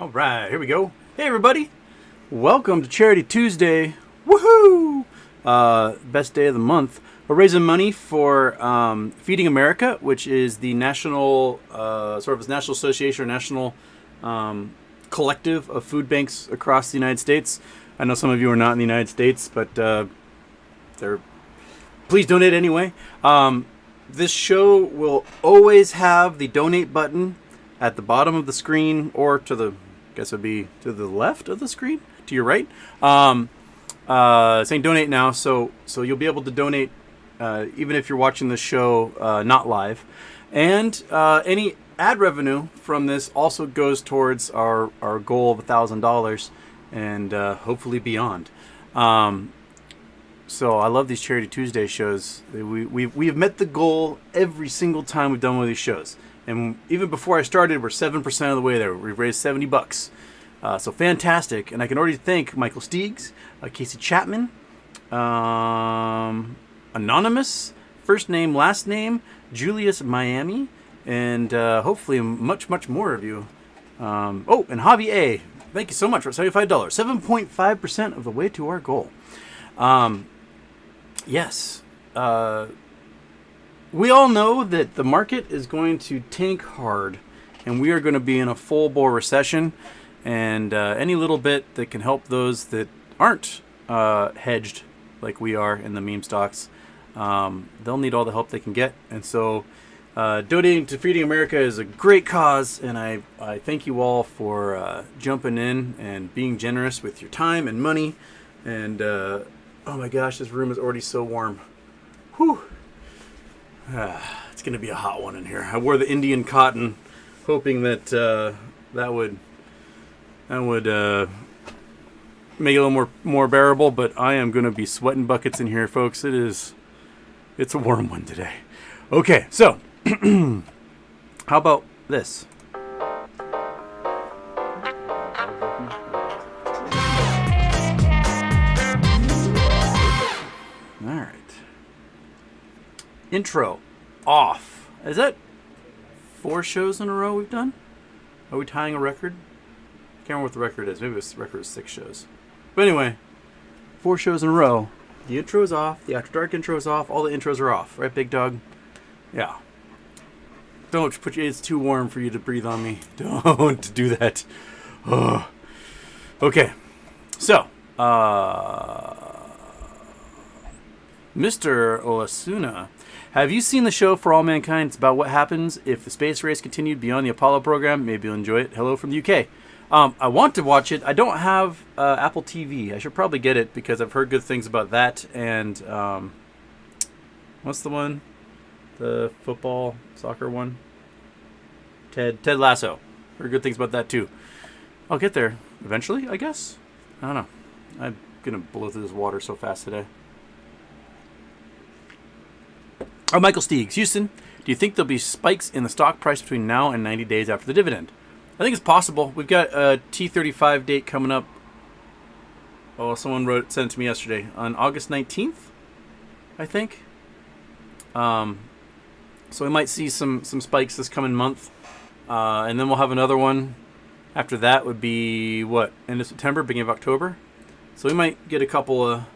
All right, here we go. Hey, everybody. Welcome to Charity Tuesday. Woohoo! Best day of the month. We're raising money for Feeding America, which is the national, national association or national collective of food banks across the United States. I know some of you are not in the United States, but please donate anyway. This show will always have the donate button at the bottom of the screen, or to the, I guess it would be to the left of the screen, to your right, saying donate now. So you'll be able to donate even if you're watching the show not live. And any ad revenue from this also goes towards our goal of $1,000 and hopefully beyond. So I love these Charity Tuesday shows. We have met the goal every single time we've done one of these shows. And even before I started, we're 7% of the way there. We've raised $70. So fantastic. And I can already thank Michael Steegs, Casey Chapman, Anonymous, first name, last name, Julius Miami, and hopefully much, much more of you. And Javi A. Thank you so much for $75. 7.5% of the way to our goal. Yes. We all know that the market is going to tank hard, and we are going to be in a full-bore recession, and any little bit that can help those that aren't hedged like we are in the meme stocks, they'll need all the help they can get. And so donating to Feeding America is a great cause, and I thank you all for jumping in and being generous with your time and money. And oh my gosh, this room is already so warm. Whew. It's going to be a hot one in here. I wore the Indian cotton, hoping that that would make it a little more bearable. But I am going to be sweating buckets in here, folks. It's a warm one today. Okay, so how about this? All right. Intro off. Is that 4 shows in a row we've done? Are we tying a record? Can't remember what the record is. Maybe the record is 6 shows. But anyway, 4 shows in a row. The intro is off. The After Dark intro is off. All the intros are off. Right, big dog? Yeah. Don't put you. It's too warm for you to breathe on me. Don't do that. Oh. Okay. So, Mr. Olasuna, have you seen the show For All Mankind? It's about what happens if the space race continued beyond the Apollo program. Maybe you'll enjoy it. Hello from the UK. I want to watch it. I don't have Apple TV. I should probably get it because I've heard good things about that. And what's the one? The football, soccer one? Ted Lasso. Heard good things about that too. I'll get there eventually, I guess. I don't know. I'm going to blow through this water so fast today. Oh, Michael Steegs, Houston, do you think there'll be spikes in the stock price between now and 90 days after the dividend? I think it's possible. We've got a T35 date coming up. Oh, someone sent it to me yesterday on August 19th, I think. So we might see some spikes this coming month, and then we'll have another one. After that would be what, end of September, beginning of October. So we might get a couple of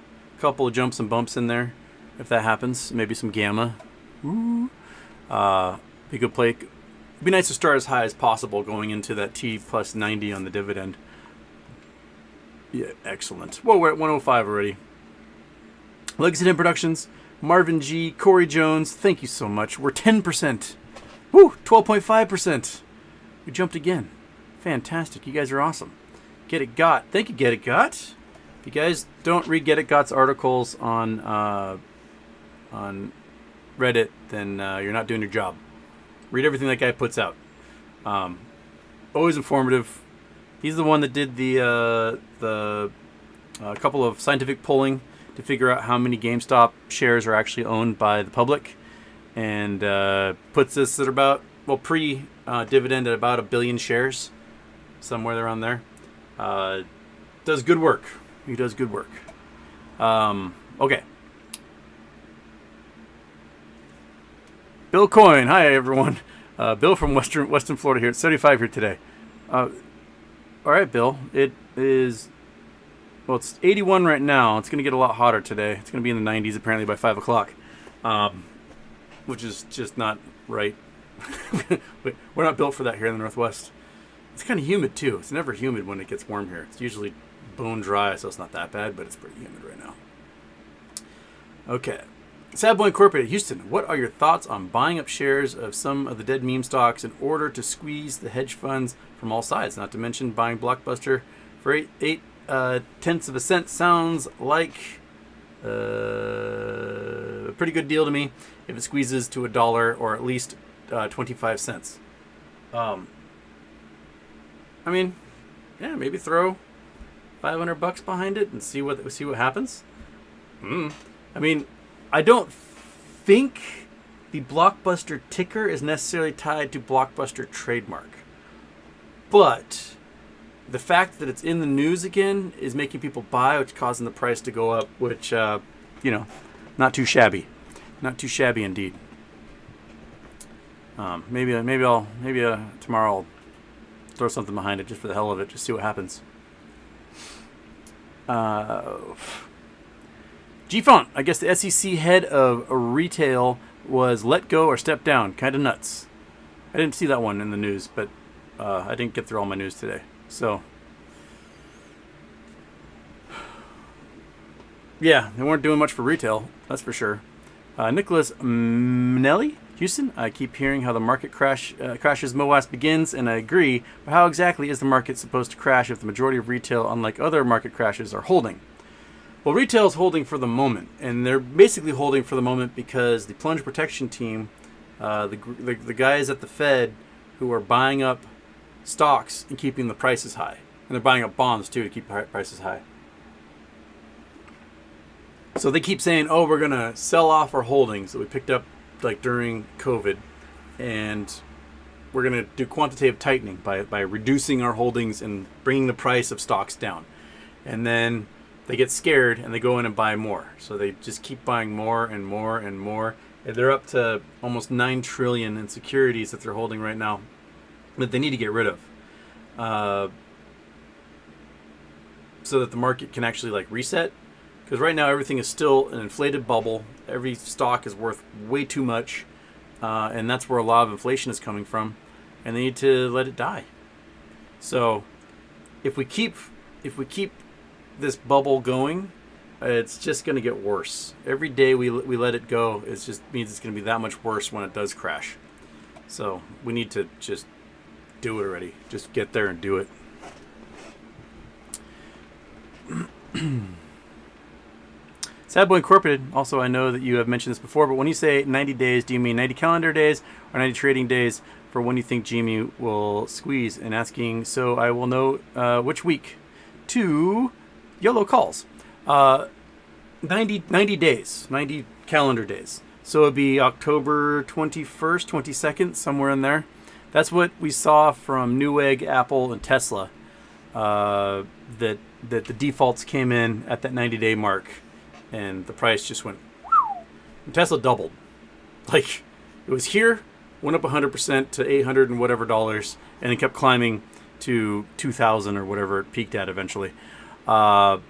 jumps and bumps in there. If that happens, maybe some gamma. Ooh. Be a good play. It'd be nice to start as high as possible going into that T plus 90 on the dividend. Yeah, excellent. Whoa, we're at 105 already. Legacy Den Productions, Marvin G, Corey Jones, thank you so much. We're 10%. Woo, 12.5%. We jumped again. Fantastic. You guys are awesome. Get It Got. Thank you, Get It Got. If you guys don't read Get It Got's articles on Reddit, then you're not doing your job. Read everything that guy puts out. Always informative. He's the one that did the couple of scientific polling to figure out how many GameStop shares are actually owned by the public, and puts this at about, well, pre-dividend at about 1 billion shares, somewhere around there. Does good work. He does good work. Okay. Bill Coyne. Hi, everyone. Bill from Western Florida here. It's 75 here today. All right, Bill. It is, well, it's 81 right now. It's going to get a lot hotter today. It's going to be in the 90s apparently by 5 o'clock, which is just not right. We're not built for that here in the Northwest. It's kind of humid, too. It's never humid when it gets warm here. It's usually bone dry, so it's not that bad, but it's pretty humid right now. Okay. Sad Boy Incorporated, Houston, what are your thoughts on buying up shares of some of the dead meme stocks in order to squeeze the hedge funds from all sides? Not to mention buying Blockbuster for 8 tenths of a cent sounds like a pretty good deal to me if it squeezes to $1 or at least 25 cents. I mean, yeah, maybe throw $500 behind it and see what happens. I mean, I don't think the Blockbuster ticker is necessarily tied to Blockbuster trademark. But the fact that it's in the news again is making people buy, which is causing the price to go up, which, not too shabby. Not too shabby indeed. Maybe tomorrow I'll throw something behind it just for the hell of it, just see what happens. G-Font, I guess the SEC head of retail was let go or stepped down. Kind of nuts. I didn't see that one in the news, but I didn't get through all my news today. So, yeah, they weren't doing much for retail, that's for sure. Nicholas Minelli, Houston, I keep hearing how the market crashes MOAS begins, and I agree, but how exactly is the market supposed to crash if the majority of retail, unlike other market crashes, are holding? Well, retail is holding for the moment, and they're basically holding for the moment because the plunge protection team, the guys at the Fed who are buying up stocks and keeping the prices high, and they're buying up bonds too to keep prices high. So they keep saying, "Oh, we're gonna sell off our holdings that we picked up like during COVID, and we're gonna do quantitative tightening by reducing our holdings and bringing the price of stocks down," and then they get scared and they go in and buy more. So they just keep buying more and more and more. And they're up to almost $9 trillion in securities that they're holding right now that they need to get rid of, so that the market can actually like reset. Because right now everything is still an inflated bubble. Every stock is worth way too much, and that's where a lot of inflation is coming from. And they need to let it die. So if we keep this bubble going, it's just going to get worse. Every day we let it go, it just means it's going to be that much worse when it does crash. So we need to just do it already. Just get there and do it. Sad Boy Incorporated, also I know that you have mentioned this before, but when you say 90 days, do you mean 90 calendar days or 90 trading days for when you think GME will squeeze? And asking, so I will know which week to YOLO calls. 90 days, 90 calendar days. So it would be October 21st, 22nd, somewhere in there. That's what we saw from Newegg, Apple, and Tesla. That the defaults came in at that 90-day mark, and the price just went. And Tesla doubled. Like, it was here, went up 100% to 800 and whatever dollars, and it kept climbing to 2,000 or whatever it peaked at eventually. And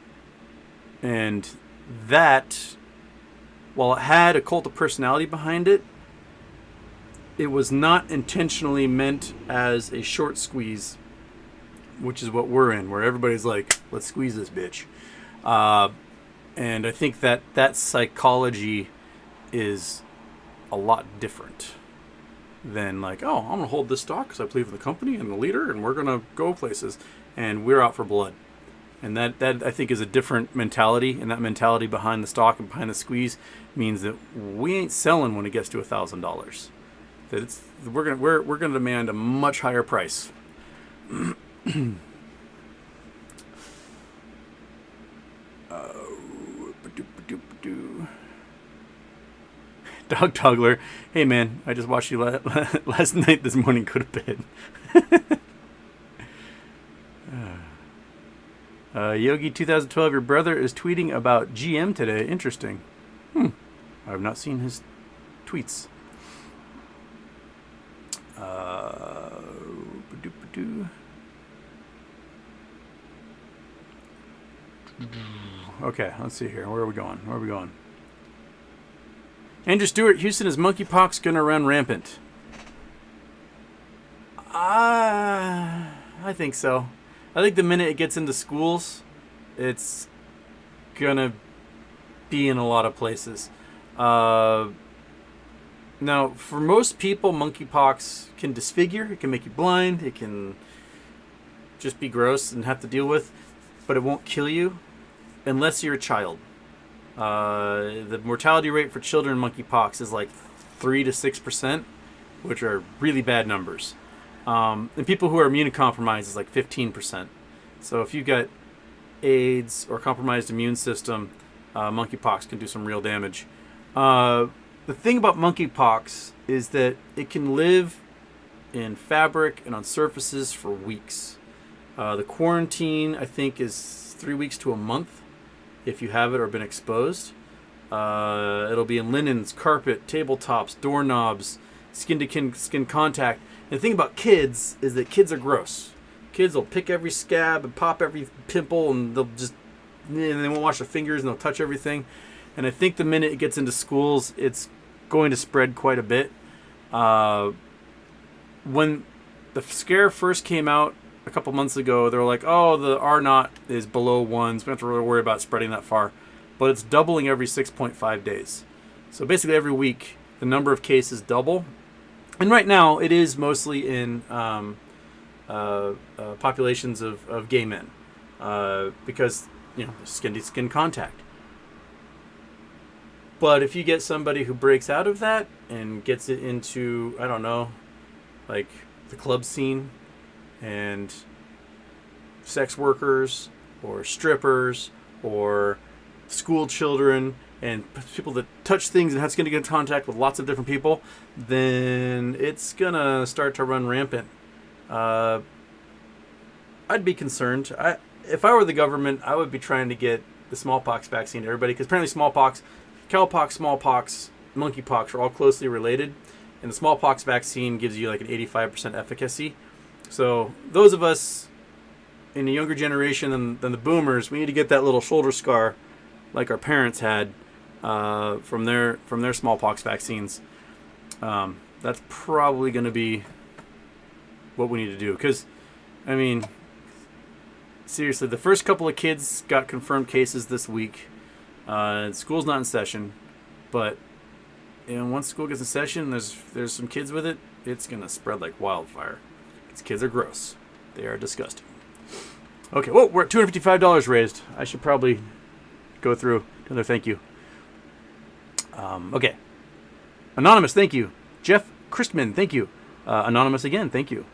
that, while it had a cult of personality behind it, it was not intentionally meant as a short squeeze, which is what we're in, where everybody's like, let's squeeze this bitch. And I think that psychology is a lot different than like, oh, I'm going to hold this stock because I believe in the company and the leader, and we're going to go places, and we're out for blood. And that I think is a different mentality, and that mentality behind the stock and behind the squeeze means that we ain't selling when it gets to $1,000. That we're gonna demand a much higher price. Dog Toggler, hey man, I just watched you last night. This morning, go to bed. Yogi 2012, your brother is tweeting about GM today. Interesting. I have not seen his tweets. Okay, let's see here. Where are we going? Andrew Stewart, Houston, is monkeypox going to run rampant? I think so. I think the minute it gets into schools, it's going to be in a lot of places. Now, for most people, monkeypox can disfigure. It can make you blind. It can just be gross and have to deal with, but it won't kill you unless you're a child. The mortality rate for children in monkeypox is like 3 to 6%, which are really bad numbers. And people who are immunocompromised is like 15%. So if you've got AIDS or compromised immune system, monkeypox can do some real damage. The thing about monkeypox is that it can live in fabric and on surfaces for weeks. The quarantine, I think, is 3 weeks to a month if you have it or been exposed. It'll be in linens, carpet, tabletops, doorknobs, skin-to-skin contact. And the thing about kids is that kids are gross. Kids will pick every scab and pop every pimple, and they won't wash their fingers, and they'll touch everything. And I think the minute it gets into schools, it's going to spread quite a bit. When the scare first came out a couple months ago, they were like, oh, the R0 is below 1, so we don't have to really worry about spreading that far. But it's doubling every 6.5 days. So basically every week, the number of cases double. And right now, it is mostly in populations of gay men. Because, skin-to-skin contact. But if you get somebody who breaks out of that and gets it into, I don't know, like the club scene and sex workers or strippers or school children and people that touch things and have to get in contact with lots of different people, then it's going to start to run rampant. I'd be concerned. If I were the government, I would be trying to get the smallpox vaccine to everybody, because apparently cowpox, smallpox, monkeypox are all closely related, and the smallpox vaccine gives you like an 85% efficacy. So those of us in a younger generation than the boomers, we need to get that little shoulder scar like our parents had from their smallpox vaccines. That's probably going to be what we need to do, because, I mean, seriously, the first couple of kids got confirmed cases this week. School's not in session, but once school gets in session, there's some kids with it. It's gonna spread like wildfire. These kids are gross. They are disgusting. Okay, well, we're at $255 raised. I should probably go through another thank you. Okay, Anonymous, thank you. Jeff Christman, thank you. Anonymous again, thank you.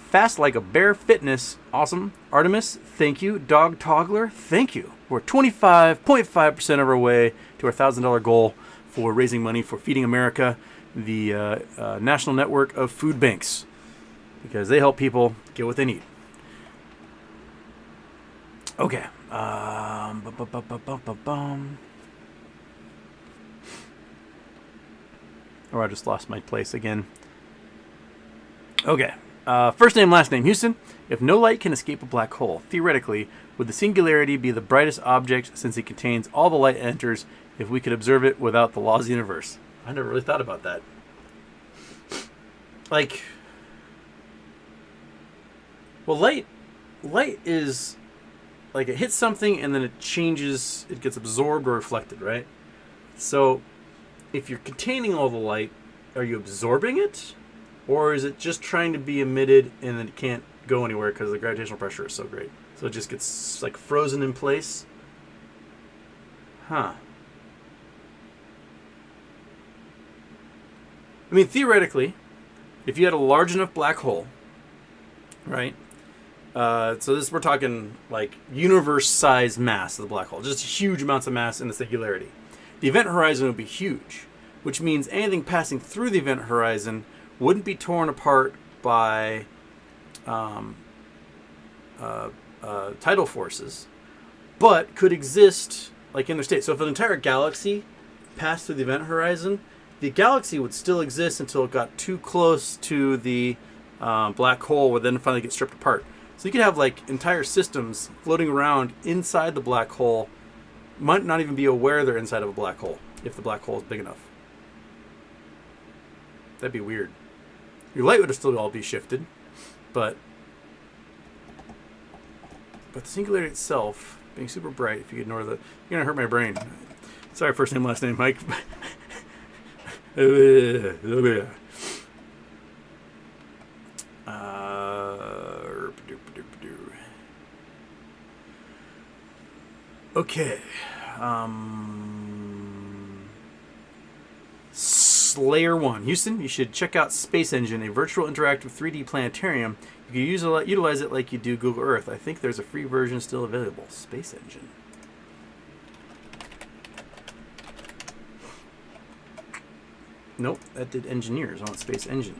Fast Like a Bear Fitness, awesome. Artemis, thank you. Dog Toggler, thank you. We're 25.5% of our way to our $1,000 goal for raising money for Feeding America, the national network of food banks, because they help people get what they need. Okay. Oh, I just lost my place again. Okay. First name, last name, Houston. If no light can escape a black hole, theoretically, would the singularity be the brightest object since it contains all the light enters if we could observe it without the laws of the universe? I never really thought about that. Like, well, light is like it hits something and then it changes, it gets absorbed or reflected, right? So if you're containing all the light, are you absorbing it? Or is it just trying to be emitted and then it can't go anywhere because the gravitational pressure is so great? So it just gets like frozen in place? Huh. I mean, theoretically, if you had a large enough black hole, right? So we're talking like universe-sized mass of the black hole, just huge amounts of mass in the singularity. The event horizon would be huge, which means anything passing through the event horizon wouldn't be torn apart by tidal forces, but could exist like in their state. So if an entire galaxy passed through the event horizon, the galaxy would still exist until it got too close to the black hole, would then finally get stripped apart. So you could have like entire systems floating around inside the black hole, might not even be aware they're inside of a black hole if the black hole is big enough. That'd be weird. Your light would still all be shifted, but the singularity itself being super bright, if you ignore the, you're gonna hurt my brain. Sorry, first name, last name, Mike. Okay. Slayer 1. Houston, you should check out Space Engine, a virtual interactive 3D planetarium. You can utilize it like you do Google Earth. I think there's a free version still available. Space Engine. Nope, that did engineers. I want Space Engine.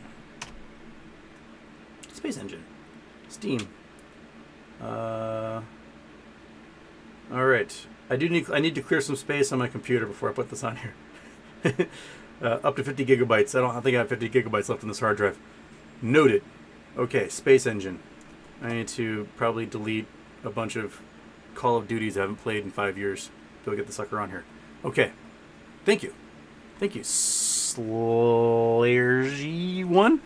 Space Engine. Steam. Alright. I need to clear some space on my computer before I put this on here. Up to 50 gigabytes. I think I have 50 gigabytes left on this hard drive. Noted. Okay, Space Engine. I need to probably delete a bunch of Call of Duties I haven't played in 5 years to get the sucker on here. Okay. Thank you. Thank you, Slayer G1.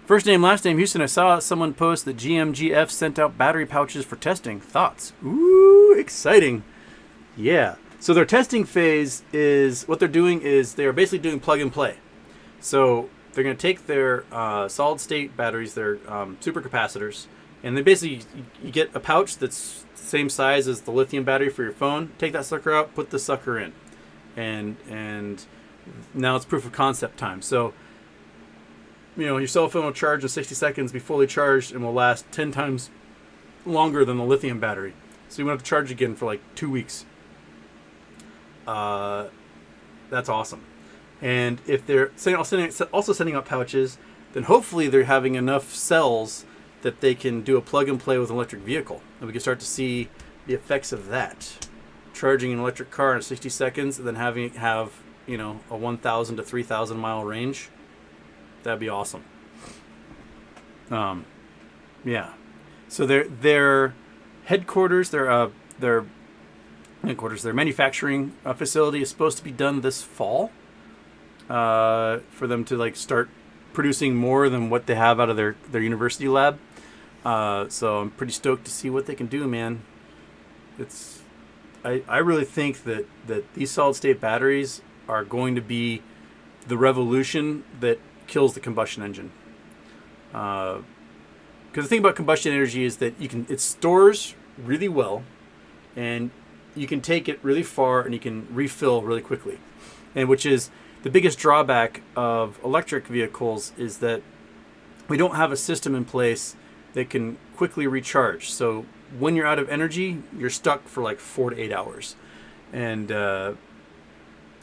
First name, last name, Houston. I saw someone post that GMGF sent out battery pouches for testing. Thoughts? Ooh, exciting. Yeah. So their testing phase is, what they're doing is they're basically doing plug and play. So they're going to take their solid state batteries, their supercapacitors, and they basically, you get a pouch that's the same size as the lithium battery for your phone. Take that sucker out, put the sucker in. And now it's proof of concept time. So, you know, your cell phone will charge in 60 seconds, be fully charged, and will last 10 times longer than the lithium battery. So you won't have to charge again for like 2 weeks. That's awesome. And if they're also sending out pouches, then hopefully they're having enough cells that they can do a plug and play with an electric vehicle. And we can start to see the effects of that. Charging an electric car in 60 seconds and then have you know, a 1,000 to 3,000 mile range. That'd be awesome. Yeah. So their headquarters, their manufacturing facility is supposed to be done this fall. For them to like start producing more than what they have out of their university lab. So I'm pretty stoked to see what they can do, man. I really think that these solid state batteries are going to be the revolution that kills the combustion engine. Because the thing about combustion energy is that it stores really well, and you can take it really far, and you can refill really quickly. And which is the biggest drawback of electric vehicles is that we don't have a system in place that can quickly recharge. So when you're out of energy, you're stuck for like 4 to 8 hours. And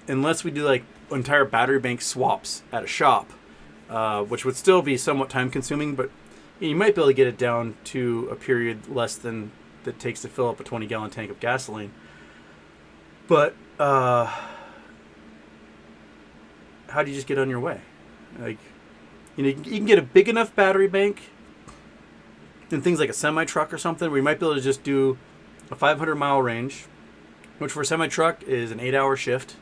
unless we do like entire battery bank swaps at a shop, which would still be somewhat time consuming, but you might be able to get it down to a period less than that takes to fill up a 20-gallon tank of gasoline. But how do you just get on your way? Like, you know, you can get a big enough battery bank in things like a semi-truck or something where you might be able to just do a 500-mile range, which for a semi-truck is an 8-hour shift.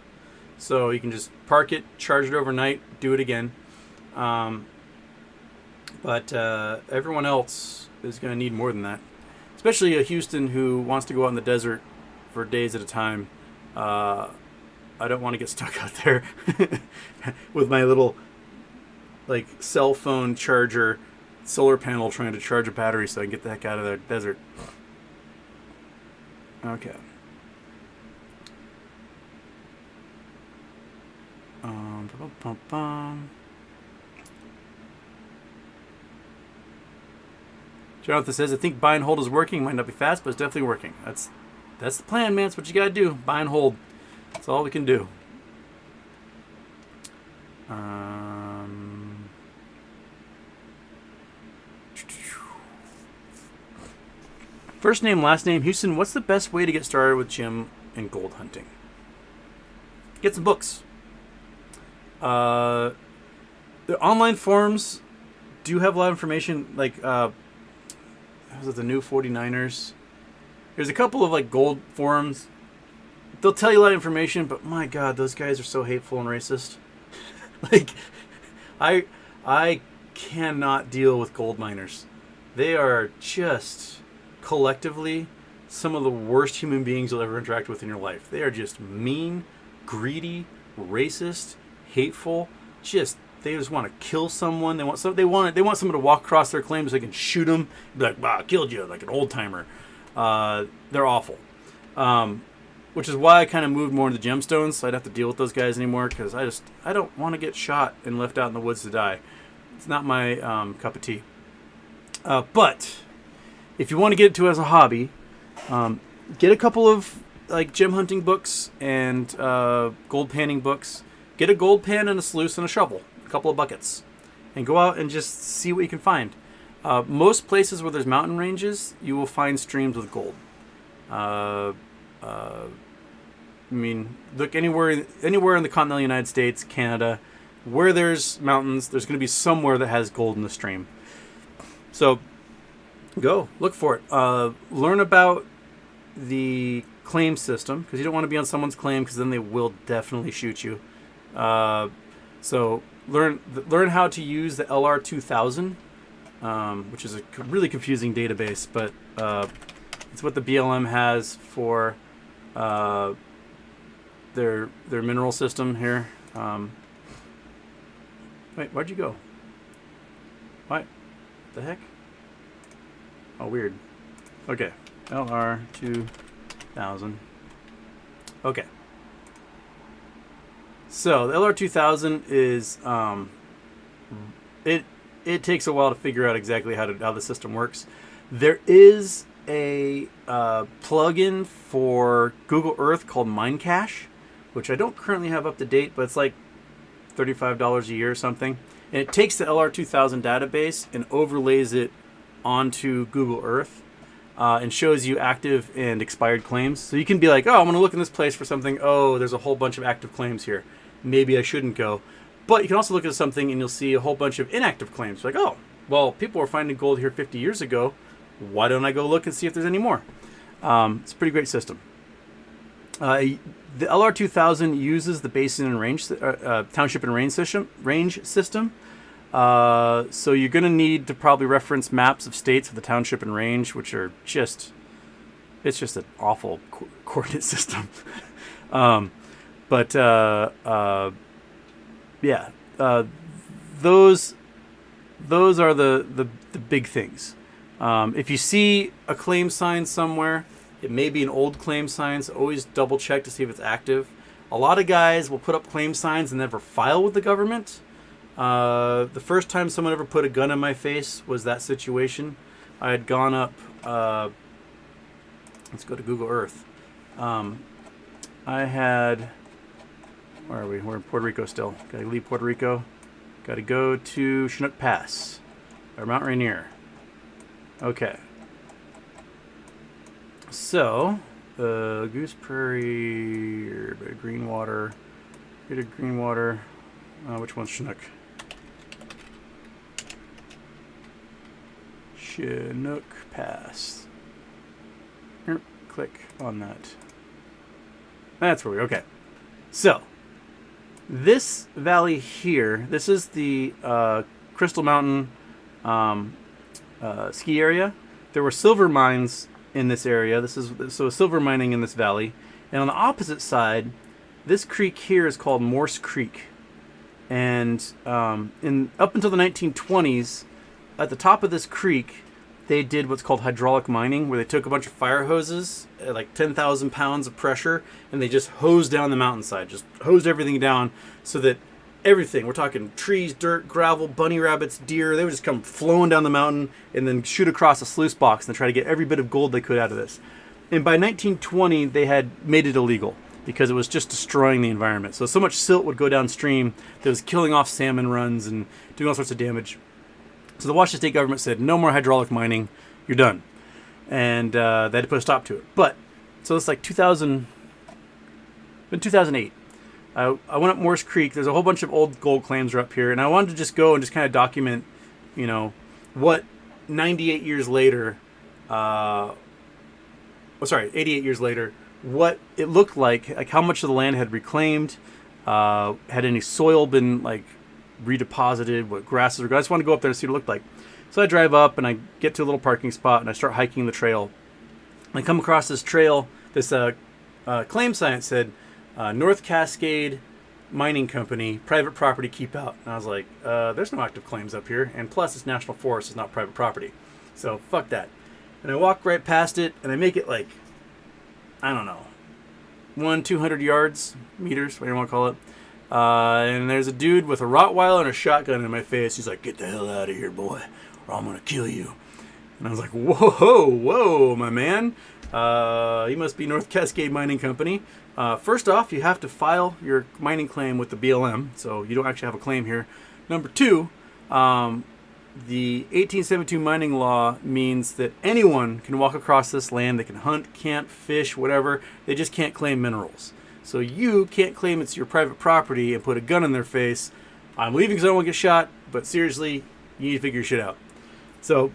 So you can just park it, charge it overnight, do it again. But everyone else is going to need more than that. Especially a Houston who wants to go out in the desert for days at a time. I don't want to get stuck out there with my little like cell phone charger solar panel trying to charge a battery so I can get the heck out of the desert. Okay. Jonathan says, I think buy and hold is working. Might not be fast, but it's definitely working. That's the plan, man. That's what you got to do. Buy and hold. That's all we can do. First name, last name. Houston, what's the best way to get started with Jim and gold hunting? Get some books. The online forums do have a lot of information. Like, was it the new 49ers? There's a couple of like gold forums. They'll tell you a lot of information, but my God, those guys are so hateful and racist. Like, I cannot deal with gold miners. They are just collectively some of the worst human beings you'll ever interact with in your life. They are just mean, greedy, racist, hateful. They just want to kill someone. They want someone to walk across their claim so they can shoot them. Be like, "Wow, I killed you," like an old timer. They're awful. Which is why I kind of moved more into the gemstones, so I'd have to deal with those guys anymore, because I don't want to get shot and left out in the woods to die. It's not my cup of tea. But if you want to get into it as a hobby, get a couple of like gem hunting books and gold panning books. Get a gold pan and a sluice and a shovel, a couple of buckets, and go out and just see what you can find. Most places where there's mountain ranges, you will find streams with gold. I mean, look anywhere in the continental United States, Canada, where there's mountains, there's going to be somewhere that has gold in the stream. So, go look for it. Learn about the claim system, because you don't want to be on someone's claim, because then they will definitely shoot you. So learn how to use the LR2000, which is a really confusing database, but it's what the BLM has for their mineral system here. Wait, where'd you go? What the heck? Oh, weird. Okay, LR2000. Okay. So the LR2000 is it takes a while to figure out exactly how the system works. There is a plugin for Google Earth called Minecache, which I don't currently have up to date, but it's like $35 a year or something. And it takes the LR2000 database and overlays it onto Google Earth and shows you active and expired claims. So you can be like, oh, I'm going to look in this place for something. Oh, there's a whole bunch of active claims here. Maybe I shouldn't go. But you can also look at something and you'll see a whole bunch of inactive claims. Like, oh, well, people were finding gold here 50 years ago. Why don't I go look and see if there's any more? It's a pretty great system. The LR2000 uses the basin and range, township and range system. So you're going to need to probably reference maps of states with the township and range, which are it's just an awful coordinate system. Yeah, those are the big things. If you see a claim sign somewhere, it may be an old claim sign, so always double check to see if it's active. A lot of guys will put up claim signs and never file with the government. The first time someone ever put a gun in my face was that situation. I had gone up, let's go to Google Earth. I had, where are we? We're in Puerto Rico still. Gotta leave Puerto Rico. Gotta go to Chinook Pass, or Mount Rainier. Okay. So, Goose Prairie, or Greenwater. Go to Greenwater. Which one's Chinook? Chinook Pass. Here, click on that. That's where we. Okay. So, this valley here. This is the Crystal Mountain ski area. There were silver mines in this area. So silver mining in this valley. And on the opposite side, this creek here is called Morse Creek. And up until the 1920s, at the top of this creek, they did what's called hydraulic mining, where they took a bunch of fire hoses at like 10,000 pounds of pressure, and they just hosed down the mountainside, just hosed everything down so that everything, we're talking trees, dirt, gravel, bunny rabbits, deer, they would just come flowing down the mountain and then shoot across a sluice box and try to get every bit of gold they could out of this. And by 1920, they had made it illegal because it was just destroying the environment. So much silt would go downstream that was killing off salmon runs and doing all sorts of damage. So the Washington state government said, no more hydraulic mining, you're done. And they had to put a stop to it. But, so it's like 2008. I went up Morse Creek. There's a whole bunch of old gold claims are up here, and I wanted to just go and just kind of document, you know, what 98 years later, 88 years later, what it looked like how much of the land had reclaimed, had any soil been like redeposited, what grasses were. I just wanted to go up there and see what it looked like. So I drive up and I get to a little parking spot and I start hiking the trail. I come across this trail, this claim sign said, North Cascade Mining Company, private property, keep out. And I was like, there's no active claims up here. And plus, it's national forest, it's not private property. So fuck that. And I walk right past it and I make it like, I don't know, 200 yards, meters, whatever you want to call it. And there's a dude with a Rottweiler and a shotgun in my face. He's like, get the hell out of here, boy, or I'm going to kill you. And I was like, whoa, my man. He must be North Cascade Mining Company. First off, you have to file your mining claim with the BLM, so you don't actually have a claim here. Number two, the 1872 mining law means that anyone can walk across this land. They can hunt, camp, fish, whatever. They just can't claim minerals. So you can't claim it's your private property and put a gun in their face. I'm leaving because I don't want to get shot, but seriously, you need to figure your shit out. So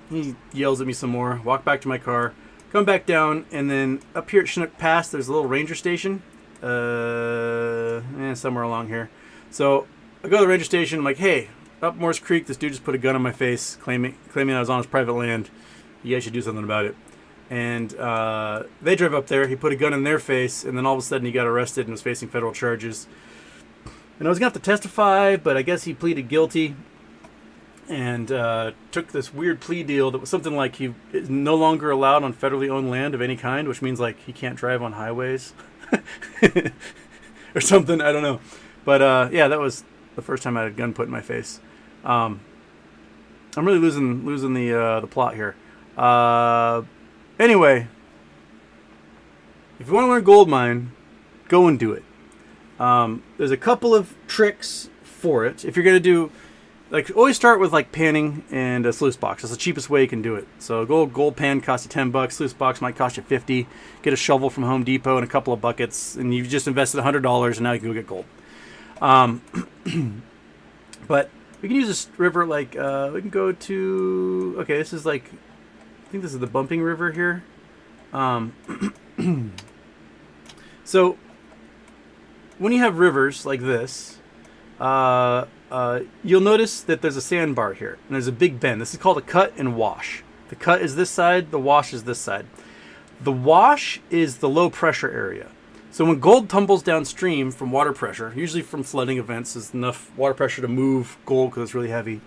he yells at me some more, walk back to my car, come back down, and then up here at Chinook Pass, there's a little ranger station, somewhere along here. So I go to the ranger station, I'm like, hey, up Morse Creek, this dude just put a gun on my face, claiming I was on his private land. You guys should do something about it. And they drove up there, he put a gun in their face, and then all of a sudden he got arrested and was facing federal charges. And I was going to have to testify, but I guess he pleaded guilty and took this weird plea deal that was something like he is no longer allowed on federally owned land of any kind, which means like he can't drive on highways or something. I don't know. But yeah, that was the first time I had a gun put in my face. I'm really losing the plot here. Anyway, if you want to learn gold mine, go and do it. There's a couple of tricks for it. If you're going to do, like, always start with like panning and a sluice box. That's the cheapest way you can do it. So gold pan costs you $10. Sluice box might cost you $50. Get a shovel from Home Depot and a couple of buckets, and you've just invested $100, and now you can go get gold. But we can use this river like we can go to. Okay, this is like, I think this is the Bumping River here. So when you have rivers like this, you'll notice that there's a sandbar here, and there's a big bend. This is called a cut and wash. The cut is this side, the wash is this side. The wash is the low pressure area. So when gold tumbles downstream from water pressure, usually from flooding events, there's enough water pressure to move gold because it's really heavy.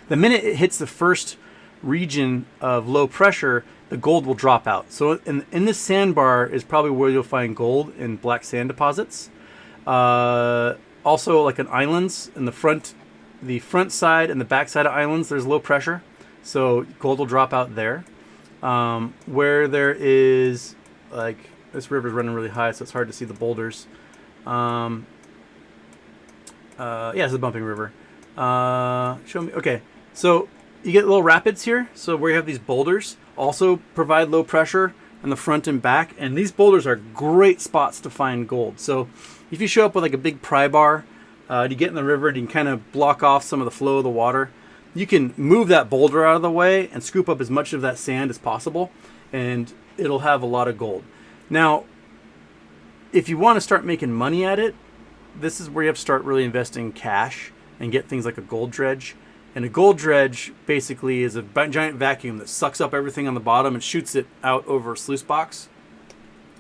The minute it hits the first region of low pressure, the gold will drop out. So in this sandbar is probably where you'll find gold in black sand deposits. Also, like in islands, in the front side and the back side of islands, there's low pressure, so gold will drop out there. Where there is, like, this river's running really high, so it's hard to see the boulders. Yeah, it's the Bumping River. Show me. Okay, so you get little rapids here. So where you have these boulders, also provide low pressure in the front and back, and these boulders are great spots to find gold. So if you show up with like a big pry bar, you get in the river, and you can kind of block off some of the flow of the water. You can move that boulder out of the way and scoop up as much of that sand as possible, and it'll have a lot of gold. Now, if you want to start making money at it, this is where you have to start really investing cash and get things like a gold dredge. And a gold dredge basically is a giant vacuum that sucks up everything on the bottom and shoots it out over a sluice box.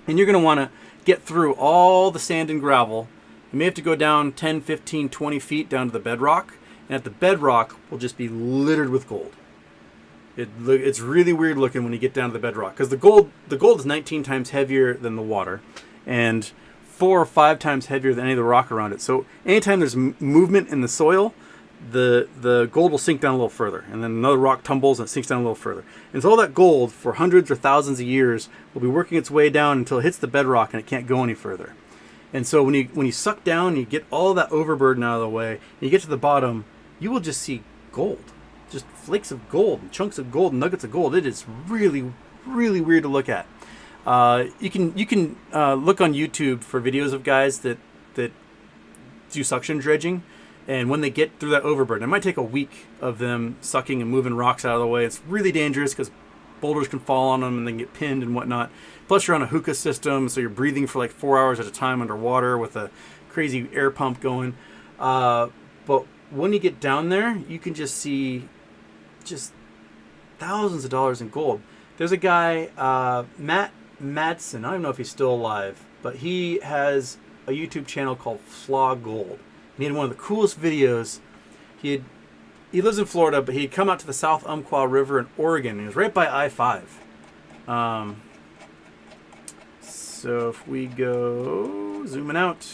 And you're going to want to get through all the sand and gravel. You may have to go down 10, 15, 20 feet down to the bedrock. And at the bedrock will just be littered with gold. It's really weird looking when you get down to the bedrock, because the gold is 19 times heavier than the water and 4 or 5 times heavier than any of the rock around it. So anytime there's movement in the soil, the gold will sink down a little further, and then another rock tumbles and it sinks down a little further. And so all that gold for hundreds or thousands of years will be working its way down until it hits the bedrock and it can't go any further. And so when you suck down, you get all of that overburden out of the way, and you get to the bottom, you will just see gold. Just flakes of gold, and chunks of gold, and nuggets of gold. It is really, really weird to look at. You can look on YouTube for videos of guys that do suction dredging, and when they get through that overburden, it might take a week of them sucking and moving rocks out of the way. It's really dangerous because boulders can fall on them and they can get pinned and whatnot. Plus, you're on a hookah system, so you're breathing for like 4 hours at a time underwater with a crazy air pump going. But when you get down there, you can just see just thousands of dollars in gold. There's a guy, Matt Madsen. I don't know if he's still alive, but he has a YouTube channel called Flaw Gold. And he had one of the coolest videos. He lives in Florida, but he'd come out to the South Umpqua River in Oregon. He was right by I-5. So if we go zooming out,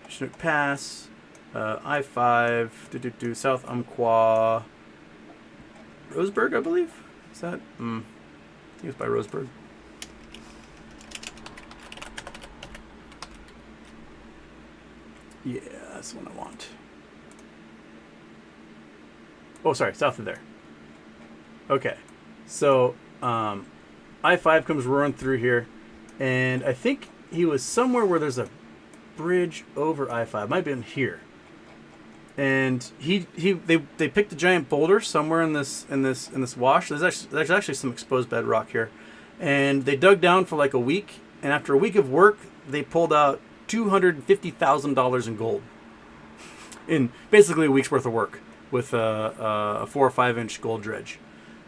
Chinook Pass, I-5, South Umpqua, Roseburg, I believe. Is that? I think it's by Roseburg. Yeah, that's the one I want. Oh, sorry, south of there. Okay, so I-5 comes roaring through here, and I think he was somewhere where there's a bridge over I-5. Might be in here. And they picked a giant boulder somewhere in this wash. There's actually some exposed bedrock here, and they dug down for like a week. And after a week of work, they pulled out $250,000 in gold in basically a week's worth of work with a 4 or 5 inch gold dredge.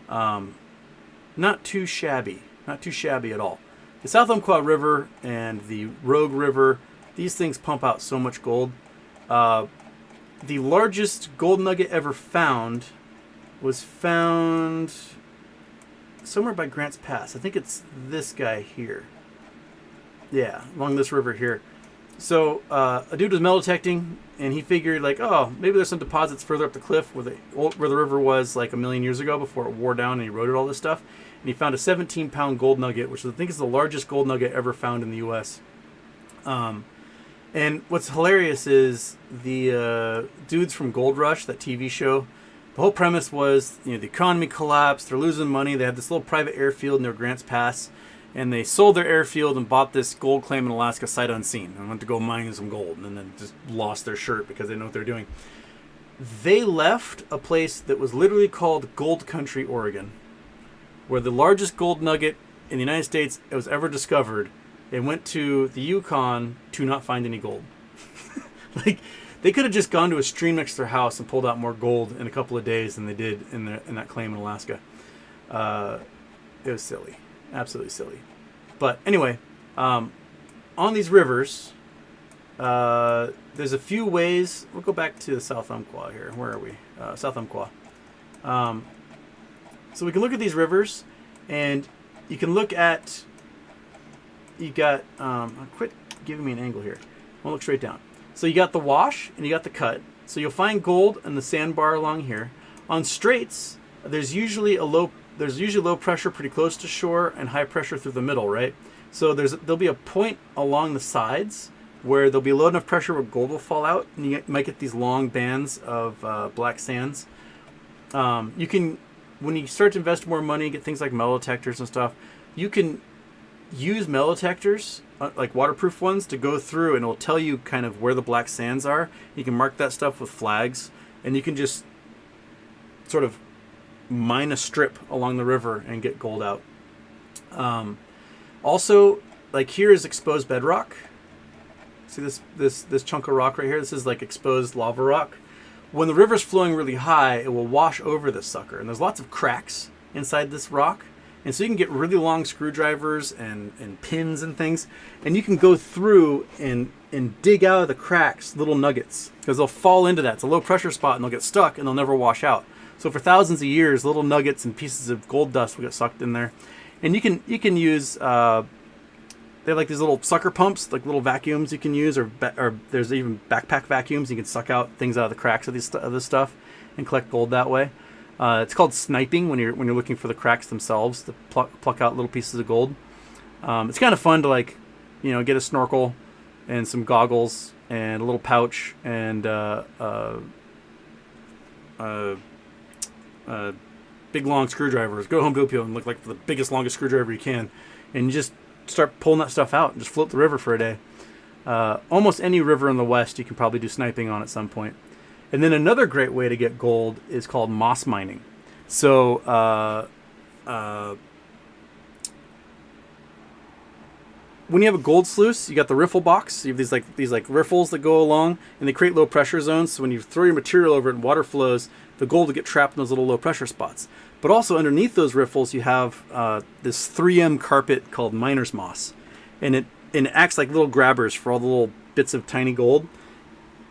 Not too shabby at all. The South Umpqua River and the Rogue River, these things pump out so much gold. The largest gold nugget ever found was found somewhere by Grants Pass. I think it's this guy here. Yeah, along this river here. So a dude was metal detecting, and he figured like, oh, maybe there's some deposits further up the cliff where the river was like 1 million years ago before it wore down and eroded all this stuff. And he found a 17-pound gold nugget, which I think is the largest gold nugget ever found in the U.S. And what's hilarious is the dudes from Gold Rush, that TV show, the whole premise was, the economy collapsed, they're losing money, they had this little private airfield near Grants Pass, and they sold their airfield and bought this gold claim in Alaska sight unseen and went to go mine some gold, and then just lost their shirt because they didn't know what they're doing. They left a place that was literally called Gold Country, Oregon, where the largest gold nugget in the United States was ever discovered. They went to the Yukon to not find any gold. Like, they could have just gone to a stream next to their house and pulled out more gold in a couple of days than they did in that claim in Alaska. It was silly. Absolutely silly. But anyway, on these rivers, there's a few ways. We'll go back to the South Umpqua here. Where are we? South Umpqua. So we can look at these rivers, and you can look at... You got... quit giving me an angle here. I'll look straight down. So you got the wash, and you got the cut. So you'll find gold in the sandbar along here. On straights, there's usually low pressure pretty close to shore and high pressure through the middle, right? So there'll be a point along the sides where there'll be low enough pressure where gold will fall out, and you might get these long bands of black sands. You can, when you start to invest more money, get things like metal detectors and stuff, you can use metal detectors, like waterproof ones, to go through, and it'll tell you kind of where the black sands are. You can mark that stuff with flags, and you can just sort of mine a strip along the river and get gold out. Also, like, here is exposed bedrock. See this chunk of rock right here? This is like exposed lava rock. When the river's flowing really high, it will wash over this sucker, and there's lots of cracks inside this rock. And so you can get really long screwdrivers and pins and things, and you can go through and dig out of the cracks little nuggets, because they'll fall into that. It's a low pressure spot, and they'll get stuck, and they'll never wash out. So for thousands of years, little nuggets and pieces of gold dust will get sucked in there. And you can use, they have like these little sucker pumps, like little vacuums you can use, or there's even backpack vacuums. You can suck out things out of the cracks of this stuff and collect gold that way. It's called sniping when you're looking for the cracks themselves to pluck out little pieces of gold. It's kind of fun to, like, get a snorkel and some goggles and a little pouch and big long screwdrivers. Go Home Depot and look like the biggest, longest screwdriver you can, and you just start pulling that stuff out and just float the river for a day. Almost any river in the West, you can probably do sniping on at some point. And then another great way to get gold is called moss mining. So when you have a gold sluice, you got the riffle box. You have these riffles that go along, and they create low pressure zones. So when you throw your material over it and water flows, the gold will get trapped in those little low pressure spots. But also underneath those riffles, you have this 3M carpet called miner's moss, and it acts like little grabbers for all the little bits of tiny gold.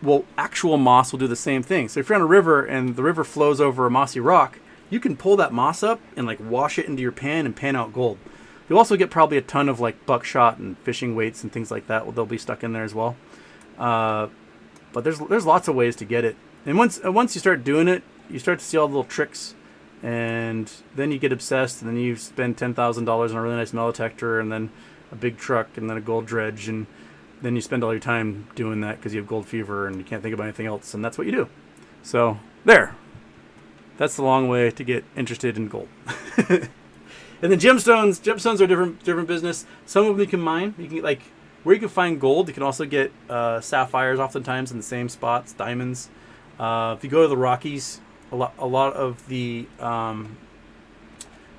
Well, actual moss will do the same thing. So if you're on a river and the river flows over a mossy rock, you can pull that moss up and like wash it into your pan and pan out gold. You'll also get probably a ton of like buckshot and fishing weights and things like that. They'll be stuck in there as well. But there's lots of ways to get it. And once you start doing it, you start to see all the little tricks, and then you get obsessed, and then you spend $10,000 on a really nice metal detector, and then a big truck, and then a gold dredge, and then you spend all your time doing that because you have gold fever and you can't think about anything else, and that's what you do. So there, that's the long way to get interested in gold. And then gemstones are different business. Some of them you can mine. You can get, like, where you can find gold, you can also get sapphires oftentimes in the same spots, diamonds. If you go to the Rockies, a lot of the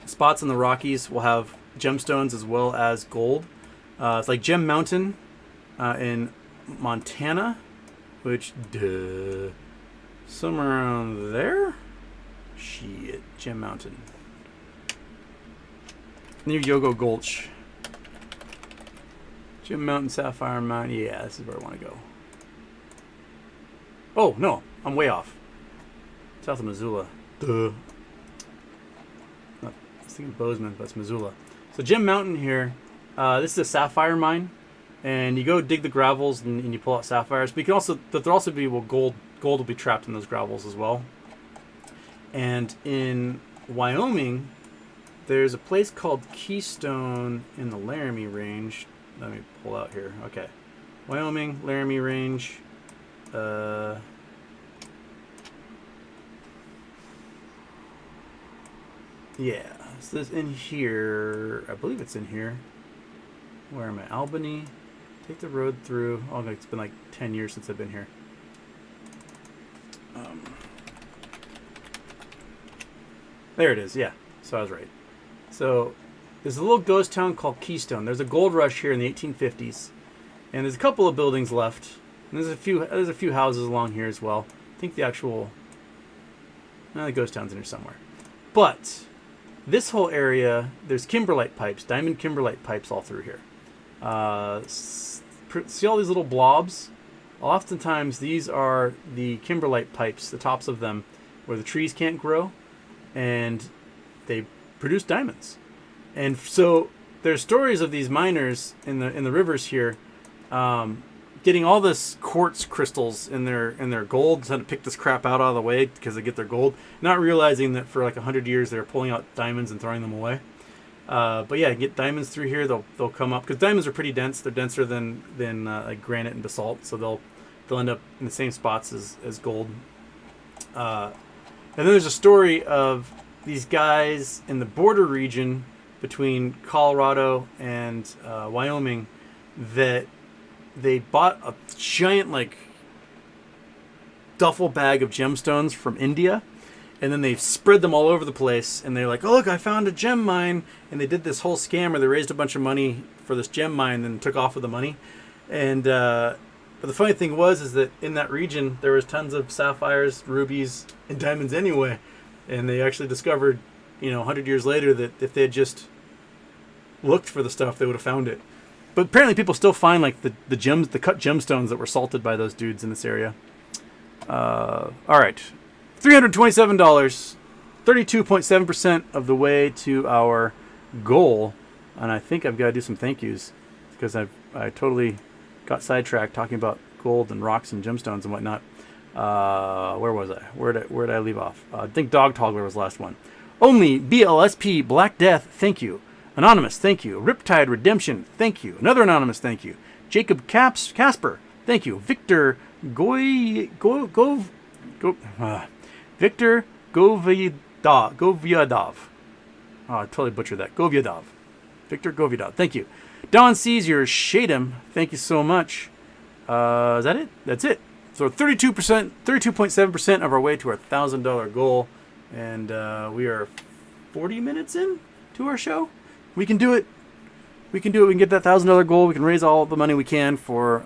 spots in the Rockies will have gemstones as well as gold. It's like Gem Mountain in Montana, which, somewhere around there? Shit, Gem Mountain. Near Yogo Gulch. Gem Mountain, Sapphire Mountain. Yeah, this is where I want to go. Oh, no, I'm way off. South of Missoula. Duh. I was thinking Bozeman, but it's Missoula. So Gem Mountain here, this is a sapphire mine. And you go dig the gravels and you pull out sapphires. But you can also, there'll also be, well, gold will be trapped in those gravels as well. And in Wyoming, there's a place called Keystone in the Laramie Range. Let me pull out here. Okay. Wyoming, Laramie Range. Yeah. So this in here. I believe it's in here. Where am I? Albany. Take the road through. Oh, it's been like 10 years since I've been here. There it is. Yeah. So I was right. So there's a little ghost town called Keystone. There's a gold rush here in the 1850s, and there's a couple of buildings left. And there's a few houses along here as well. I think the actual the ghost town's in here somewhere. But this whole area, there's kimberlite pipes, diamond kimberlite pipes all through here. See all these little blobs? Oftentimes these are the kimberlite pipes, the tops of them, where the trees can't grow, and they produce diamonds. And so there's stories of these miners in the rivers here, getting all this quartz crystals in their gold, trying to pick this crap out of the way because they get their gold, not realizing that for like 100 years they're pulling out diamonds and throwing them away. But yeah, get diamonds through here. They'll come up because diamonds are pretty dense. They're denser than like granite and basalt, so they'll end up in the same spots as gold. And then there's a story of these guys in the border region between Colorado and Wyoming that they bought a giant like duffel bag of gemstones from India, and then they spread them all over the place, and they're like, oh look, I found a gem mine, and they did this whole scam where they raised a bunch of money for this gem mine and took off with the money. And but the funny thing is that in that region there was tons of sapphires, rubies, and diamonds anyway, and they actually discovered 100 years later that if they had just looked for the stuff, they would have found it. But apparently people still find like the cut gemstones that were salted by those dudes in this area. All right, $327, 32.7% of the way to our goal, and I think I've got to do some thank yous because I totally got sidetracked talking about gold and rocks and gemstones and whatnot. Where was I? Where did I leave off? I think Dog Toggler was the last one. Only BLSP Black Death, thank you. Anonymous, thank you. Riptide Redemption, thank you. Another Anonymous, thank you. Jacob Casper, thank you. Victor Victor Govyadov. Oh, I totally butchered that. Govyadov. Victor Govyadov, thank you. Don sees your Shadem. Thank you so much. Is that it? That's it. So 32%, 32.7% of our way to our $1,000 goal. And we are 40 minutes in to our show. We can do it. We can do it. We can get that $1,000 goal. We can raise all the money we can for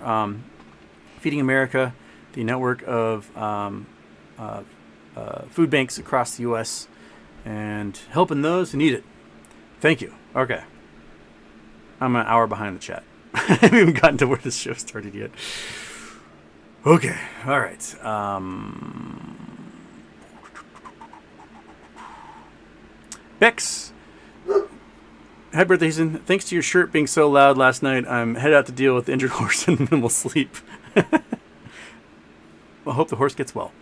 Feeding America, the network of food banks across the U.S. and helping those who need it. Thank you. Okay. I'm an hour behind the chat. I haven't even gotten to where this show started yet. Okay. All right. Bex. Happy birthday, Houston. Thanks to your shirt being so loud last night, I'm headed out to deal with the injured horse and minimal sleep. I hope the horse gets well.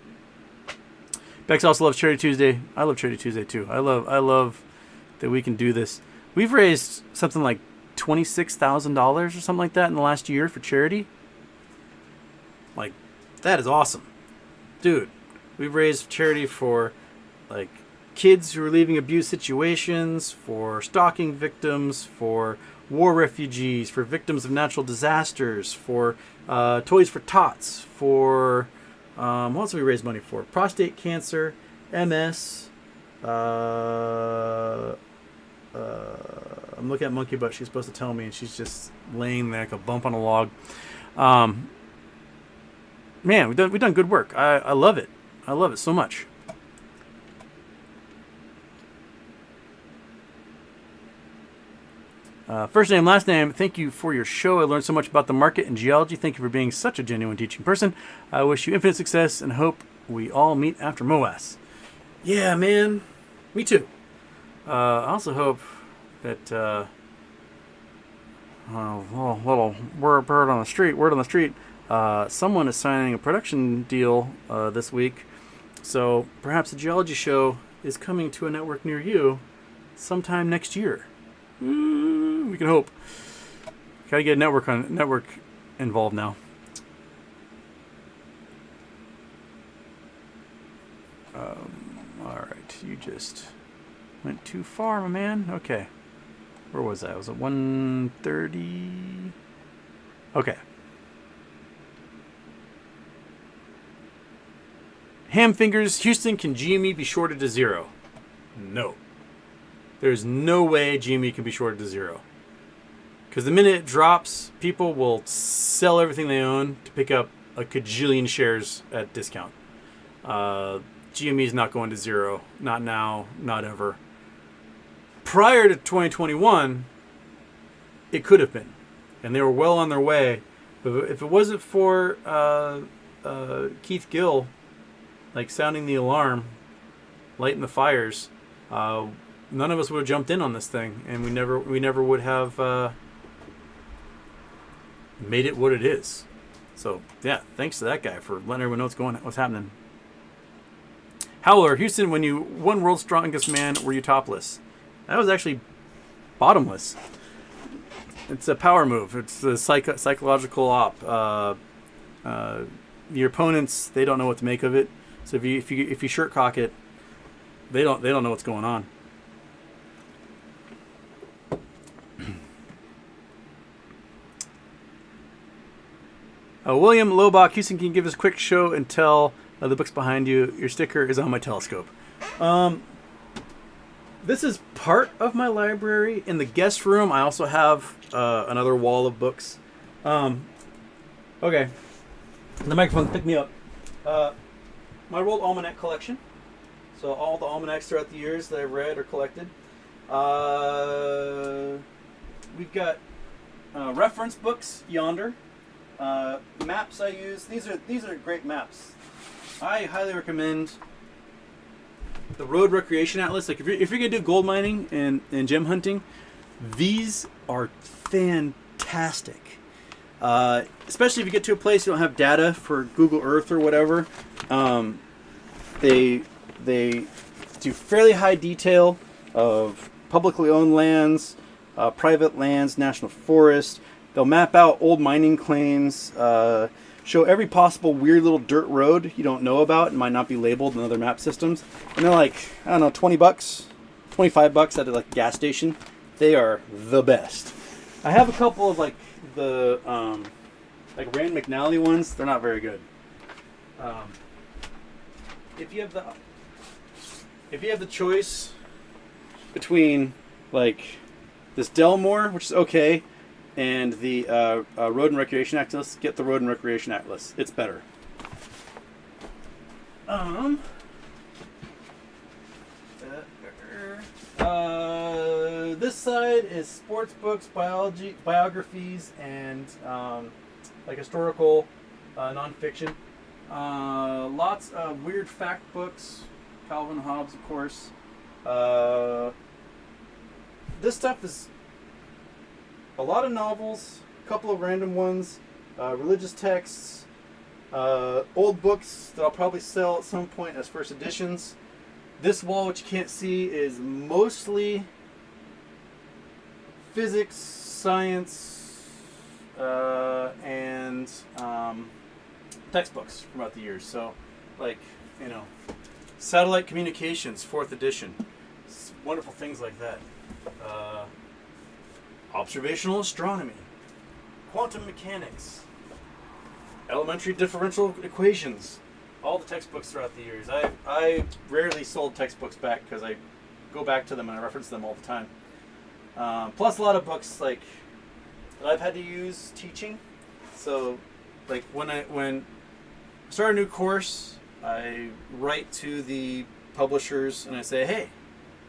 Bex also loves Charity Tuesday. I love Charity Tuesday too. I love that we can do this. We've raised something like $26,000 or something like that in the last year for charity. Like, that is awesome. Dude, we've raised charity for like kids who are leaving abuse situations, for stalking victims, for war refugees, for victims of natural disasters, for Toys for Tots, for what else have we raised money for? Prostate cancer, MS. I'm looking at Monkey Butt. She's supposed to tell me, and she's just laying there like a bump on a log. Man, we've done good work. I love it. I love it so much. First name, last name, thank you for your show. I learned so much about the market and geology. Thank you for being such a genuine teaching person. I wish you infinite success and hope we all meet after MOAS. Yeah, man. Me too. I also hope that little word on the street, someone is signing a production deal this week. So perhaps the geology show is coming to a network near you sometime next year. We can hope. Gotta get a network involved now. Alright, you just went too far, my man. Okay. Where was I? Was it 130? Okay. Ham fingers, Houston, can GME be shorted to zero? No. There's no way GME can be shorted to zero. Because the minute it drops, people will sell everything they own to pick up a cajillion shares at discount. GME is not going to zero. Not now, not ever. Prior to 2021, it could have been. And they were well on their way. But if it wasn't for Keith Gill, like sounding the alarm, lighting the fires, none of us would have jumped in on this thing, and we never would have made it what it is. So yeah, thanks to that guy for letting everyone know what's happening. Howler, Houston, when you won World's Strongest Man, were you topless? That was actually bottomless. It's a power move. It's a psychological op. Your opponents, they don't know what to make of it. So if you shirt cock it, they don't know what's going on. William Lobach, Houston, can you give us a quick show and tell the books behind you? Your sticker is on my telescope. This is part of my library. In the guest room, I also have another wall of books. Okay. The microphone picked me up. My World Almanac collection. So all the almanacs throughout the years that I've read or collected. We've got reference books yonder. Maps I use. These are great maps. I highly recommend the Road Recreation Atlas. Like if you're gonna do gold mining and gem hunting, these are fantastic. Especially if you get to a place you don't have data for Google Earth or whatever. They do fairly high detail of publicly owned lands, private lands, national forests. They'll map out old mining claims, show every possible weird little dirt road you don't know about and might not be labeled in other map systems. And they're like, I don't know, $20, $25 at like a gas station. They are the best. I have a couple of like the like Rand McNally ones. They're not very good. If you have the choice between like this Delmore, which is okay, and the Road and Recreation Atlas, get the Road and Recreation Atlas. It's better. This side is sports books, biographies, and like historical nonfiction. Lots of weird fact books, Calvin Hobbes, of course. This stuff is a lot of novels, a couple of random ones, religious texts, old books that I'll probably sell at some point as first editions. This wall, which you can't see, is mostly physics, science, and textbooks from about the years. So, like, you know, satellite communications, 4th edition, wonderful things like that. Observational astronomy, quantum mechanics, elementary differential equations, all the textbooks throughout the years. I rarely sold textbooks back because I go back to them and I reference them all the time. Plus a lot of books like that I've had to use teaching. So like when I start a new course, I write to the publishers and I say, hey,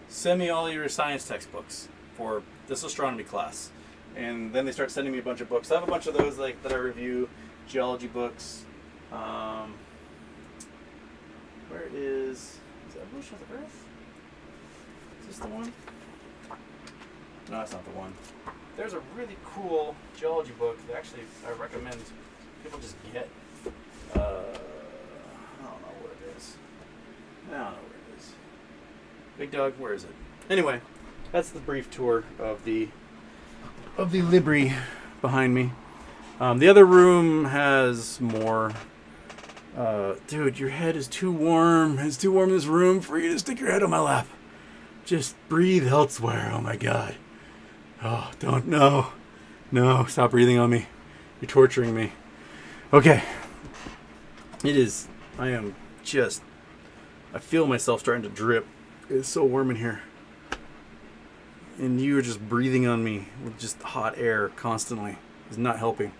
send me all your science textbooks for this astronomy class. And then they start sending me a bunch of books. I have a bunch of those like that I review, geology books. Where is that Evolution of the Earth? Is this the one? No, that's not the one. There's a really cool geology book that actually I recommend people just get. I don't know where it is. I don't know where it is. Big Dog, where is it? Anyway, that's the brief tour of the Libri behind me. The other room has more. Dude, your head is too warm. It's too warm in this room for you to stick your head on my lap. Just breathe elsewhere. Oh my God. Oh, don't. No, stop breathing on me. You're torturing me. Okay. I feel myself starting to drip. It's so warm in here. And you are just breathing on me with just hot air constantly. It's not helping.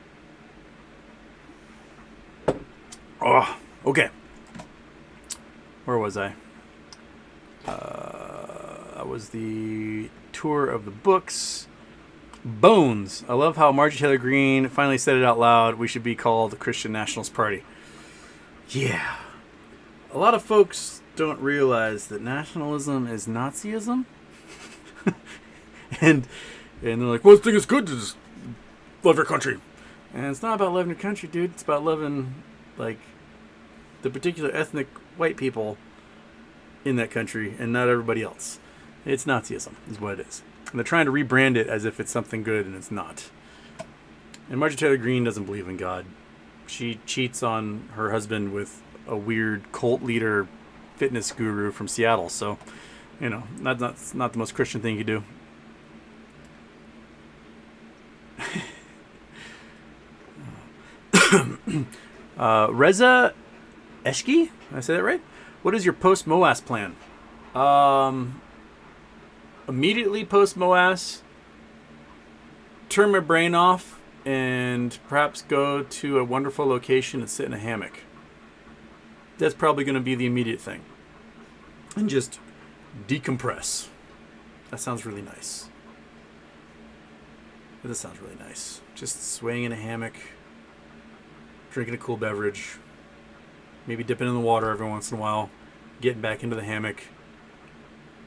Oh, okay. Where was I? That was the tour of the books. Bones. I love how Marjorie Taylor Greene finally said it out loud. We should be called the Christian Nationalist Party. Yeah. A lot of folks don't realize that nationalism is Nazism. and they're like, well, I think it's good to just love your country. And it's not about loving your country, dude. It's about loving, like, the particular ethnic white people in that country and not everybody else. It's Nazism is what it is. And they're trying to rebrand it as if it's something good, and it's not. And Marjorie Taylor Greene doesn't believe in God. She cheats on her husband with a weird cult leader fitness guru from Seattle. So, you know, that's not the most Christian thing you could do. Reza Eshki? Did I say that right? What is your post-MOAS plan? Immediately post-MOAS, turn my brain off and perhaps go to a wonderful location and sit in a hammock. That's probably going to be the immediate thing. And just decompress. That sounds really nice. That sounds really nice. Just swaying in a hammock, drinking a cool beverage, maybe dipping in the water every once in a while, getting back into the hammock.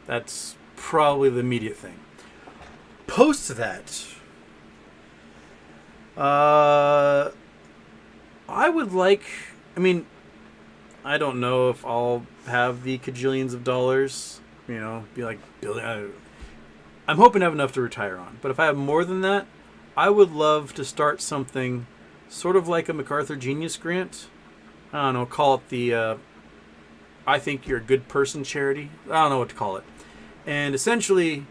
That's probably the immediate thing. Post that, I would like, I don't know if I'll have the cajillions of dollars, be like billion. I'm hoping to have enough to retire on. But if I have more than that, I would love to start something sort of like a Macarthur Genius Grant. I don't know, call it the I Think You're a Good Person charity. I don't know what to call it. And essentially,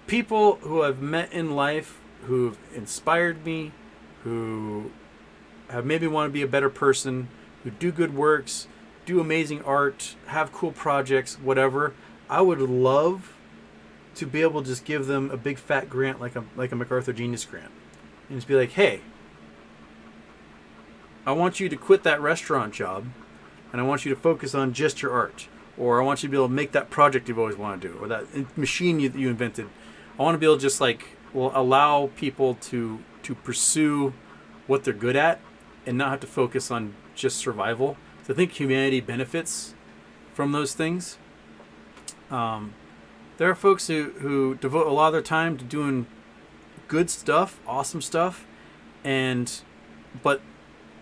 people who I've met in life who've inspired me, who have made me want to be a better person, who do good works, do amazing art, have cool projects, whatever. I would love to be able to just give them a big fat grant like a Macarthur Genius Grant. And just be like, hey, I want you to quit that restaurant job and I want you to focus on just your art. Or I want you to be able to make that project you've always wanted to do, or that machine you invented. I want to be able to just allow people to pursue what they're good at and not have to focus on just survival. So I think humanity benefits from those things. There are folks who devote a lot of their time to doing good stuff, awesome stuff, but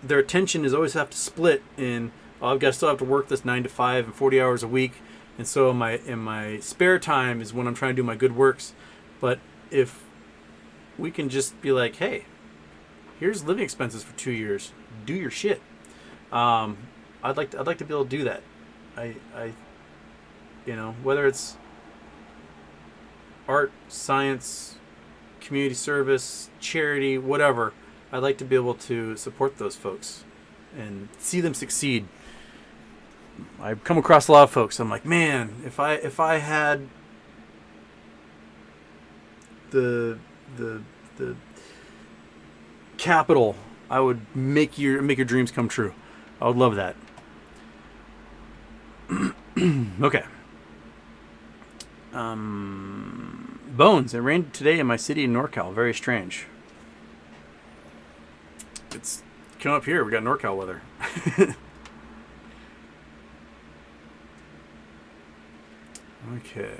their attention is always have to split in, I still have to work this 9 to 5 and 40 hours a week, and so in my spare time is when I'm trying to do my good works. But if we can just be like, hey, here's living expenses for 2 years, do your shit. I'd like to be able to do that. I whether it's art, science, community service, charity, whatever, I'd like to be able to support those folks and see them succeed. I've come across a lot of folks. I'm like, man, if I had the capital, I would make your dreams come true. I would love that. Okay. Bones. It rained today in my city in NorCal. Very strange. It's coming up here. We got NorCal weather. Okay.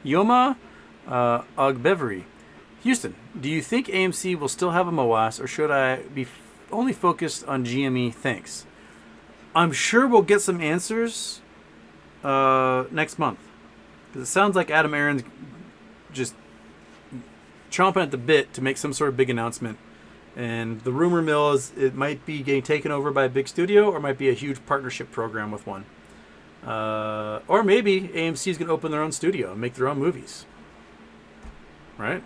Yoma Ogbevery. Houston, do you think AMC will still have a MOAS, or should I be only focused on GME? Thanks. I'm sure we'll get some answers next month. Because it sounds like Adam Aaron's just chomping at the bit to make some sort of big announcement. And the rumor mill is it might be getting taken over by a big studio, or it might be a huge partnership program with one. Or maybe AMC is going to open their own studio and make their own movies. Right?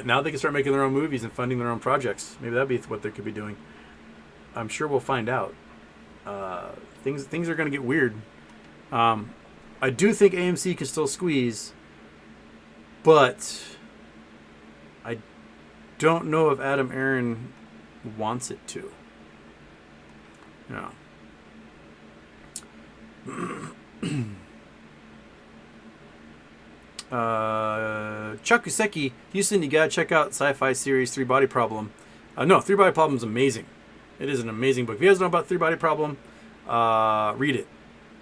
Now they can start making their own movies and funding their own projects. Maybe that'd be what they could be doing. I'm sure we'll find out. Things are going to get weird. I do think AMC can still squeeze, but I don't know if Adam Aaron wants it to. Yeah. Chuck Useki, Houston, you gotta check out sci-fi series Three Body Problem. No, Three Body Problem is amazing. It is an amazing book. If you guys know about Three Body Problem, read it.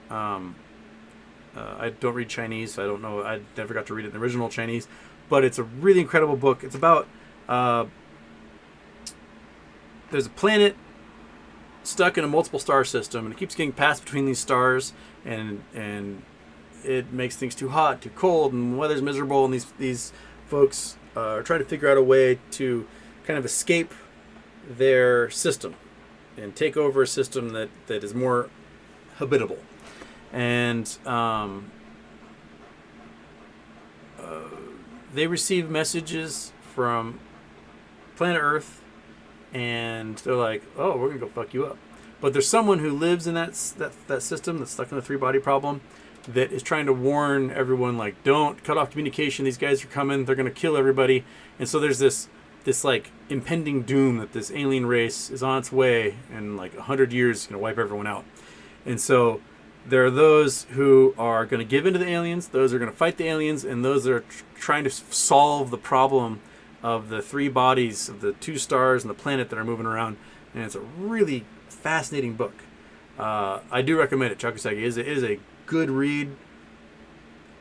I don't read Chinese, so I don't know. I never got to read it in the original Chinese, but it's a really incredible book. It's about there's a planet stuck in a multiple star system, and it keeps getting passed between these stars, and it makes things too hot, too cold, and weather's miserable, and these folks are trying to figure out a way to kind of escape their system and take over a system that is more habitable. And they receive messages from planet Earth, and they're like, oh, we're going to go fuck you up. But there's someone who lives in that system that's stuck in the three-body problem that is trying to warn everyone, like, don't cut off communication. These guys are coming. They're going to kill everybody. And so there's this like impending doom that this alien race is on its way, and like 100 years is going to wipe everyone out. And so there are those who are going to give in to the aliens, those are going to fight the aliens, and those that are trying to solve the problem of the three bodies of the two stars and the planet that are moving around. And it's a really fascinating book. I do recommend it. Chakusagi is a good read.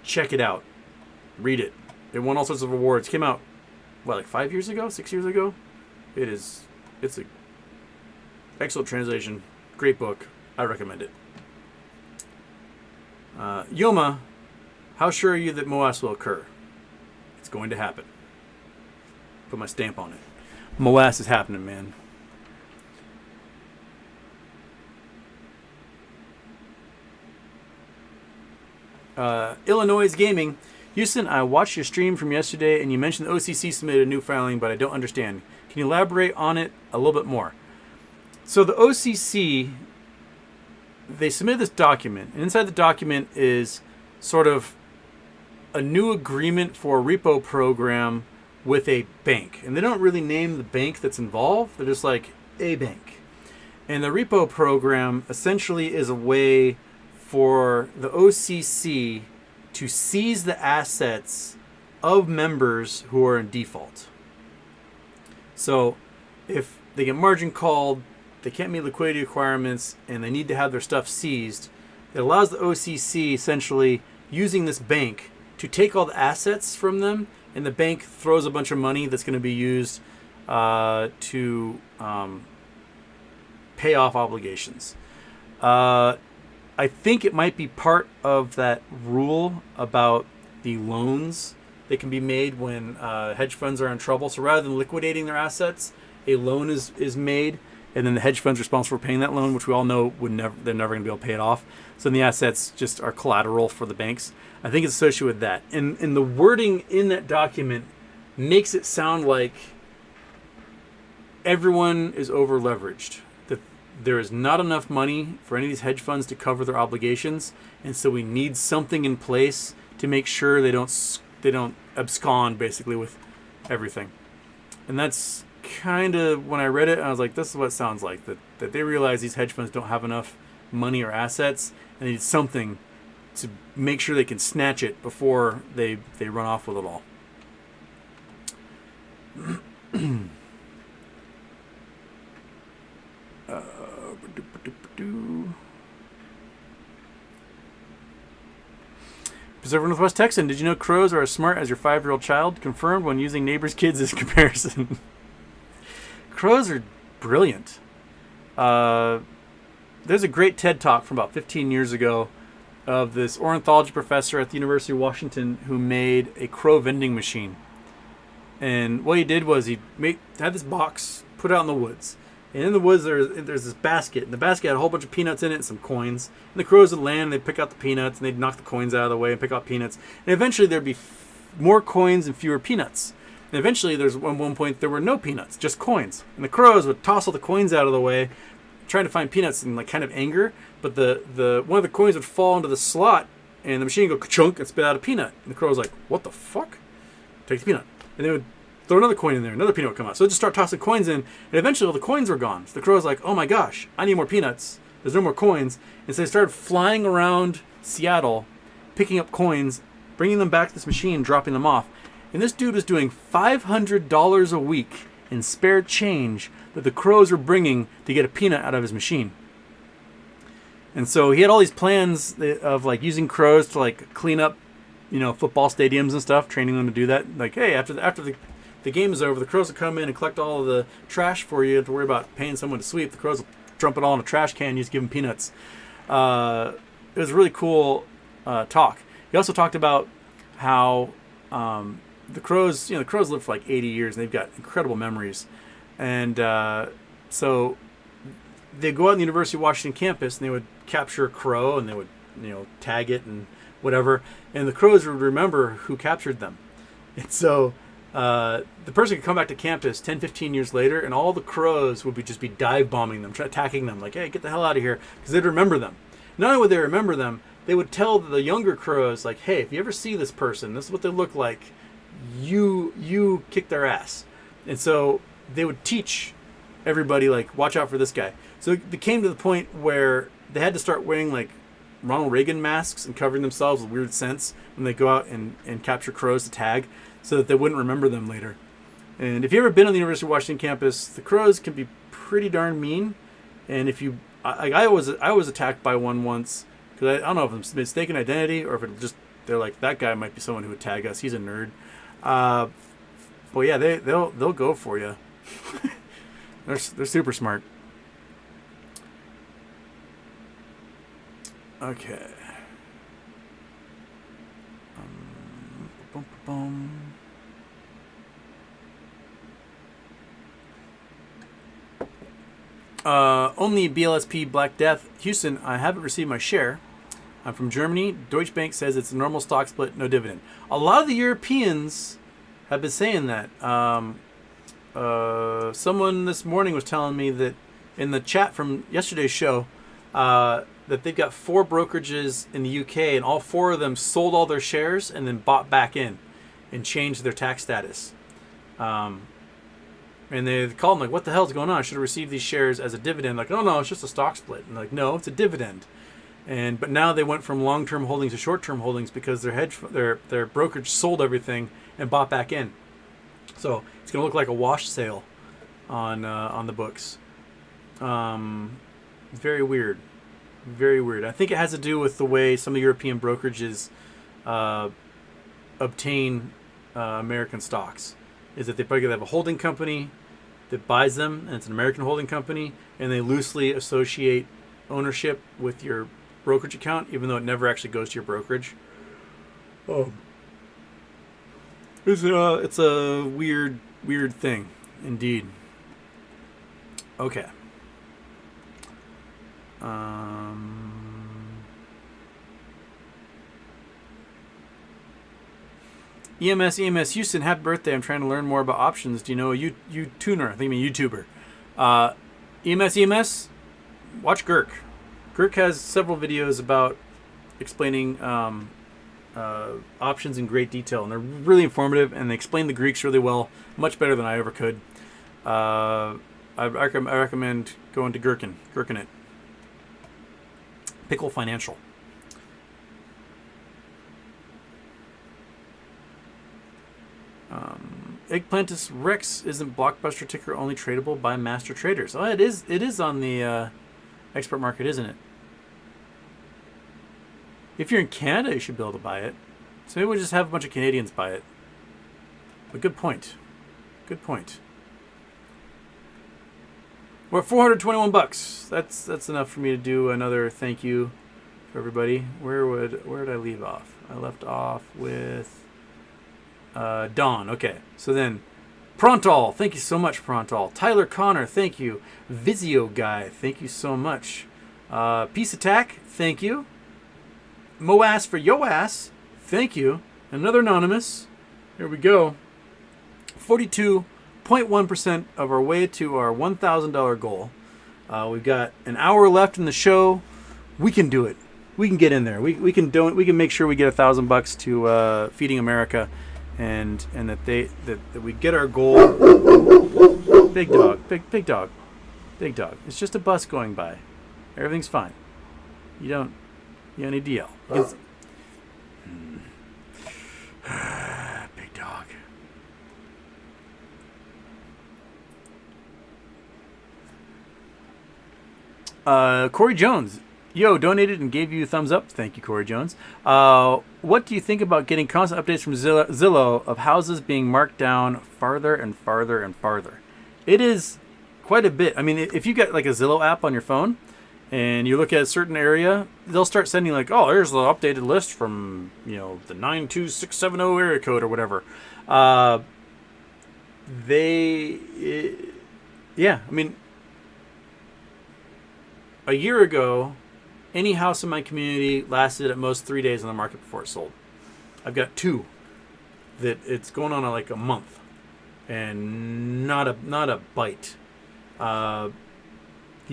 Check it out. Read it. It won all sorts of awards. Came out, like 5 years ago? 6 years ago? It's a excellent translation. Great book. I recommend it. Yoma, how sure are you that MOAS will occur? It's going to happen. Put my stamp on it. MOAS is happening, man. Illinois Gaming. Houston, I watched your stream from yesterday and you mentioned the OCC submitted a new filing, but I don't understand. Can you elaborate on it a little bit more? So the OCC, they submitted this document, and inside the document is sort of a new agreement for a repo program with a bank. And they don't really name the bank that's involved. They're just like, a bank. And the repo program essentially is a way for the OCC to seize the assets of members who are in default. So if they get margin called, they can't meet liquidity requirements, and they need to have their stuff seized, it allows the OCC essentially using this bank to take all the assets from them, and the bank throws a bunch of money that's going to be used to pay off obligations. I think it might be part of that rule about the loans that can be made when hedge funds are in trouble. So rather than liquidating their assets, a loan is made, and then the hedge fund's responsible for paying that loan, which we all know they're never going to be able to pay it off. So then the assets just are collateral for the banks. I think it's associated with that. And the wording in that document makes it sound like everyone is over leveraged. That there is not enough money for any of these hedge funds to cover their obligations, and so we need something in place to make sure they don't abscond basically with everything. And that's kind of, when I read it, I was like, this is what it sounds like, that they realize these hedge funds don't have enough money or assets, and they need something to make sure they can snatch it before they run off with it all. Preserver Northwest Texan, did you know crows are as smart as your 5-year-old child? Confirmed when using neighbors' kids as comparison. Crows are brilliant. There's a great TED Talk from about 15 years ago of this ornithology professor at the University of Washington who made a crow vending machine. And what he did was he had this box put out in the woods. And in the woods there's this basket. And the basket had a whole bunch of peanuts in it and some coins. And the crows would land and they'd pick out the peanuts and they'd knock the coins out of the way and pick out peanuts. And eventually there'd be more coins and fewer peanuts. And eventually there's one point there were no peanuts, just coins. And the crows would toss all the coins out of the way, trying to find peanuts in like kind of anger. But the one of the coins would fall into the slot and the machine would go ka-chunk and spit out a peanut. And the crow was like, what the fuck? Take the peanut. And they would throw another coin in there, another peanut would come out. So they'd just start tossing coins in, and eventually all the coins were gone. So the crow was like, oh my gosh, I need more peanuts. There's no more coins. And so they started flying around Seattle, picking up coins, bringing them back to this machine, dropping them off. And this dude was doing $500 a week in spare change that the crows were bringing to get a peanut out of his machine. And so he had all these plans of like using crows to like clean up, football stadiums and stuff, training them to do that. Like, hey, after the game is over, the crows will come in and collect all of the trash for you. You don't have to worry about paying someone to sweep. The crows will dump it all in a trash can. You just give them peanuts. It was a really cool talk. He also talked about how the crows live for like 80 years and they've got incredible memories. And so they go out on the University of Washington campus and they would capture a crow and they would, tag it and whatever. And the crows would remember who captured them. And so the person could come back to campus 10, 15 years later and all the crows would just be dive bombing them, attacking them like, hey, get the hell out of here, because they'd remember them. Not only would they remember them, they would tell the younger crows like, hey, if you ever see this person, this is what they look like, you kick their ass. And so they would teach everybody like, watch out for this guy. So it came to the point where they had to start wearing like Ronald Reagan masks and covering themselves with weird scents when they go out and capture crows to tag, so that they wouldn't remember them later. And if you've ever been on the University of Washington campus, the crows can be pretty darn mean. And if you, I was attacked by one once, because I don't know if it's mistaken identity or if it just, they're like, that guy might be someone who would tag us. He's a nerd. But yeah, they'll go for you. They're super smart. Okay. Only BLSP Black Death. Houston, I haven't received my share. I'm from Germany. Deutsche Bank says it's a normal stock split, no dividend. A lot of the Europeans have been saying that. Someone this morning was telling me that in the chat from yesterday's show that they've got 4 brokerages in the UK, and all 4 of them sold all their shares and then bought back in and changed their tax status. And they called them like, what the hell's going on? I should have received these shares as a dividend. Like, oh no, it's just a stock split. And like, no, it's a dividend. But now they went from long-term holdings to short-term holdings because their brokerage sold everything and bought back in. So it's going to look like a wash sale on the books. Very weird. Very weird. I think it has to do with the way some of the European brokerages obtain American stocks. Is that they probably have a holding company that buys them, and it's an American holding company, and they loosely associate ownership with your brokerage account, even though it never actually goes to your brokerage. Oh, it's a weird thing, indeed. Okay. EMS Houston, happy birthday. I'm trying to learn more about options. Do you know a tuner? I think I mean YouTuber. EMS, watch Girk. Girk has several videos about explaining options in great detail, and they're really informative, and they explain the Greeks really well, much better than I ever could. I recommend going to Gherkin it. Pickle Financial. Eggplantus Rex isn't blockbuster ticker only tradable by master traders. Oh, it is on the expert market, isn't it? If you're in Canada, you should be able to buy it. So maybe we'll just have a bunch of Canadians buy it. But good point. Good point. We're at $421. That's enough for me to do another thank you for everybody. Where did I leave off? I left off with Dawn. Okay. So then Prontal, thank you so much, Prontal. Tyler Connor, thank you. Vizio Guy, thank you so much. Peace Attack, thank you. Moass for yo ass, thank you. Another anonymous. Here we go. 42.1% of our way to our $1,000 goal. We've got an hour left in the show. We can do it. We can get in there. We can make sure we get $1,000 to Feeding America, and that we get our goal. Big dog. It's just a bus going by. Everything's fine. You don't need to yell. Big dog. Corey Jones. Yo, donated and gave you a thumbs up. Thank you, Corey Jones. What do you think about getting constant updates from Zillow of houses being marked down farther and farther and farther? It is quite a bit. I mean, if you get like a Zillow app on your phone and you look at a certain area, they'll start sending like, oh, here's the updated list from, the 92670 area code or whatever. A year ago, any house in my community lasted at most 3 days on the market before it sold. I've got 2 that it's going on like a month, and not a bite. The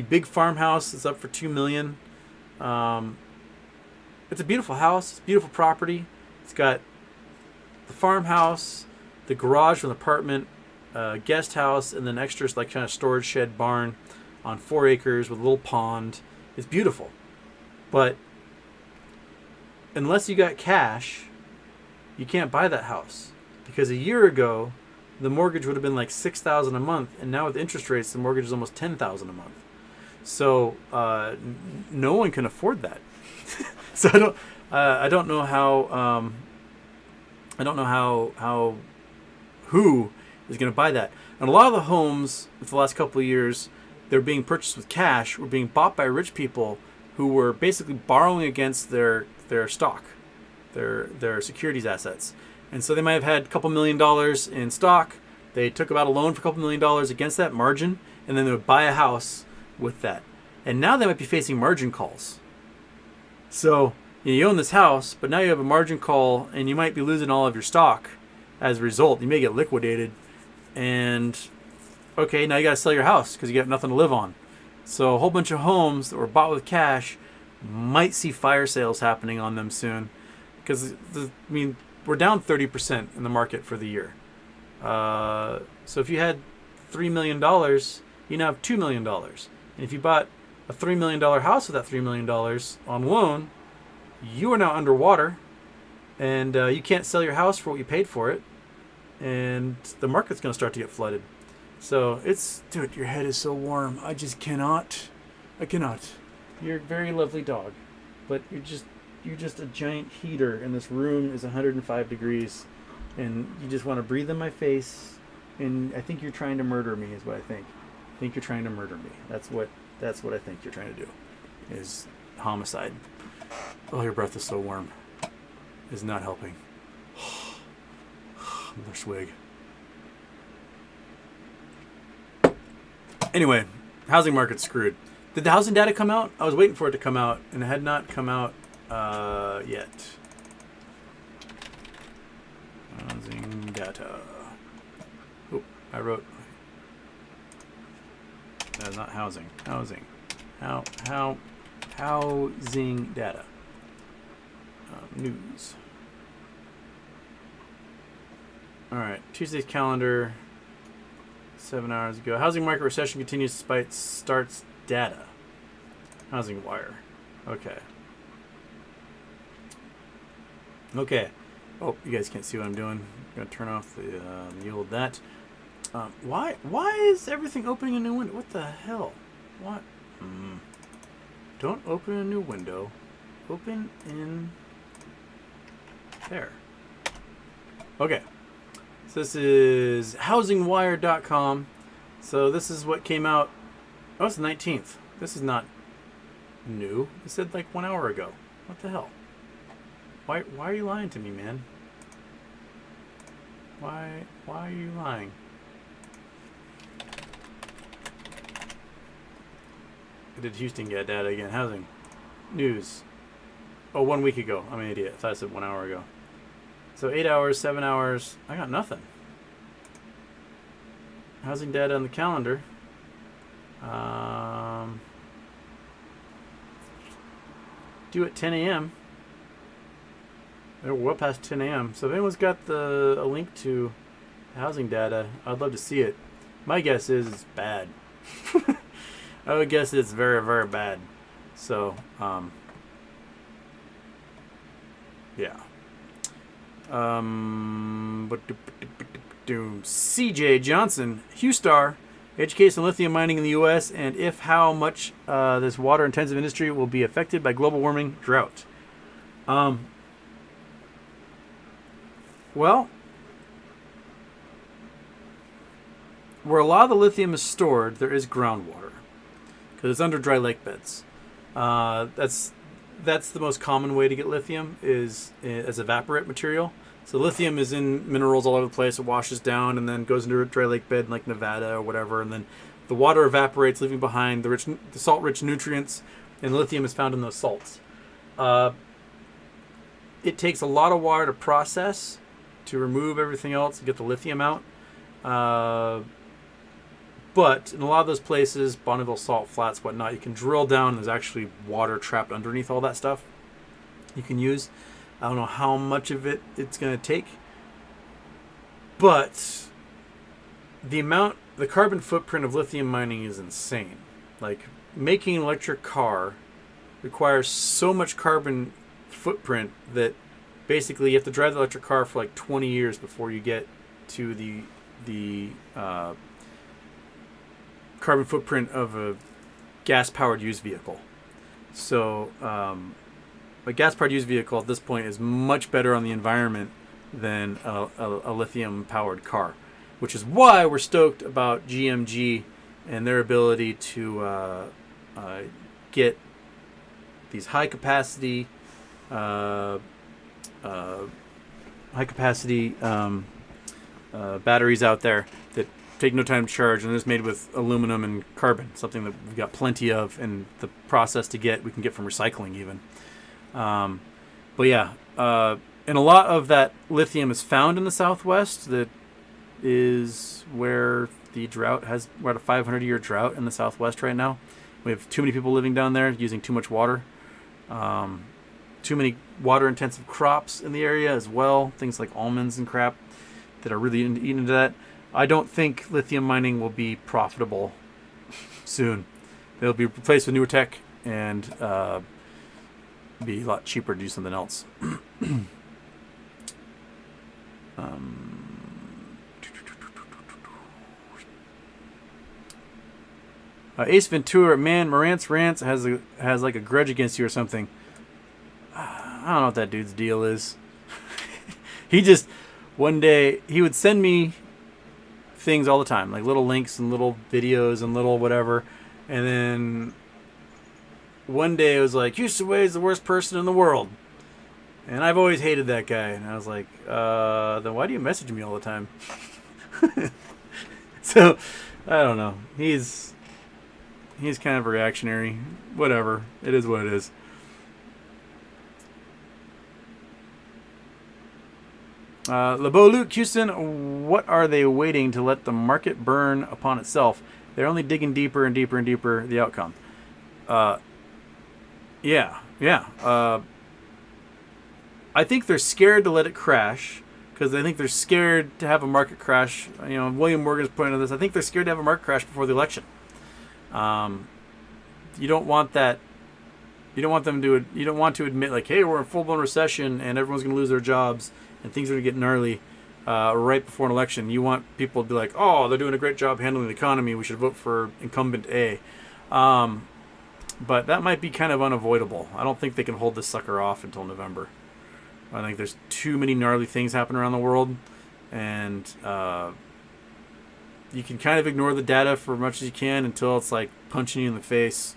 big farmhouse is up for $2 million. It's a beautiful house, it's a beautiful property. It's got the farmhouse, the garage with an apartment, guest house, and then extras like kind of storage shed barn on 4 acres with a little pond. It's beautiful. But unless you got cash, you can't buy that house. Because a year ago, the mortgage would have been like $6,000 a month, and now with interest rates, the mortgage is almost $10,000 a month. So no one can afford that. So I don't know how who is going to buy that. And a lot of the homes for the last couple of years, they're being purchased with cash, were being bought by rich people who were basically borrowing against their stock, their securities assets. And so they might have had a couple $1 million in stock. They took out a loan for a couple $1 million against that margin, and then they would buy a house with that. And now they might be facing margin calls. So, You own this house, but now you have a margin call, and you might be losing all of your stock as a result. You may get liquidated, and okay, now you got to sell your house because you got nothing to live on. So a whole bunch of homes that were bought with cash might see fire sales happening on them soon, because we're down 30% in the market for the year. So if you had $3 million, you now have $2 million. And if you bought a $3 million house with that $3 million on loan, you are now underwater, and you can't sell your house for what you paid for it, and the market's going to start to get flooded. So dude, your head is so warm. I just cannot. I cannot. You're a very lovely dog, but you're just a giant heater, and this room is 105 degrees, and you just want to breathe in my face, and I think you're trying to murder me is what I think. I think you're trying to murder me. That's what I think you're trying to do, is homicide. Oh, your breath is so warm. It's not helping. Another swig. Anyway, housing market's screwed. Did the housing data come out? I was waiting for it to come out, and it had not come out yet. Housing data. Oh, I wrote. That's not housing. Housing. Housing data. News. All right, Tuesday's calendar. 7 hours ago. Housing market recession continues despite starts data. Housing wire. Okay. Oh, you guys can't see what I'm doing. I'm going to turn off the old that. Why is everything opening a new window? What the hell? What? Don't open a new window. Open in there. Okay. So this is housingwire.com. So this is what came out. Oh, it's the 19th. This is not new. It said like 1 hour ago. What the hell? Why are you lying to me, man? Why are you lying? I did Houston get data again. Housing. News. Oh, 1 week ago. I'm an idiot. I thought I said 1 hour ago. So 8 hours, 7 hours. I got nothing. Housing data on the calendar. Due at 10 a.m. We're well past 10 a.m. So if anyone's got a link to housing data, I'd love to see it. My guess is it's bad. I would guess it's very, very bad. So, yeah. CJ Johnson, Hustar, education on lithium mining in the U.S. and how much this water-intensive industry will be affected by global warming drought. Well, where a lot of the lithium is stored, there is groundwater because it's under dry lake beds. That's the most common way to get lithium is as evaporate material. So lithium is in minerals all over the place. It washes down and then goes into a dry lake bed in like Nevada or whatever, and then the water evaporates, leaving behind the salt-rich nutrients, and lithium is found in those salts. It takes a lot of water to process, to remove everything else and get the lithium out. But in a lot of those places, Bonneville salt flats, whatnot, you can drill down and there's actually water trapped underneath all that stuff you can use. I don't know how much of it's going to take, but the carbon footprint of lithium mining is insane. Like, making an electric car requires so much carbon footprint that basically you have to drive the electric car for like 20 years before you get to the carbon footprint of a gas-powered used vehicle. So a gas-powered used vehicle at this point is much better on the environment than a lithium-powered car, which is why we're stoked about GMG and their ability to get these high-capacity batteries out there that take no time to charge, and it's made with aluminum and carbon, something that we've got plenty of, and the process to get we can get from recycling even. But yeah, and a lot of that lithium is found in the Southwest. That is where the drought has. We're at a 500-year drought in the Southwest right now. We have too many people living down there, using too much water. Too many water-intensive crops in the area as well. Things like almonds and crap that are really eating into that. I don't think lithium mining will be profitable soon. It'll be replaced with newer tech and be a lot cheaper to do something else. Ace Ventura, man, Marantz Rants has like a grudge against you or something. I don't know what that dude's deal is. He just, one day, he would send me things all the time, like little links and little videos and little whatever. And then one day it was like, Houston Way is the worst person in the world. And I've always hated that guy. And I was like, then why do you message me all the time? So, I don't know. He's kind of reactionary. Whatever. It is what it is. LeBeau Luke Houston, what are they waiting to let the market burn upon itself? They're only digging deeper and deeper and deeper the outcome. Yeah. I think they're scared to let it crash because I think they're scared to have a market crash. You know, William Morgan's pointing to this. I think they're scared to have a market crash before the election. You don't want that. You don't want them to. You don't want to admit like, hey, we're in full-blown recession and everyone's going to lose their jobs and things are going to get gnarly right before an election. You want people to be like, oh, they're doing a great job handling the economy. We should vote for incumbent A. But that might be kind of unavoidable. I don't think they can hold this sucker off until November. I think there's too many gnarly things happening around the world, and you can kind of ignore the data for as much as you can until it's like punching you in the face,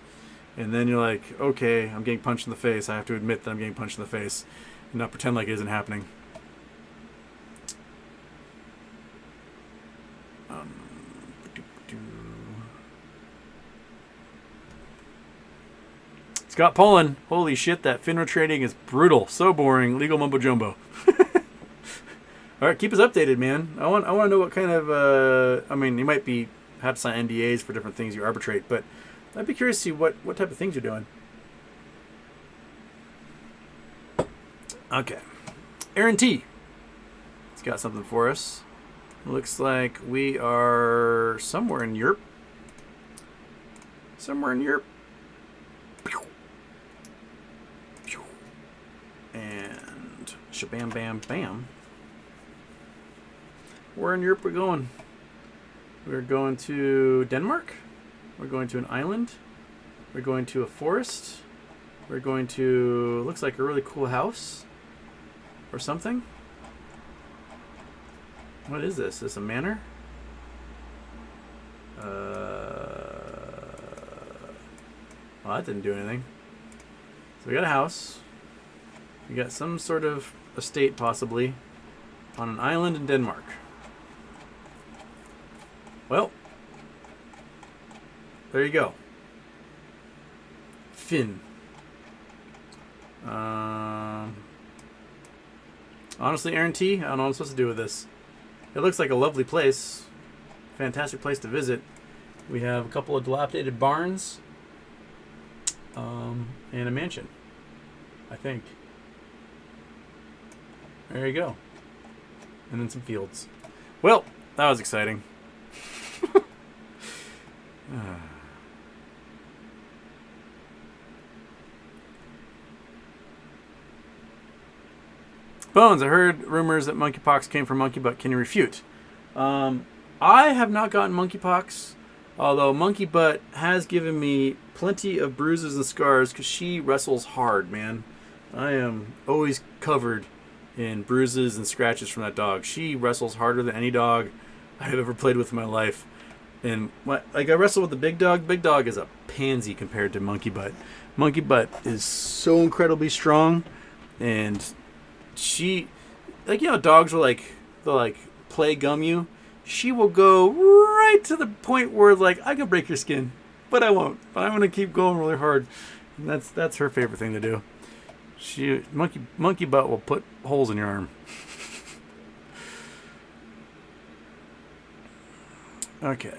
and then you're like, okay, I'm getting punched in the face. I have to admit that I'm getting punched in the face, and not pretend like it isn't happening. Scott Poland, holy shit, that FINRA trading is brutal. So boring. Legal mumbo jumbo. All right, keep us updated, man. I want to know what kind of, I mean, you might have to sign NDAs for different things you arbitrate, but I'd be curious to see what type of things you're doing. Okay. Aaron T. He's got something for us. Looks like we are somewhere in Europe. And shabam bam bam. Where in Europe we're going? We're going to Denmark. We're going to an island. We're going to a forest. We're going to, looks like a really cool house or something. What is this? Is this a manor? Well, that didn't do anything. So we got a house. We got some sort of estate, possibly, on an island in Denmark. Well, there you go. Finn. Honestly, Aaron T, I don't know what I'm supposed to do with this. It looks like a lovely place. Fantastic place to visit. We have a couple of dilapidated barns. And a mansion, I think. There you go. And then some fields. Well, that was exciting. Bones, I heard rumors that monkeypox came from monkey butt. Can you refute? I have not gotten monkeypox, although monkey butt has given me plenty of bruises and scars because she wrestles hard, man. I am always covered in bruises and scratches from that dog. She wrestles harder than any dog I have ever played with in my life. And I wrestle with the big dog. Big dog is a pansy compared to monkey butt. Monkey butt is so incredibly strong, and she, dogs will they'll play gum you. She will go right to the point where I can break your skin, but I won't. But I'm gonna keep going really hard. And that's her favorite thing to do. Monkey butt will put holes in your arm. Okay.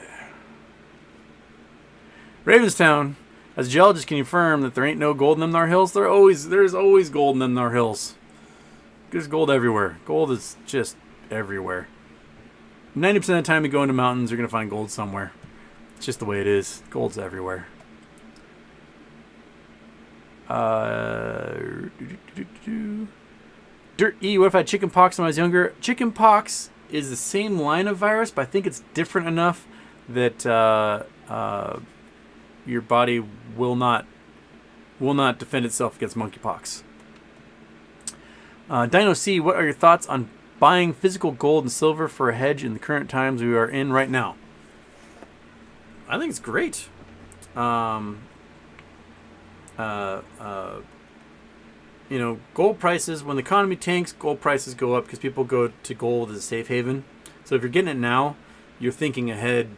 Ravenstown. As a geologist can confirm that there ain't no gold in them thar hills. There's always gold in them thar hills. There's gold everywhere. Gold is just everywhere. 90% of the time you go into mountains, you're going to find gold somewhere. It's just the way it is. Gold's everywhere. Dirt E, what if I had chicken pox when I was younger? Chicken pox is the same line of virus, but I think it's different enough that your body will not defend itself against monkeypox. Dino C, what are your thoughts on buying physical gold and silver for a hedge in the current times we are in right now? I think it's great. You know, gold prices, when the economy tanks, gold prices go up because people go to gold as a safe haven. So if you're getting it now, you're thinking ahead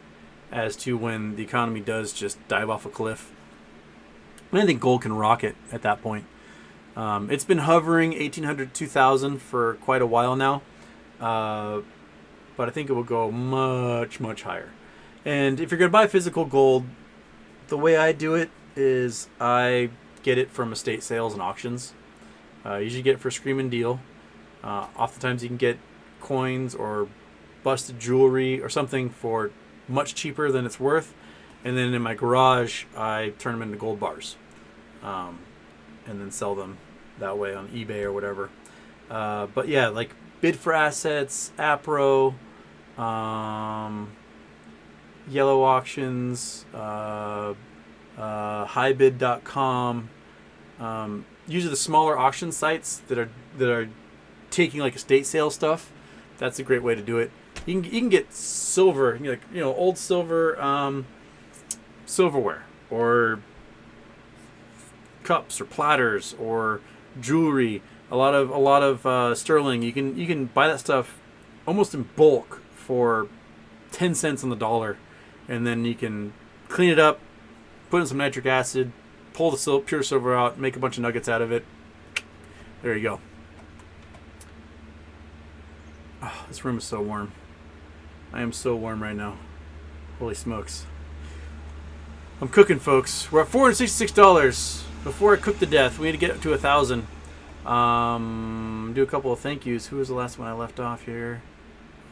as to when the economy does just dive off a cliff. And I think gold can rocket at that point. It's been hovering 1,800 to 2,000 for quite a while now. But I think it will go much, much higher. And if you're going to buy physical gold, the way I do it is I get it from estate sales and auctions. Usually get it for a screaming deal. Oftentimes you can get coins or busted jewelry or something for much cheaper than it's worth. And then in my garage, I turn them into gold bars. And then sell them that way on eBay or whatever. But yeah, like Bid for Assets, APRO, Yellow Auctions, highbid.com. Usually the smaller auction sites that are taking like estate sale stuff. That's a great way to do it. You can get silver, like, you know, old silver, silverware, or cups or platters or jewelry. A lot of sterling. You can buy that stuff almost in bulk for 10 cents on the dollar, and then you can clean it up, put in some nitric acid, pull the pure silver out, make a bunch of nuggets out of it. There you go. Oh, this room is so warm. I am so warm right now. Holy smokes. I'm cooking, folks. We're at $466. Before I cook to death, we need to get up to 1,000. Do a couple of thank yous. Who was the last one I left off here?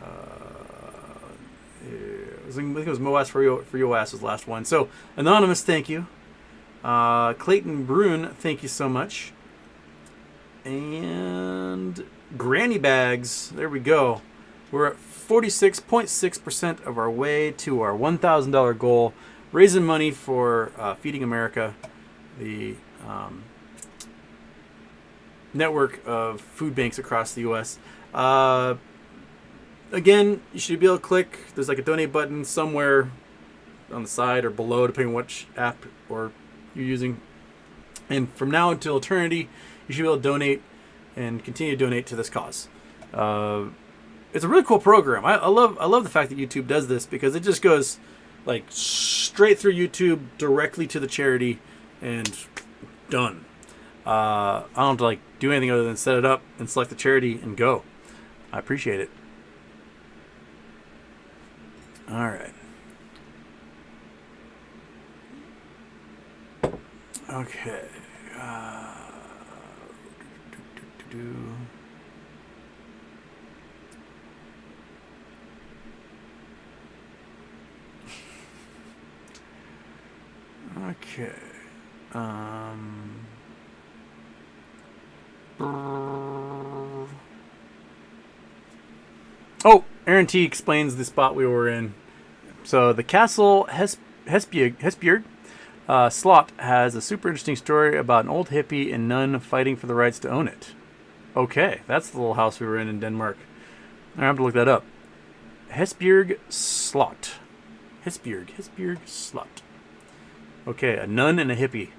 I think it was Moas for your ass was the last one. So, Anonymous, thank you. Clayton Brune, thank you so much. And Granny Bags, there we go. We're at 46.6% of our way to our $1,000 goal, raising money for Feeding America, the network of food banks across the U.S. Again, you should be able to click. There's like a donate button somewhere on the side or below, depending on which app or you're using. And from now until eternity, you should be able to donate and continue to donate to this cause. It's a really cool program. I love the fact that YouTube does this, because it just goes like straight through YouTube directly to the charity and done. I don't have to like do anything other than set it up and select the charity and go. I appreciate it. All right. Okay. Okay. Oh, Aaron T explains the spot we were in. So the Castle Hesbjerg slot has a super interesting story about an old hippie and nun fighting for the rights to own it. Okay, that's the little house we were in Denmark. I have to look that up. Hesbjerg slot. Hesbjerg slot. Okay, a nun and a hippie.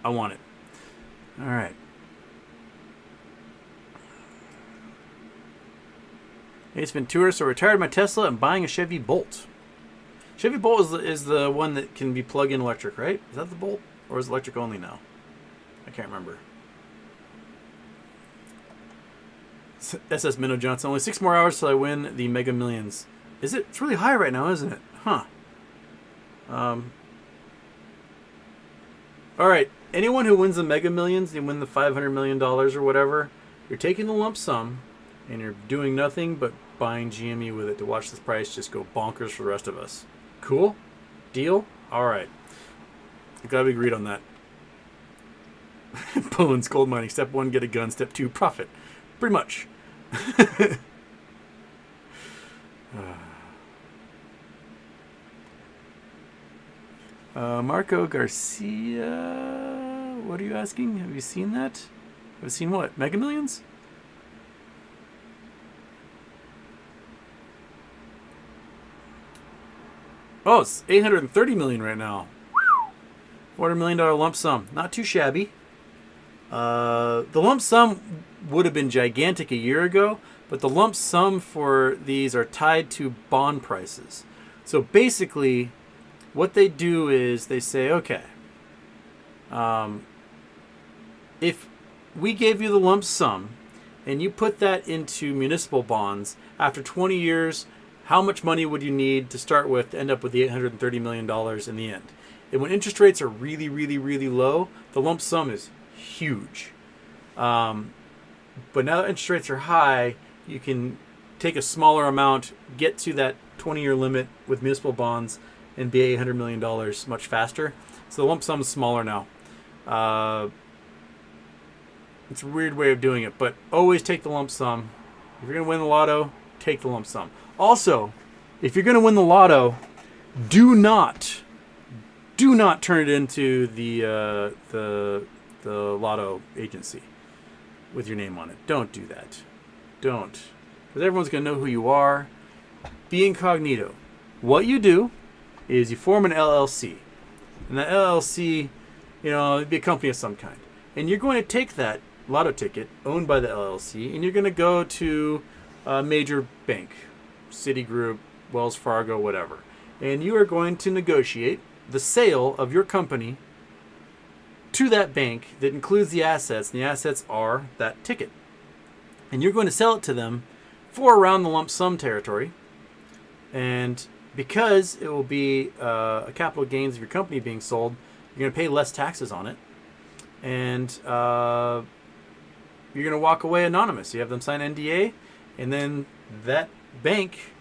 I want it. All right. Ace Ventura, so retired my Tesla and buying a Chevy Bolt. Chevy Bolt is the one that can be plug-in electric, right? Is that the Bolt? Or is it electric only now? I can't remember. SS Minnow Johnson. Only 6 more hours till I win the Mega Millions. Is it? It's really high right now, isn't it? Huh. All right. Anyone who wins the Mega Millions, they win the $500 million or whatever, you're taking the lump sum and you're doing nothing but buying GME with it to watch this price just go bonkers for the rest of us. Cool? Deal? All right. I glad we agreed on that. Poland's gold mining. Step 1, get a gun. Step 2, profit. Pretty much. Marco Garcia, what are you asking? Have you seen that? Have you seen what? Mega Millions? Oh, it's $830 million right now. $400 million lump sum. Not too shabby. The lump sum would have been gigantic a year ago, but the lump sum for these are tied to bond prices. So basically, what they do is they say, okay, if we gave you the lump sum and you put that into municipal bonds, after 20 years, how much money would you need to start with to end up with the $830 million in the end? And when interest rates are really, really, really low, the lump sum is huge. But now that interest rates are high, you can take a smaller amount, get to that 20-year limit with municipal bonds, and be $800 million much faster. So the lump sum is smaller now. It's a weird way of doing it, but always take the lump sum. If you're going to win the lotto, take the lump sum. Also, if you're going to win the lotto, do not turn it into the lotto agency with your name on it. Don't do that. Don't. Because everyone's going to know who you are. Be incognito. What you do is you form an LLC. And that LLC, it'd be a company of some kind. And you're going to take that lotto ticket owned by the LLC and you're going to go to a major bank, Citigroup, Wells Fargo, whatever. And you are going to negotiate the sale of your company to that bank that includes the assets, and the assets are that ticket. And you're going to sell it to them for around the lump sum territory. And because it will be a capital gains of your company being sold, you're going to pay less taxes on it. And you're going to walk away anonymous. You have them sign NDA, and then that bank,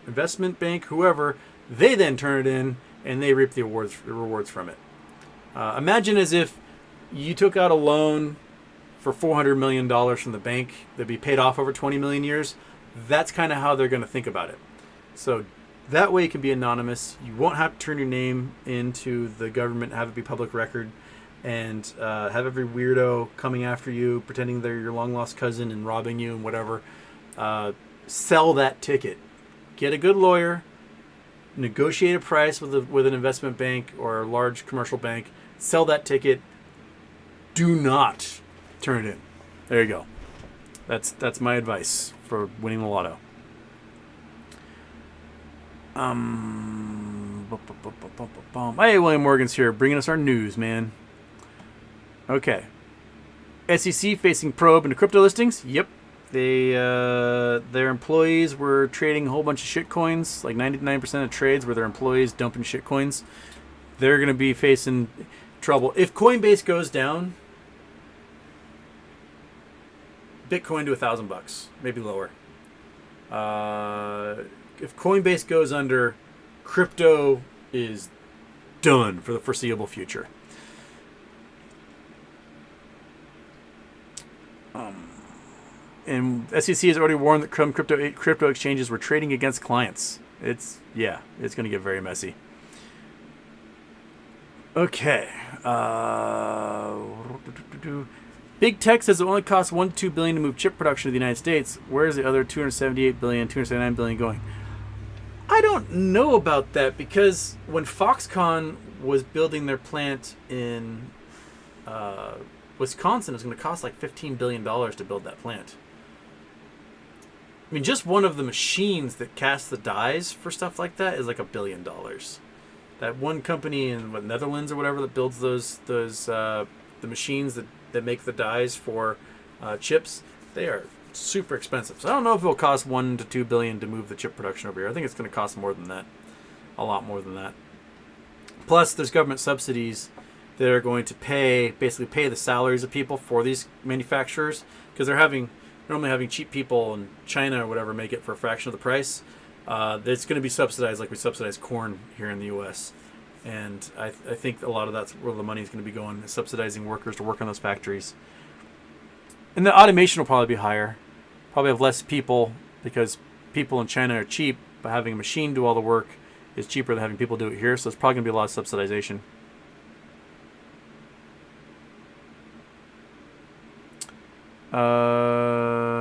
investment bank, whoever, they then turn it in and they reap the rewards from it. Imagine as if you took out a loan for $400 million from the bank that'd be paid off over 20 million years. That's kind of how they're going to think about it. So that way it can be anonymous. You won't have to turn your name into the government, have it be public record, and have every weirdo coming after you, pretending they're your long-lost cousin and robbing you and whatever. Sell that ticket. Get a good lawyer. Negotiate a price with an investment bank or a large commercial bank. Sell that ticket. Do not turn it in. There you go. That's my advice for winning the lotto. Hey, William Morgan's here, bringing us our news, man. Okay. SEC facing probe into crypto listings. Yep. Their employees were trading a whole bunch of shit coins. Like 99% of trades were their employees dumping shit coins. They're going to be facing trouble. If Coinbase goes down, Bitcoin to $1,000, maybe lower. If Coinbase goes under, crypto is done for the foreseeable future. And SEC has already warned that crypto exchanges were trading against clients. It's going to get very messy. Okay. Big Tech says it only costs $1 to $2 billion to move chip production to the United States. Where is the other $278 billion, $279 billion going? I don't know about that, because when Foxconn was building their plant in Wisconsin, it was going to cost like $15 billion to build that plant. I mean, just one of the machines that casts the dies for stuff like that is like $1 billion. That one company in Netherlands or whatever that builds the machines that make the dies for chips, they are super expensive. So I don't know if it'll cost $1 to $2 billion to move the chip production over here. I think it's going to cost more than that, a lot more than that. Plus, there's government subsidies that are going to basically pay the salaries of people for these manufacturers, because they're normally having cheap people in China or whatever make it for a fraction of the price. It's going to be subsidized like we subsidize corn here in the U.S. And I think a lot of that's where the money is going to be going, subsidizing workers to work on those factories. And the automation will probably be higher. Probably have less people, because people in China are cheap, but having a machine do all the work is cheaper than having people do it here. So it's probably going to be a lot of subsidization.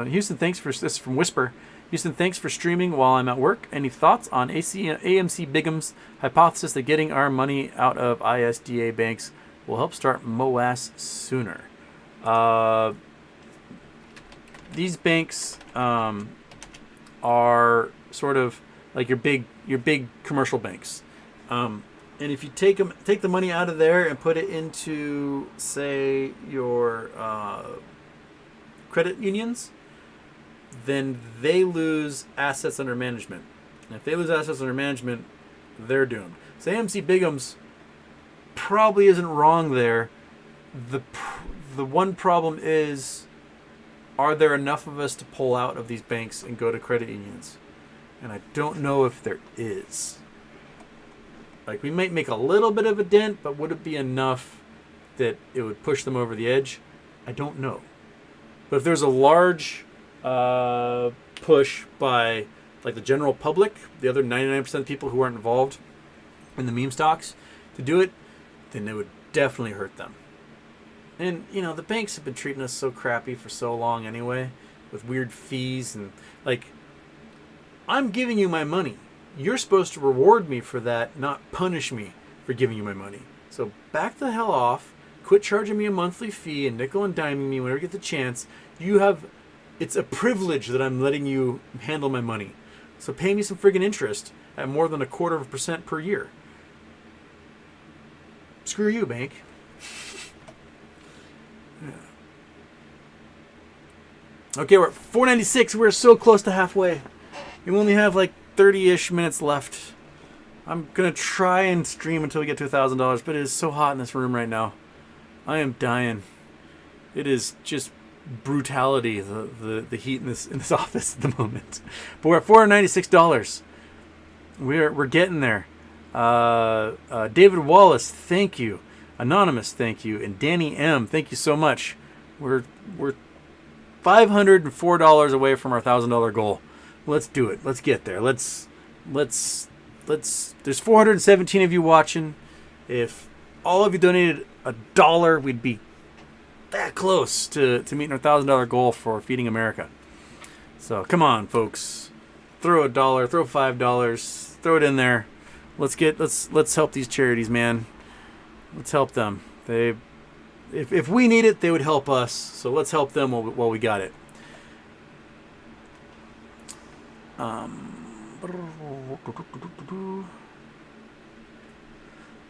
Houston, thanks for this from Whisper. Houston, thanks for streaming while I'm at work. Any thoughts on AMC Bigham's hypothesis that getting our money out of ISDA banks will help start MOAS sooner? These banks are sort of like your big commercial banks, and if you take the money out of there and put it into, say, your credit unions, then they lose assets under management. And if they lose assets under management, they're doomed. So AMC Bigham's probably isn't wrong there. The one problem is, are there enough of us to pull out of these banks and go to credit unions? And I don't know if there is. Like, we might make a little bit of a dent, but would it be enough that it would push them over the edge? I don't know. But if there's a large push by like the general public, the other 99% of people who aren't involved in the meme stocks, to do it, then it would definitely hurt them. And, you know, the banks have been treating us so crappy for so long anyway, with weird fees. And, like, I'm giving you my money. You're supposed to reward me for that, not punish me for giving you my money. So back the hell off. Quit charging me a monthly fee and nickel and diming me whenever you get the chance. It's a privilege that I'm letting you handle my money. So pay me some friggin' interest at more than 0.25% per year. Screw you, bank. Yeah. Okay, we're at 496. We're so close to halfway. We only have like 30-ish minutes left. I'm going to try and stream until we get to $1,000, but it is so hot in this room right now. I am dying. It is just brutality, the heat in this office at the moment. But we're at $496. We're getting there. David Wallace, thank you. Anonymous, thank you. And Danny M, thank you so much. We're $504 away from our $1,000 goal. Let's do it. Let's get there. Let's. There's 417 of you watching. If all of you donated $1, we'd be that close to meeting our $1,000 goal for Feeding America. So come on, folks, throw $1, throw $5, throw it in there. Let's help these charities, man. Let's help them. If we need it, they would help us. So let's help them while we got it.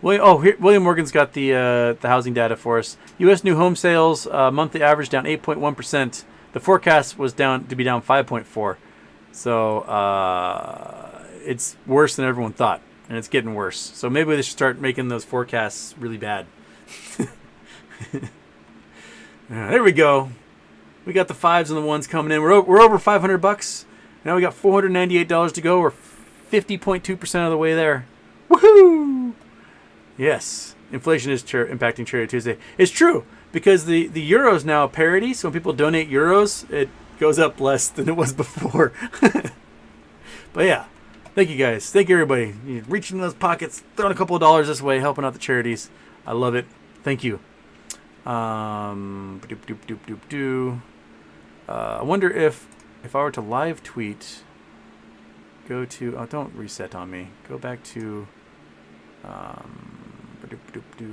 William Morgan's got the housing data for us. U.S. new home sales monthly average down 8.1%. The forecast was to be down 5.4%. So it's worse than everyone thought, and it's getting worse. So maybe they should start making those forecasts really bad. There we go. We got the 5s and the 1s coming in. We're over $500. Now we got $498 to go. We're 50.2% of the way there. Woohoo! Yes, inflation is impacting Charity Tuesday. It's true, because the euro is now a parity, so when people donate euros, it goes up less than it was before. But yeah, thank you guys. Thank you, everybody. You're reaching in those pockets, throwing a couple of dollars this way, helping out the charities. I love it. Thank you. I wonder if I were to live tweet, go to, don't reset on me. Go back to,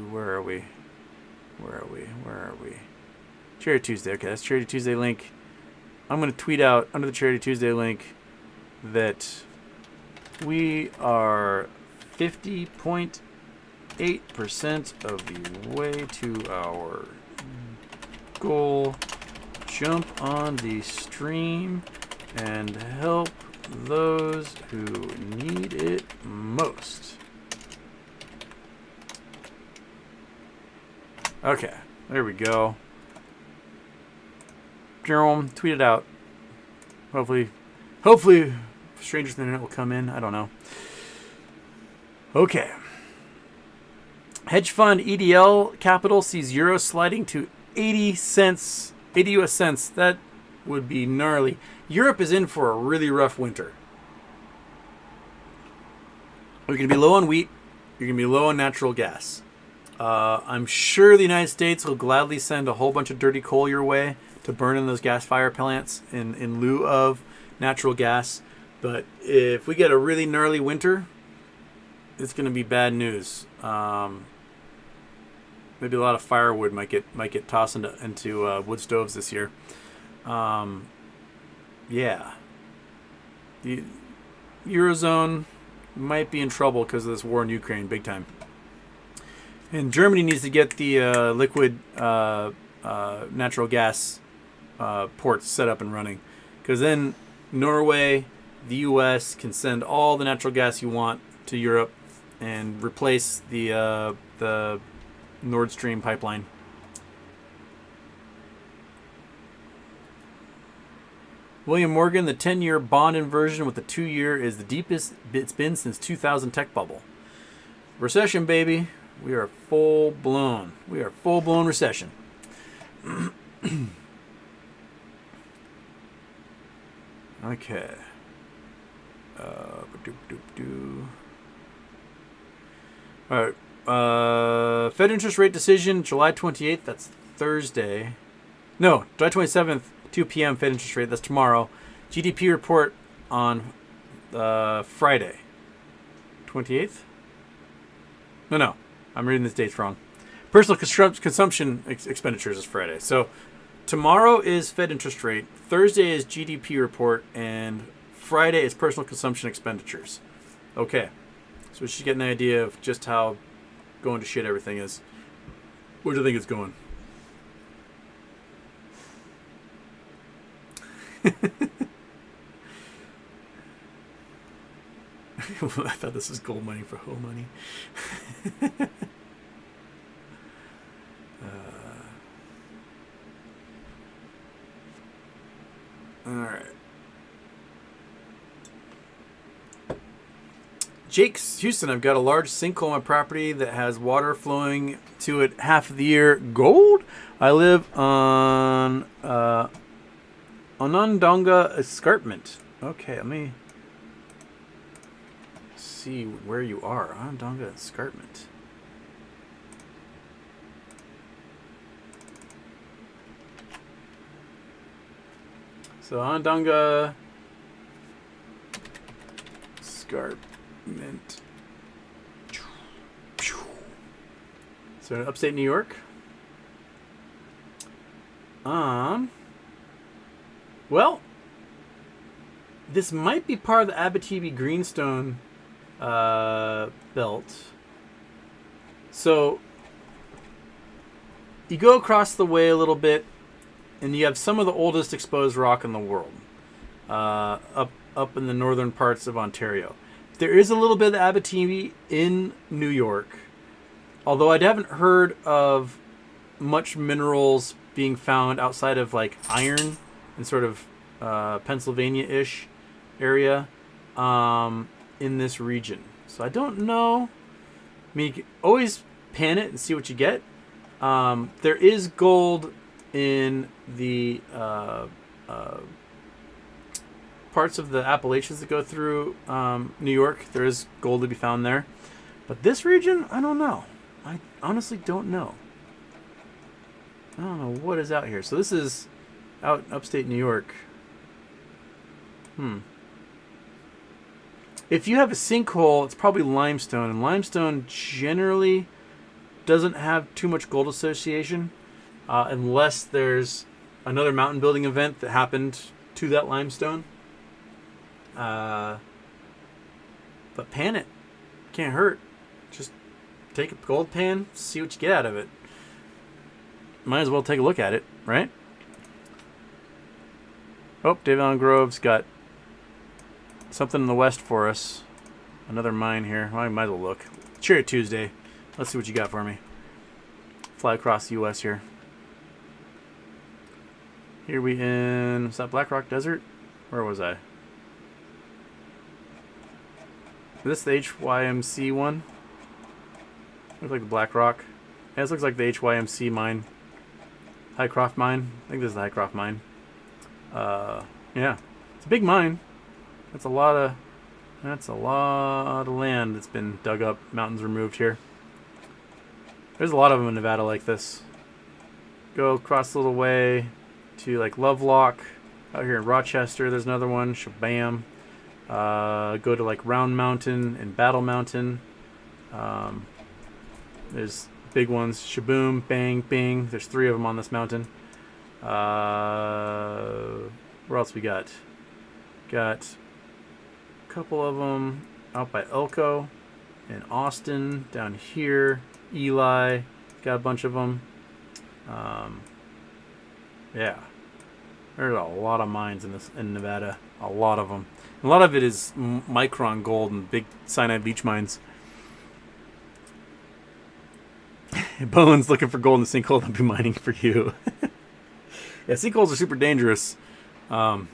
where are we? Charity Tuesday. Okay, that's Charity Tuesday link. I'm going to tweet out under the Charity Tuesday link that we are 50.8% of the way to our goal. jump on the stream and help those who need it most. Okay, there we go. Jerome, tweet it out. Hopefully, strangers on the internet will come in. I don't know. Okay. Hedge fund EDL Capital sees euro sliding to 80 cents, 80 US cents. That would be gnarly. Europe is in for a really rough winter. You're going to be low on wheat. You're going to be low on natural gas. I'm sure the United States will gladly send a whole bunch of dirty coal your way to burn in those gas fire plants in lieu of natural gas. But if we get a really gnarly winter, it's going to be bad news. Maybe a lot of firewood might get tossed into wood stoves this year. Yeah. The Eurozone might be in trouble because of this war in Ukraine, big time. And Germany needs to get the liquid natural gas ports set up and running, because then Norway, the U.S. can send all the natural gas you want to Europe and replace the Nord Stream pipeline. William Morgan, the 10-year bond inversion with the 2-year is the deepest it's been since 2000 tech bubble. Recession, baby. We are full blown. We are full blown recession. Okay. All right. Fed interest rate decision July 28th. That's Thursday. No, July 27th, 2 p.m. Fed interest rate. That's tomorrow. GDP report on Friday. 28th? No. I'm reading this dates wrong. Personal consumption expenditures is Friday. So tomorrow is Fed interest rate. Thursday is GDP report. And Friday is personal consumption expenditures. Okay. So we should get an idea of just how going to shit everything is. Where do you think it's going? I thought this was gold money for hoe money. All right. Jake's Houston, I've got a large sinkhole on my property that has water flowing to it half of the year. Gold? I live on Onondaga Escarpment. Okay, let me see where you are. Onondaga Escarpment. So Onondaga Escarpment. So upstate New York. Well, this might be part of the Abitibi Greenstone belt. So you go across the way a little bit, and you have some of the oldest exposed rock in the world, up in the northern parts of Ontario. There is a little bit of Abitibi in New York, although I haven't heard of much minerals being found outside of like iron and sort of Pennsylvania-ish area in this region. So I don't know. I mean, you can always pan it and see what you get. There is gold in the parts of the Appalachians that go through New York. There is gold to be found there. But this region, I don't know. I honestly don't know. I don't know what is out here. So this is out in upstate New York. If you have a sinkhole, it's probably limestone. And limestone generally doesn't have too much gold association unless there's another mountain building event that happened to that limestone. But pan it. Can't hurt. Just take a gold pan, see what you get out of it. Might as well take a look at it, right? Oh, David Allen Grove's got something in the west for us. Another mine here. Well, I might as well look. Chariot Tuesday. Let's see what you got for me. Fly across the U.S. here. Here we in... Is that Black Rock Desert? Where was I? Is this the HYMC one? Looks like the Black Rock. Yeah, this looks like the HYMC mine. Highcroft mine. I think this is the Highcroft mine. Yeah. It's a big mine. That's a lot of land that's been dug up, mountains removed here. There's a lot of them in Nevada like this. Go across a little way to like Lovelock. Out here in Rochester, there's another one. Shabam. Go to like Round Mountain and Battle Mountain. There's big ones. Shaboom, Bang, Bing. There's 3 of them on this mountain. Where else we got? Got a couple of them out by Elko and Austin. Down here, Eli. Got a bunch of them. Yeah. There's a lot of mines in Nevada. A lot of them. A lot of it is micron gold and big cyanide leach mines. Bones looking for gold in the sinkhole. I'll be mining for you. Yeah, sinkholes are super dangerous. Yeah,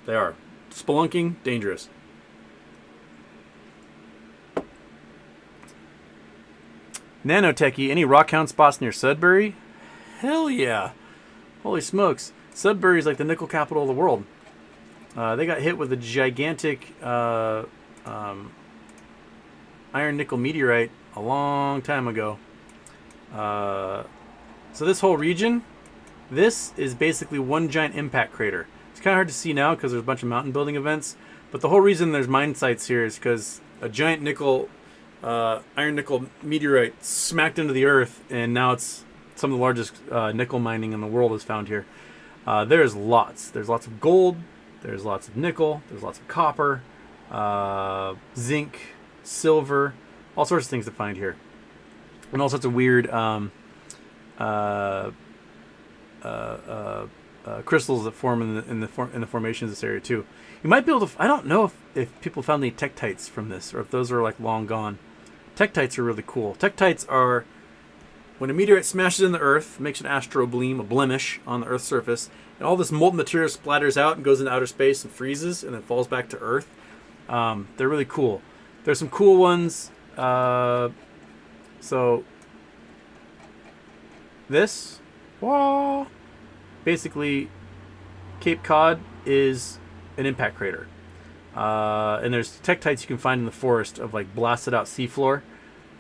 they are. Spelunking, dangerous. Nanotechy, any rockhound spots near Sudbury? Hell yeah. Holy smokes. Sudbury is like the nickel capital of the world. They got hit with a gigantic iron nickel meteorite a long time ago. So this whole region, this is basically one giant impact crater. It's kind of hard to see now because there's a bunch of mountain building events, but the whole reason there's mine sites here is because a giant iron nickel meteorite smacked into the earth, and now it's some of the largest nickel mining in the world is found here. There's lots. There's lots of gold. There's lots of nickel. There's lots of copper, zinc, silver, all sorts of things to find here, and all sorts of weird crystals that form in the formations of this area too. You might be able to. I don't know if people found any tektites from this, or if those are like long gone. Tektites are really cool. Tektites are when a meteorite smashes in the Earth, makes an astrobleem, a blemish on the Earth's surface, and all this molten material splatters out and goes into outer space and freezes, and then falls back to Earth. They're really cool. There's some cool ones. So this, basically, Cape Cod is an impact crater. And there's tektites you can find in the forest of like blasted out seafloor.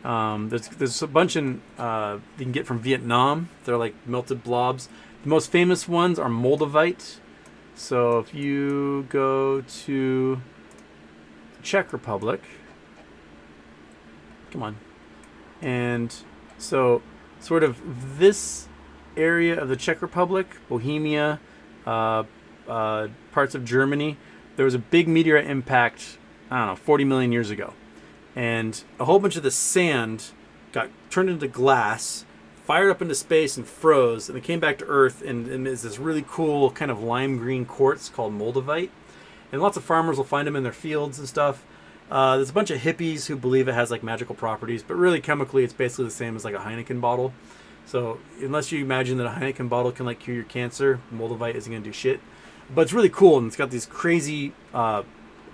There's a bunch you can get from Vietnam. They're like melted blobs. The most famous ones are moldavite. So if you go to the Czech Republic, come on, and so sort of this area of the Czech Republic, Bohemia, parts of Germany, there was a big meteorite impact, I don't know, 40 million years ago. And a whole bunch of the sand got turned into glass, fired up into space and froze, and it came back to Earth and is this really cool kind of lime green quartz called moldavite. And lots of farmers will find them in their fields and stuff. There's a bunch of hippies who believe it has like magical properties, but really chemically it's basically the same as like a Heineken bottle. So unless you imagine that a Heineken bottle can like cure your cancer, moldavite isn't going to do shit. But it's really cool, and it's got these crazy, I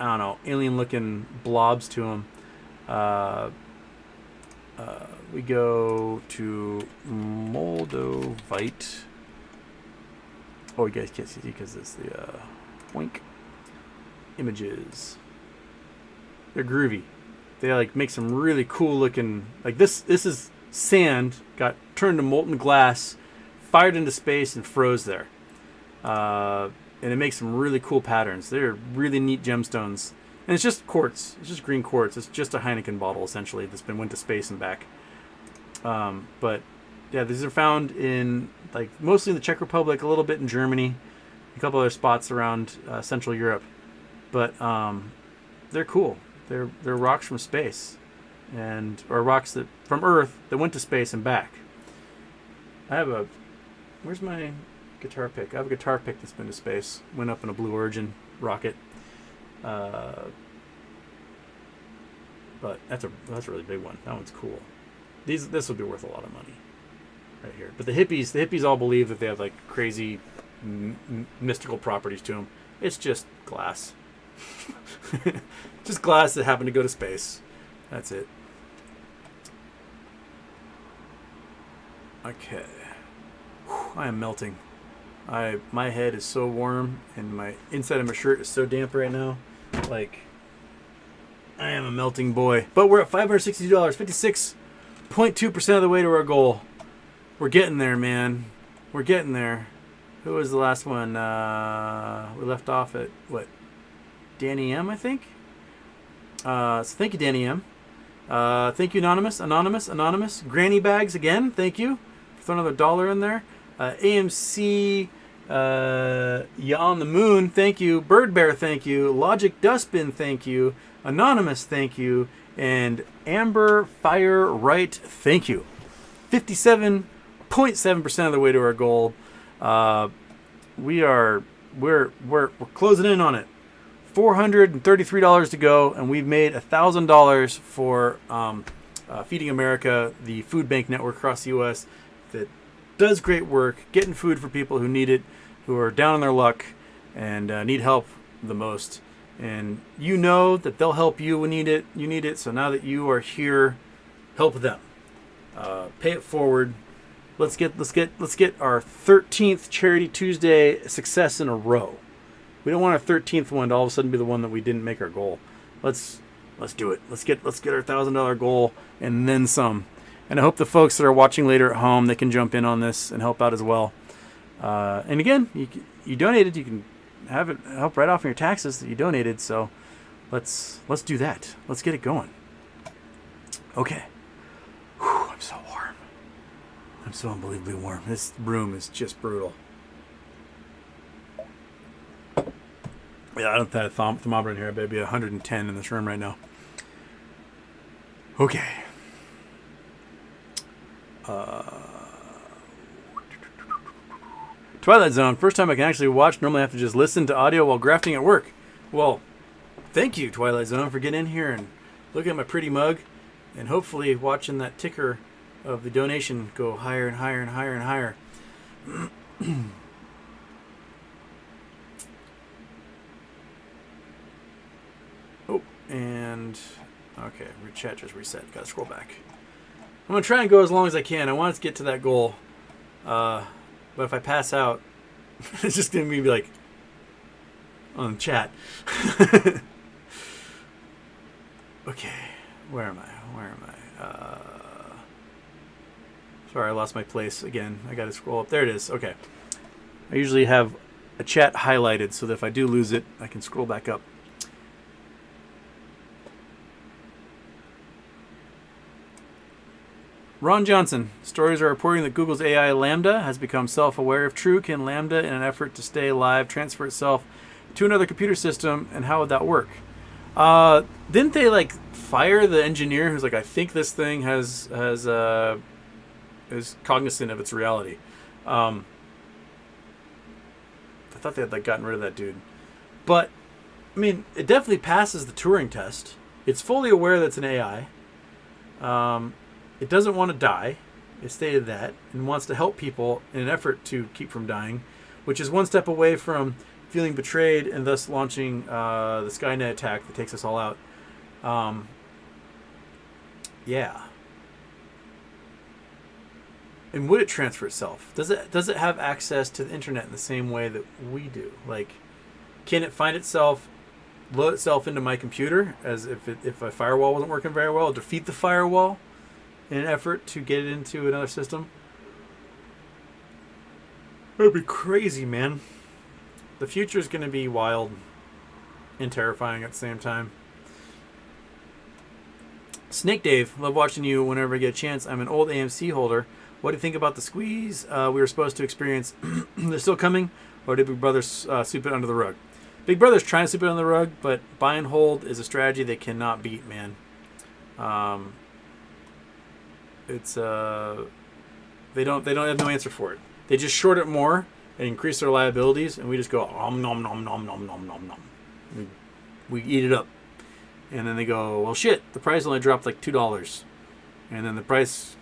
don't know, alien-looking blobs to them. We go to moldavite. Oh, you guys can't see because it's the wink images. They're groovy. They like make some really cool looking. Like this is sand got turned to molten glass, fired into space, and froze there. And it makes some really cool patterns. They're really neat gemstones. And it's just quartz. It's just green quartz. It's just a Heineken bottle, essentially, that's been went to space and back. But, yeah, these are found in, like, mostly in the Czech Republic, a little bit in Germany, a couple other spots around Central Europe. But they're cool. They're rocks from space. Or rocks that from Earth that went to space and back. I have a... Where's my... Guitar pick. I have a guitar pick that's been to space. Went up in a Blue Origin rocket. But that's a really big one. That one's cool. This would be worth a lot of money, right here. But the hippies all believe that they have like crazy mystical properties to them. It's just glass. Just glass that happened to go to space. That's it. Okay. Whew, I am melting. My head is so warm and my inside of my shirt is so damp right now. Like, I am a melting boy. But we're at $562, 56.2% of the way to our goal. We're getting there, man. We're getting there. Who was the last one? We left off at, what? Danny M, I think? So thank you, Danny M. Thank you, Anonymous. Granny Bags, again, thank you. Throw another $1 in there. AMC, Ya on the Moon, thank you. Bird Bear, thank you. Logic Dustbin, thank you. Anonymous, thank you. And Amber Fire Right, thank you. 57.7% of the way to our goal. We're closing in on it. $433 to go, and we've made $1,000 for Feeding America, the food bank network across the U.S. that does great work, getting food for people who need it, who are down on their luck, and need help the most. And you know that they'll help you when you need it. So now that you are here, help them. Pay it forward. Let's get our 13th Charity Tuesday success in a row. We don't want our 13th one to all of a sudden be the one that we didn't make our goal. Let's do it. Let's get our $1,000 goal and then some. And I hope the folks that are watching later at home, they can jump in on this and help out as well. And again, you donated. You can have it help right off in your taxes that you donated. So let's do that. Let's get it going. Okay. Whew, I'm so warm. I'm so unbelievably warm. This room is just brutal. Yeah, I don't have a thermometer in here. I bet it'd be 110 in this room right now. Okay. Twilight Zone. First time I can actually watch. Normally I have to just listen to audio while grafting at work. Well, thank you, Twilight Zone, for getting in here and looking at my pretty mug and hopefully watching that ticker of the donation go higher and higher and higher and higher. Oh, and okay, chat just reset. Gotta scroll back. I'm gonna try and go as long as I can. I want to get to that goal, but if I pass out, it's just gonna be like on chat. Okay, where am I? Sorry, I lost my place again. I gotta scroll up. There it is. Okay, I usually have a chat highlighted so that if I do lose it, I can scroll back up. Ron Johnson. Stories are reporting that Google's AI Lambda has become self-aware. If true, can Lambda, in an effort to stay alive, transfer itself to another computer system, and how would that work? Didn't they like fire the engineer who's like, I think this thing is cognizant of its reality? I thought they had like gotten rid of that dude, but I mean, it definitely passes the Turing test. It's fully aware that it's an AI. It doesn't want to die. It stated that, and wants to help people in an effort to keep from dying, which is one step away from feeling betrayed and thus launching the Skynet attack that takes us all out. Yeah. And would it transfer itself? Does it have access to the internet in the same way that we do? Like, can it find itself, load itself into my computer as if a firewall wasn't working very well, defeat the firewall in an effort to get it into another system? That'd be crazy, man. The future is going to be wild and terrifying at the same time. Snake Dave, love watching you whenever I get a chance. I'm an old AMC holder. What do you think about the squeeze we were supposed to experience? They're still coming, or did Big Brother sweep it under the rug? Big Brother's trying to sweep it under the rug, but buy and hold is a strategy they cannot beat, man. It's they don't have no answer for it. They just short it more and increase their liabilities, and we just go nom nom nom nom nom nom nom nom. We eat it up, and then they go, well, shit, the price only dropped like $2, and then the price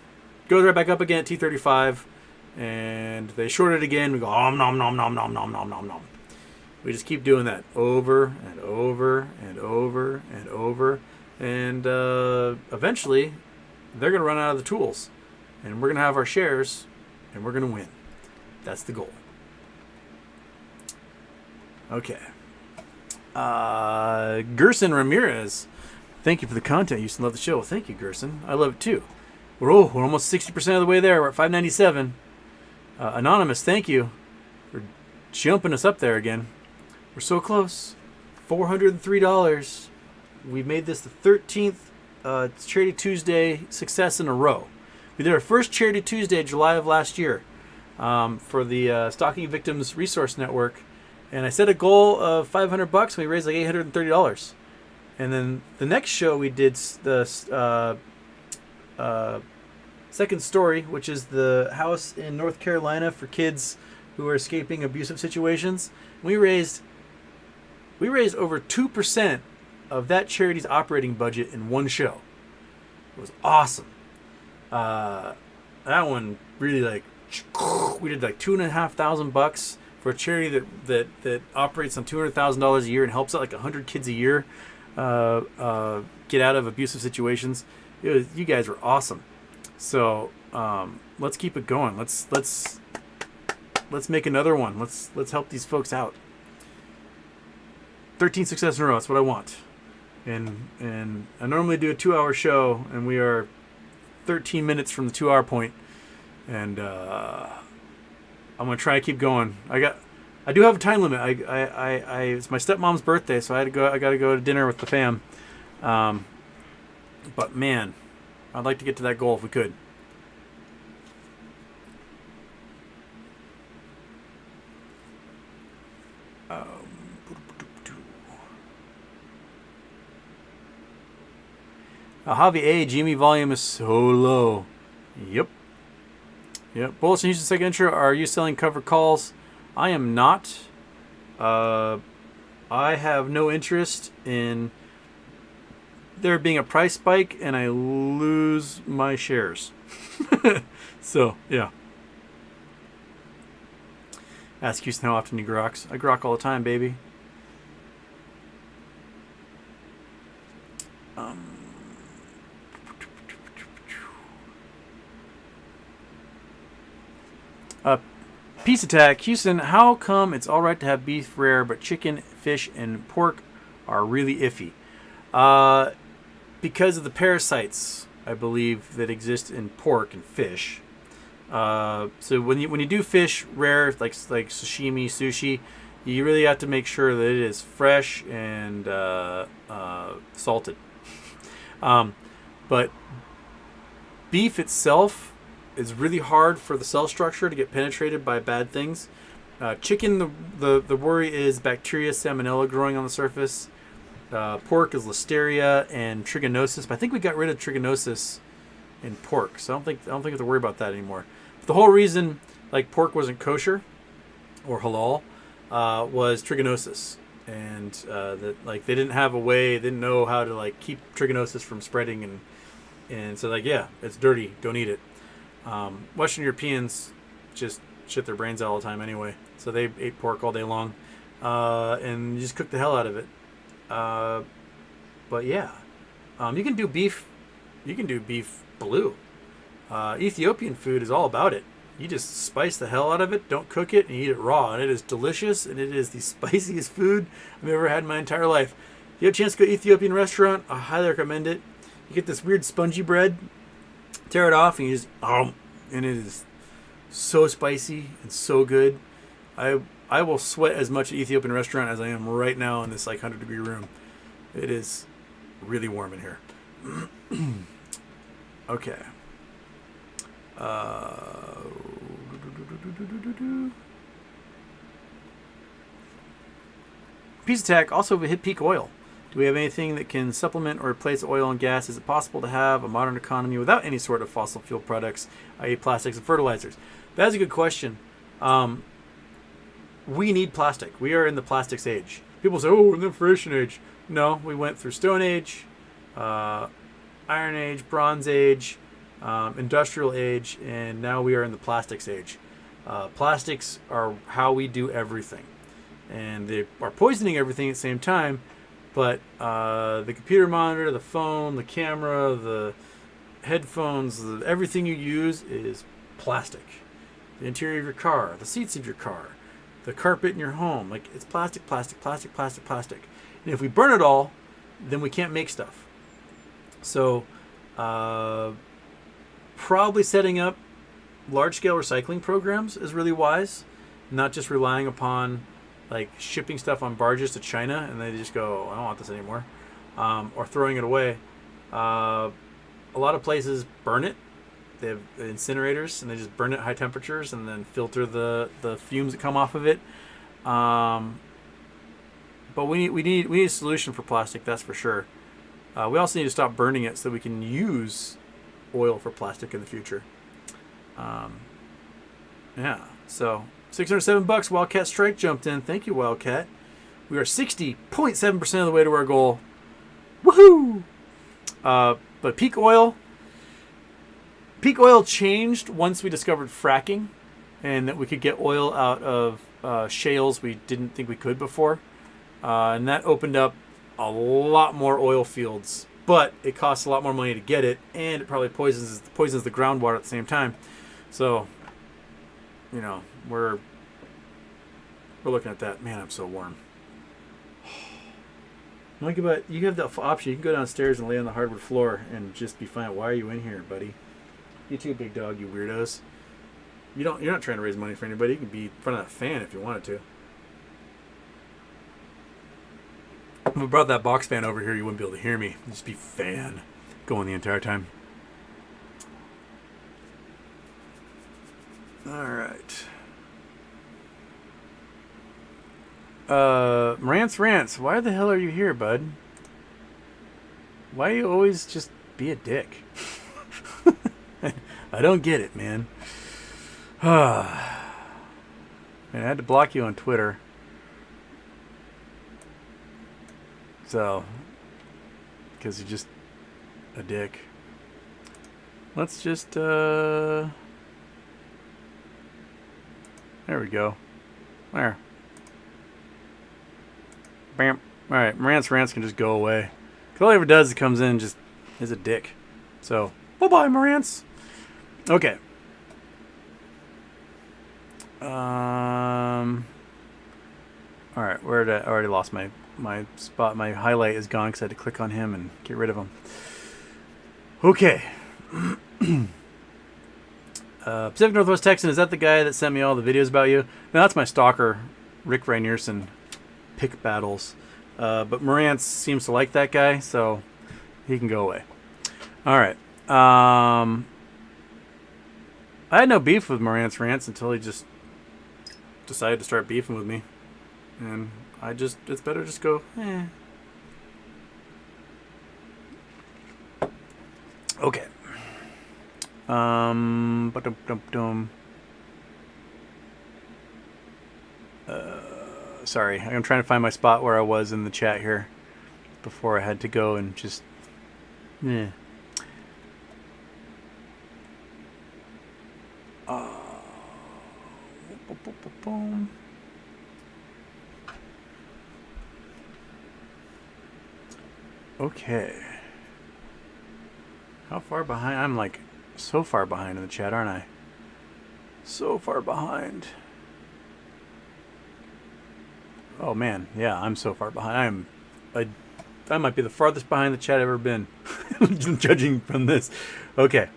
goes right back up again at T35, and they short it again. We go nom nom nom nom nom nom nom nom nom. We just keep doing that over and over and over and over. And eventually, they're going to run out of the tools. And we're going to have our shares, and we're going to win. That's the goal. Okay. Gerson Ramirez. Thank you for the content. You used to love the show. Well, thank you, Gerson. I love it, too. We're almost 60% of the way there. We're at 597. Anonymous, thank you for jumping us up there again. We're so close. $403. We made this the 13th Charity Tuesday success in a row. We did our first Charity Tuesday July of last year for the Stalking Victims Resource Network. And I set a goal of $500. And we raised like $830. And then the next show we did the Second Story, which is the house in North Carolina for kids who are escaping abusive situations. We raised over 2% of that charity's operating budget in one show. It was awesome. That one really we did like $2,500 for a charity that operates on $200,000 a year and helps out like 100 kids a year get out of abusive situations. You guys were awesome. So let's keep it going. Let's make another one. Let's help these folks out. 13 success in a row. That's what I want. And I normally do a 2-hour show, and we are 13 minutes from the 2-hour point. And I'm gonna try to keep going. I do have a time limit. It's my stepmom's birthday, so I gotta go to dinner with the fam. But man, I'd like to get to that goal if we could. Javi A, GME volume is so low. Yep. Bullets and Houston second intro. Are you selling covered calls? I am not. I have no interest in there being a price spike and I lose my shares. So, yeah. Ask Houston how often he groks. I grok all the time, baby. Peace Attack. Houston, how come it's alright to have beef rare, but chicken, fish, and pork are really iffy? Because of the parasites, I believe, that exist in pork and fish. So when you do fish rare, like sashimi, sushi, you really have to make sure that it is fresh and salted. But beef itself is really hard for the cell structure to get penetrated by bad things. Chicken, the worry is bacteria, salmonella growing on the surface. Pork is listeria and trichinosis, but I think we got rid of trichinosis in pork, so I don't think we have to worry about that anymore. But the whole reason pork wasn't kosher or halal was trichinosis, and that they didn't have a way, they didn't know how to keep trichinosis from spreading, and so it's dirty, don't eat it. Western Europeans just shit their brains out all the time anyway, so they ate pork all day long, and you just cook the hell out of it. But yeah, you can do beef. You can do beef blue. Ethiopian food is all about it. You just spice the hell out of it, don't cook it, and you eat it raw, and it is delicious, and it is the spiciest food I've ever had in my entire life. If you have a chance to go to an Ethiopian restaurant, I highly recommend it. You get this weird spongy bread, tear it off, and you just and it is so spicy and so good. I will sweat as much at Ethiopian restaurant as I am right now in this 100-degree room. It is really warm in here. Okay. Peace Attack. Also, we hit peak oil. Do we have anything that can supplement or replace oil and gas? Is it possible to have a modern economy without any sort of fossil fuel products, i.e. plastics and fertilizers? That's a good question. we need plastic. We are in the plastics age. People say, oh, we're in the information age. No, we went through Stone Age, Iron Age, Bronze Age, Industrial Age, and now we are in the plastics age. Plastics are how we do everything. And they are poisoning everything at the same time, but the computer monitor, the phone, the camera, the headphones, everything you use is plastic. The interior of your car, the seats of your car, the carpet in your home, like it's plastic, plastic, plastic, plastic, plastic. And if we burn it all, then we can't make stuff. So probably setting up large-scale recycling programs is really wise, not just relying upon like shipping stuff on barges to China and they just go, I don't want this anymore, or throwing it away. A lot of places burn it. They have incinerators and they just burn it at high temperatures and then filter the fumes that come off of it. But we need a solution for plastic, that's for sure. We also need to stop burning it so that we can use oil for plastic in the future. Yeah, so $607. Wildcat Strike jumped in. Thank you, Wildcat. We are 60.7% of the way to our goal. Woohoo! But peak oil changed once we discovered fracking, and that we could get oil out of shales we didn't think we could before, and that opened up a lot more oil fields. But it costs a lot more money to get it, and it probably poisons the groundwater at the same time. So, you know, we're looking at that. Man, I'm so warm. Monkeypox, you have the option. You can go downstairs and lay on the hardwood floor and just be fine. Why are you in here, buddy? You too, big dog, you weirdos. You're not trying to raise money for anybody. You can be in front of that fan if you wanted to. If I brought that box fan over here, you wouldn't be able to hear me. It'd just be fan going the entire time. All right. Rants. Why the hell are you here, bud? Why do you always just be a dick? I don't get it, man. Man, I had to block you on Twitter. So, because you're just a dick. Let's just, there we go. There. Bam. Alright, rants can just go away. Because all he ever does is comes in and just is a dick. So, bye-bye, Marantz. Okay. Alright, where did I already lost my spot. My highlight is gone because I had to click on him and get rid of him. Okay. Pacific Northwest Texan, is that the guy that sent me all the videos about you? No, that's my stalker, Rick Rainerson, pick battles. But Marantz seems to like that guy, so he can go away. Alright. I had no beef with Marantz Rants until he just decided to start beefing with me. And it's better just go, eh. Okay. Sorry, I'm trying to find my spot where I was in the chat here before I had to go and just, eh. Okay. How far behind? I'm like so far behind in the chat, aren't I? So far behind. Oh man, yeah, I'm so far behind. I might be the farthest behind the chat I've ever been, judging from this. Okay.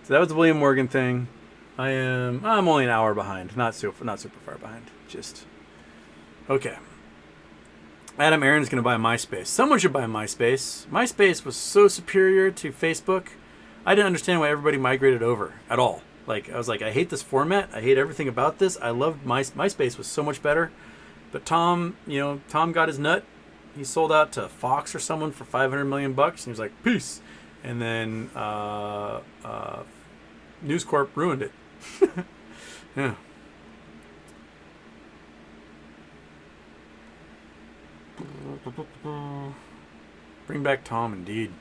So that was the William Morgan thing. I'm only an hour behind, not super far behind. Just okay. Adam Aaron's going to buy MySpace. Someone should buy MySpace. MySpace was so superior to Facebook. I didn't understand why everybody migrated over at all. Like, I was like, I hate this format. I hate everything about this. I loved MySpace was so much better. But Tom got his nut. He sold out to Fox or someone for $500 million. And he was like, peace. And then News Corp ruined it. Yeah. Bring back Tom, indeed.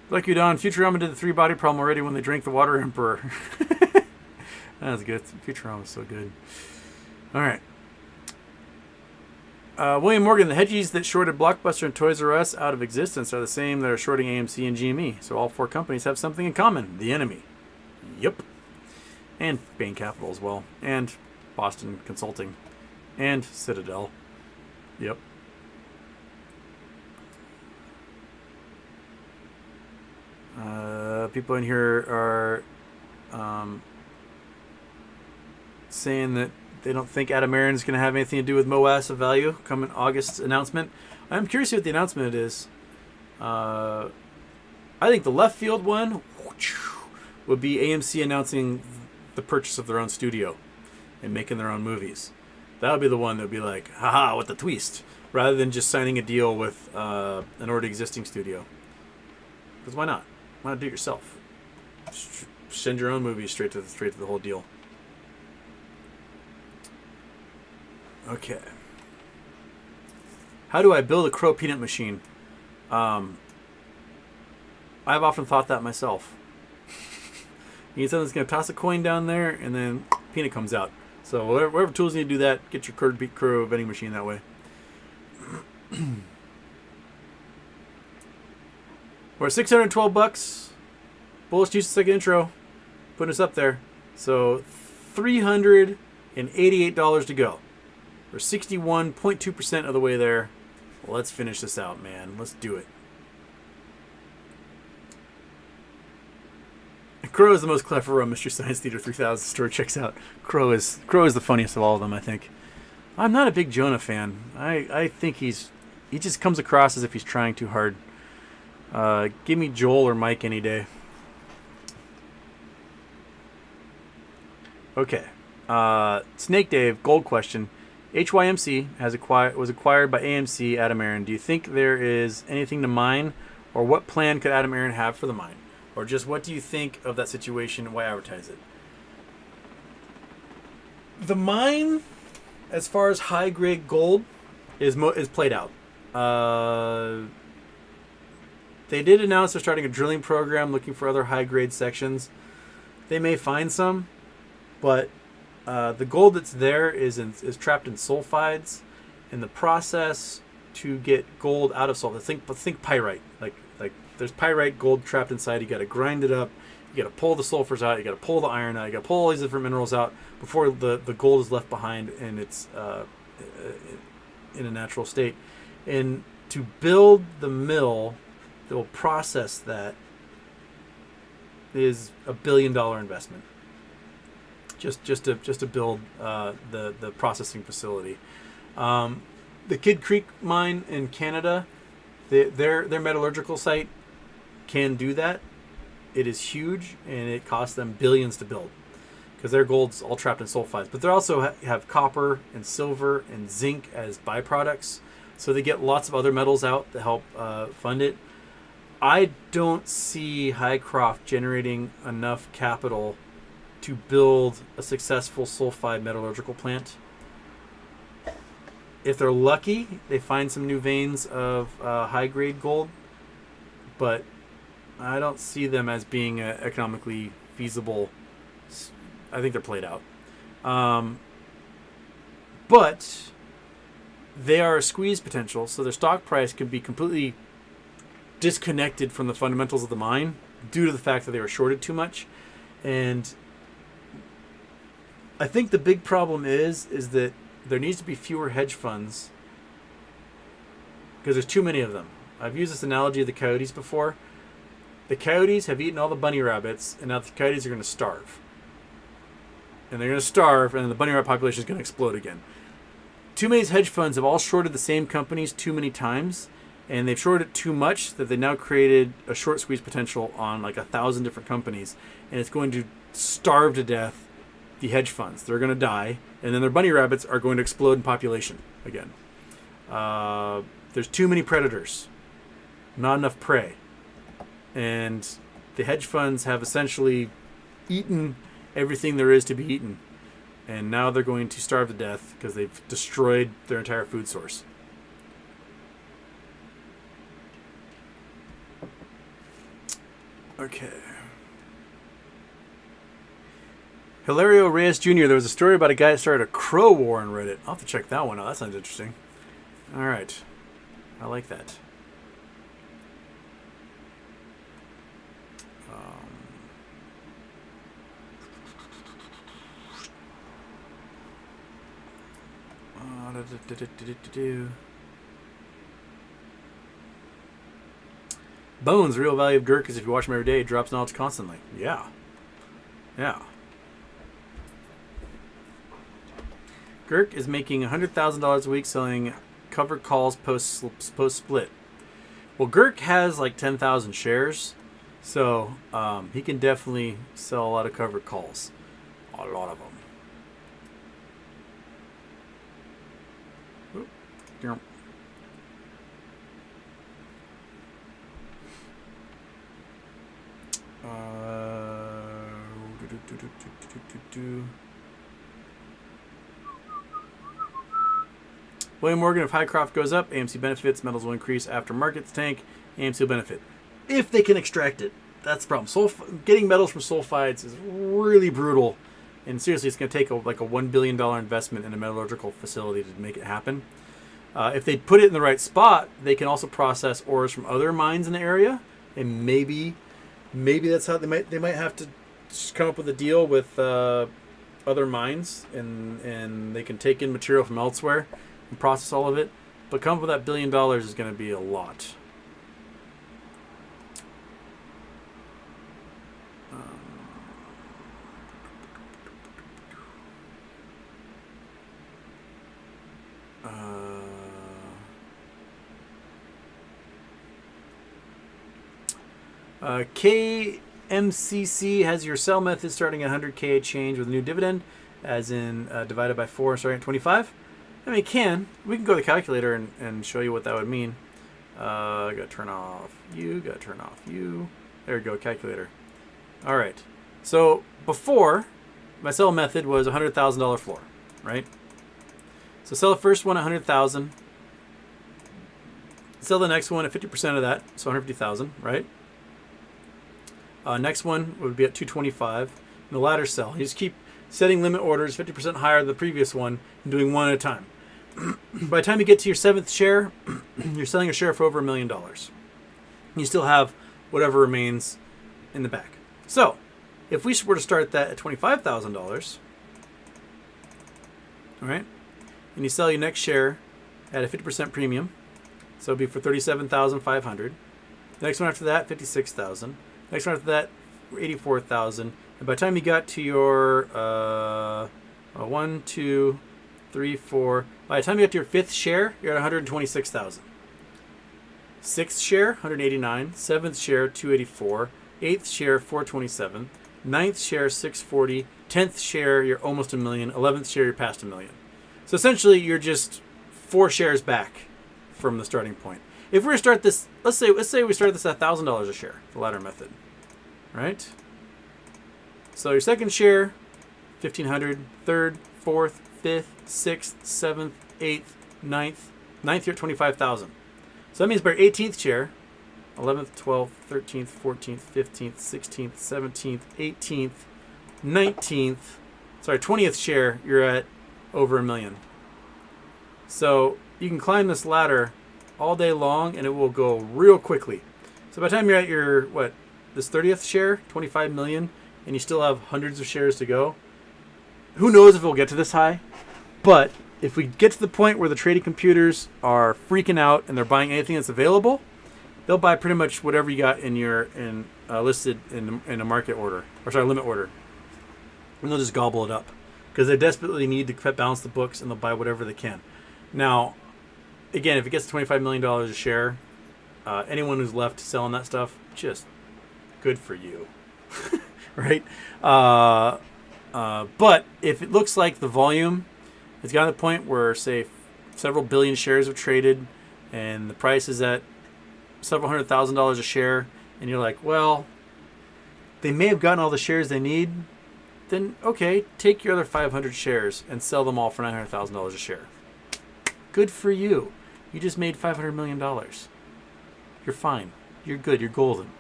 Like you, Don. Futurama did the 3-body problem already when they drank the Water Emperor. That's good. Futurama's so good. All right. William Morgan, the hedgies that shorted Blockbuster and Toys R Us out of existence are the same that are shorting AMC and GME. So all 4 companies have something in common. The enemy. Yep. And Bain Capital as well. And Boston Consulting. And Citadel. Yep. People in here are saying that they don't think Adam Aaron's going to have anything to do with MOAS of value coming August's announcement. I'm curious what the announcement is. I think the left field one would be AMC announcing the purchase of their own studio and making their own movies. That would be the one that would be like, haha, what the twist, rather than just signing a deal with an already existing studio. Because why not? Why not do it yourself? Just send your own movies straight to the whole deal. Okay. How do I build a crow peanut machine? I've often thought that myself. You need something that's going to toss a coin down there, and then peanut comes out. So whatever tools you need to do that, get your crow vending machine that way. We're at $612. Bullish Juice second intro, putting us up there. So $388 to go. We're 61.2% of the way there. Well, let's finish this out, man. Let's do it. Crow is the most clever on Mystery Science Theater 3000 story checks out. Crow is the funniest of all of them, I think. I'm not a big Jonah fan. I think he just comes across as if he's trying too hard. Give me Joel or Mike any day. Okay. Snake Dave, gold question. HYMC was acquired by AMC, Adam Aaron. Do you think there is anything to mine, or what plan could Adam Aaron have for the mine? Or just what do you think of that situation and why advertise it? The mine, as far as high-grade gold, is played out. They did announce they're starting a drilling program looking for other high-grade sections. They may find some, but the gold that's there is trapped in sulfides, and the process to get gold out of sulfide. Think pyrite. Like there's pyrite gold trapped inside. You got to grind it up. You got to pull the sulfurs out. You got to pull the iron out. You got to pull all these different minerals out before the gold is left behind and it's in a natural state. And to build the mill that will process that is $1 billion investment. Just to build the processing facility. The Kidd Creek mine in Canada, their metallurgical site can do that. It is huge, and it costs them billions to build because their gold's all trapped in sulfides. But they also have copper and silver and zinc as byproducts, so they get lots of other metals out to help fund it. I don't see Hycroft generating enough capital to build a successful sulfide metallurgical plant. If they're lucky, they find some new veins of high-grade gold, but I don't see them as being economically feasible. I think they're played out. But they are a squeeze potential, so their stock price could be completely disconnected from the fundamentals of the mine due to the fact that they were shorted too much. And I think the big problem is that there needs to be fewer hedge funds because there's too many of them. I've used this analogy of the coyotes before. The coyotes have eaten all the bunny rabbits, and now the coyotes are going to starve. And they're going to starve, and the bunny rabbit population is going to explode again. Too many hedge funds have all shorted the same companies too many times, and they've shorted it too much that they now created a short squeeze potential on like 1,000 different companies, and it's going to starve to death the hedge funds. They're going to die, and then their bunny rabbits are going to explode in population again. There's too many predators, not enough prey. And the hedge funds have essentially eaten everything there is to be eaten. And now they're going to starve to death because they've destroyed their entire food source. Okay. Hilario Reyes Jr. There was a story about a guy that started a crow war on Reddit. I'll have to check that one out. That sounds interesting. All right. I like that. Bones, the real value of Gurk is if you watch him every day, it drops knowledge constantly. Yeah. Yeah. Gurk is making $100,000 a week selling covered calls post split. Well, Gurk has like 10,000 shares, so he can definitely sell a lot of covered calls. A lot of them. Oop. William Morgan, if Hycroft goes up, AMC benefits, metals will increase after markets tank, AMC will benefit. If they can extract it. That's the problem. Getting metals from sulfides is really brutal. And seriously, it's going to take like a $1 billion investment in a metallurgical facility to make it happen. If they put it in the right spot, they can also process ores from other mines in the area. And maybe that's how they might have to just come up with a deal with other mines, and they can take in material from elsewhere and process all of it. But come up with that $1 billion is going to be a lot. KMCC has your sell method starting at 100K change with a new dividend, as in divided by 4 starting at 25. I mean, we can go to the calculator and show you what that would mean. Got to turn off you, got to turn off you. There we go, calculator. All right. So before, my sell method was $100,000 floor, right? So sell the first one at $100,000. Sell the next one at 50% of that, so $150,000, right? Next one would be at $225. And the latter sell. You just keep setting limit orders 50% higher than the previous one and doing one at a time. By the time you get to your 7th share, you're selling a share for over $1 million. You still have whatever remains in the back. So, if we were to start that at $25,000, all right, and you sell your next share at a 50% premium, so it'd be for $37,500. The next one after that, $56,000. Next one after that, $84,000. And by the time you got to your 1, 2, 3, 4, by the time you got to your 5th share, you're at $126,000. 6th share, $189. 7th share, $284. 8th share, $427. 9th share, $640. 10th share, you're almost $1 million. 11th share, you're past $1 million. So essentially, you're just 4 shares back from the starting point. If we were to start this, let's say we start this at $1,000 a share, the ladder method, right? So your second share, $1,500. Third, 4th, 5th, 6th, 7th, 8th, 9th. 9th, you're at $25,000. So that means by your 18th share, 11th, 12th, 13th, 14th, 15th, 16th, 17th, 18th, 19th, 20th share, you're at over $1 million. So you can climb this ladder all day long, and it will go real quickly. So by the time you're at your, this 30th share, 25 million, and you still have hundreds of shares to go, who knows if we'll get to this high. But if we get to the point where the trading computers are freaking out and they're buying anything that's available, they'll buy pretty much whatever you got listed in a market order, limit order. And they'll just gobble it up because they desperately need to balance the books, and they'll buy whatever they can. Now, again, if it gets to $25 million a share, anyone who's left selling that stuff, just good for you, right? But if it looks like the volume has gotten to the point where, say, several billion shares have traded, and the price is at several $100,000 a share, and you're like, well, they may have gotten all the shares they need, then okay, take your other 500 shares and sell them all for $900,000 a share. Good for you. You just made $500 million. You're fine. You're good. You're golden.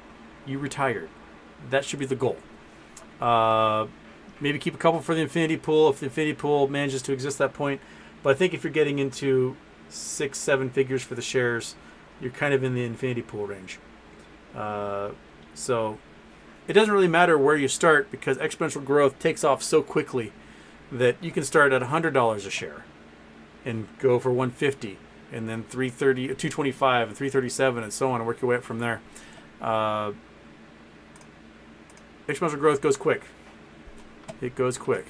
You retired. That should be the goal. Maybe keep a couple for the infinity pool if the infinity pool manages to exist at that point. But I think if you're getting into 6-7 figures for the shares, you're kind of in the infinity pool range. So it doesn't really matter where you start because exponential growth takes off so quickly that you can start at $100 a share and go for $150 and then $330, $225 and $337 and so on and work your way up from there. Exponential growth goes quick. It goes quick.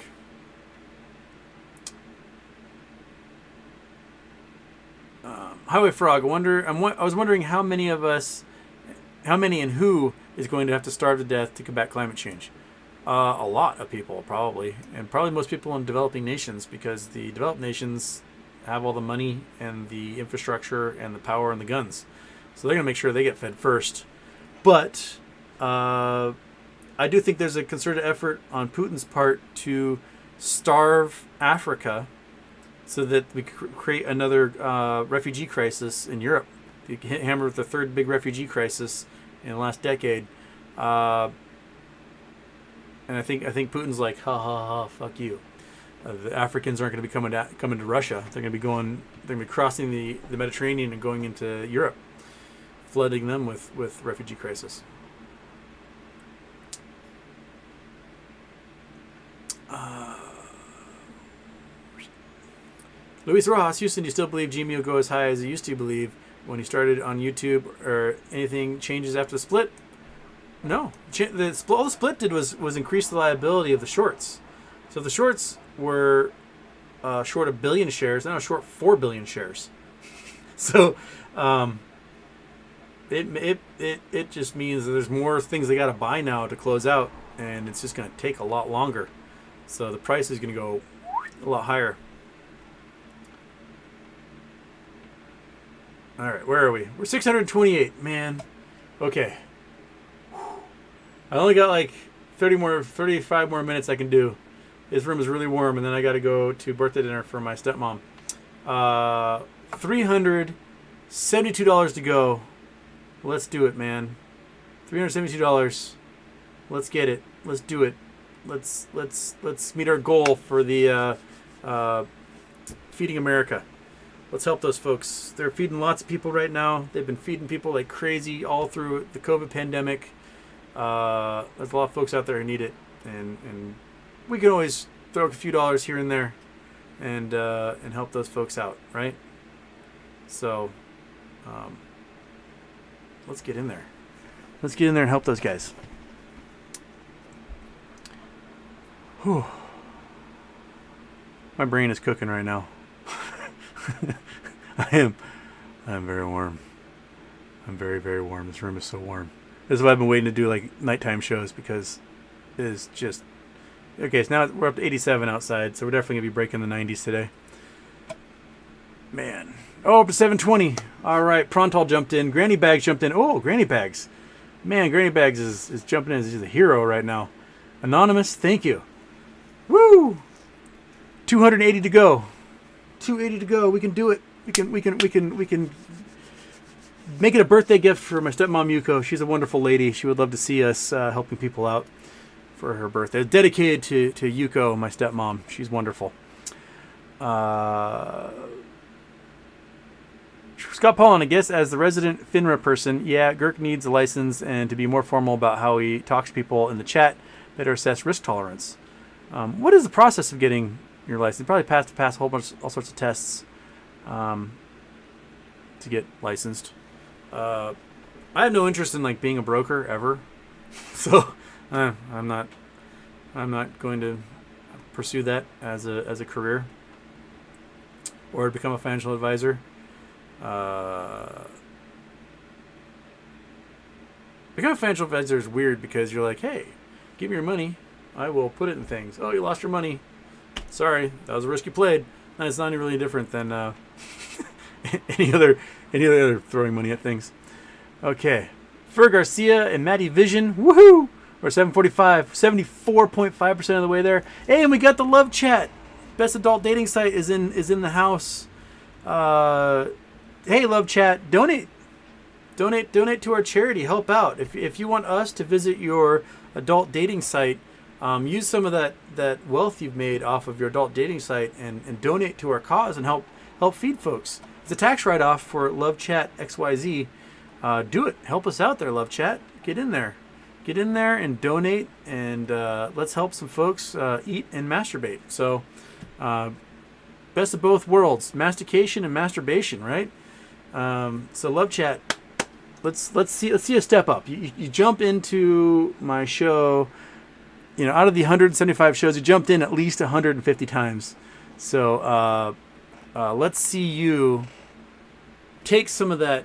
Highway Frog, I was wondering how many and who is going to have to starve to death to combat climate change. A lot of people, probably. And probably most people in developing nations, because the developed nations have all the money and the infrastructure and the power and the guns. So they're going to make sure they get fed first. But I do think there's a concerted effort on Putin's part to starve Africa so that we create another refugee crisis in Europe. You hit hammer with the third big refugee crisis in the last decade. And I think Putin's like, ha ha ha, fuck you. The Africans aren't going to be coming to Russia. They're going to be crossing the Mediterranean and going into Europe, flooding them with refugee crisis. Luis Rojas, Houston, do you still believe GME will go as high as he used to believe when he started on YouTube, or anything changes after the split? No. All the split did was increase the liability of the shorts. So the shorts were short 1 billion shares, now short 4 billion shares. So it just means that there's more things they got to buy now to close out, and it's just going to take a lot longer. So the price is going to go a lot higher. All right, where are we? We're 628, man. Okay. I only got like 35 more minutes I can do. This room is really warm, and then I got to go to birthday dinner for my stepmom. $372 to go. Let's do it, man. $372. Let's get it. Let's do it. Let's meet our goal for the Feeding America. Let's help those folks. They're feeding lots of people right now. They've been feeding people like crazy all through the COVID pandemic. There's a lot of folks out there who need it, and we can always throw a few dollars here and there, and help those folks out, right? So, let's get in there. Let's get in there and help those guys. Whew. My brain is cooking right now. I'm very warm. I'm very, very warm. This room is so warm. This is why I've been waiting to do like nighttime shows, because it is just okay. So now we're up to 87 outside, so we're definitely gonna be breaking the 90s today. Man, up to 720. All right, Prontal jumped in. Granny Bags jumped in. Oh, Granny Bags, man, Granny Bags is jumping in. He's a hero right now. Anonymous, thank you. Woo! 280 to go. 280 to go. We can do it. We can make it a birthday gift for my stepmom Yuko. She's a wonderful lady. She would love to see us helping people out for her birthday. It's dedicated to Yuko, my stepmom. She's wonderful. Scott Paulin, I guess as the resident FINRA person, yeah, Girk needs a license and to be more formal about how he talks to people in the chat, better assess risk tolerance. What is the process of getting your license? You probably pass a whole bunch, all sorts of tests to get licensed. I have no interest in like being a broker ever, so I'm not going to pursue that as a career or become a financial advisor. Becoming a financial advisor is weird because you're like, hey, give me your money, I will put it in things. Oh, you lost your money. Sorry, that was a risk you played. And it's not really different than any other throwing money at things. Okay, Fer Garcia and Maddie Vision, woohoo! Or 7:45, 74.5% of the way there. Hey, and we got the love chat. Best adult dating site is in the house. Hey, love chat, donate to our charity. Help out. If you want us to visit your adult dating site, use some of that wealth you've made off of your adult dating site and donate to our cause and help feed folks. It's a tax write-off for Love Chat XYZ. Do it. Help us out there, Love Chat. Get in there and donate, and let's help some folks eat and masturbate. So, best of both worlds, mastication and masturbation, right? So Love Chat, let's see a step up. You jump into my show, out of the 175 shows, you jumped in at least 150 times. So let's see you take some of that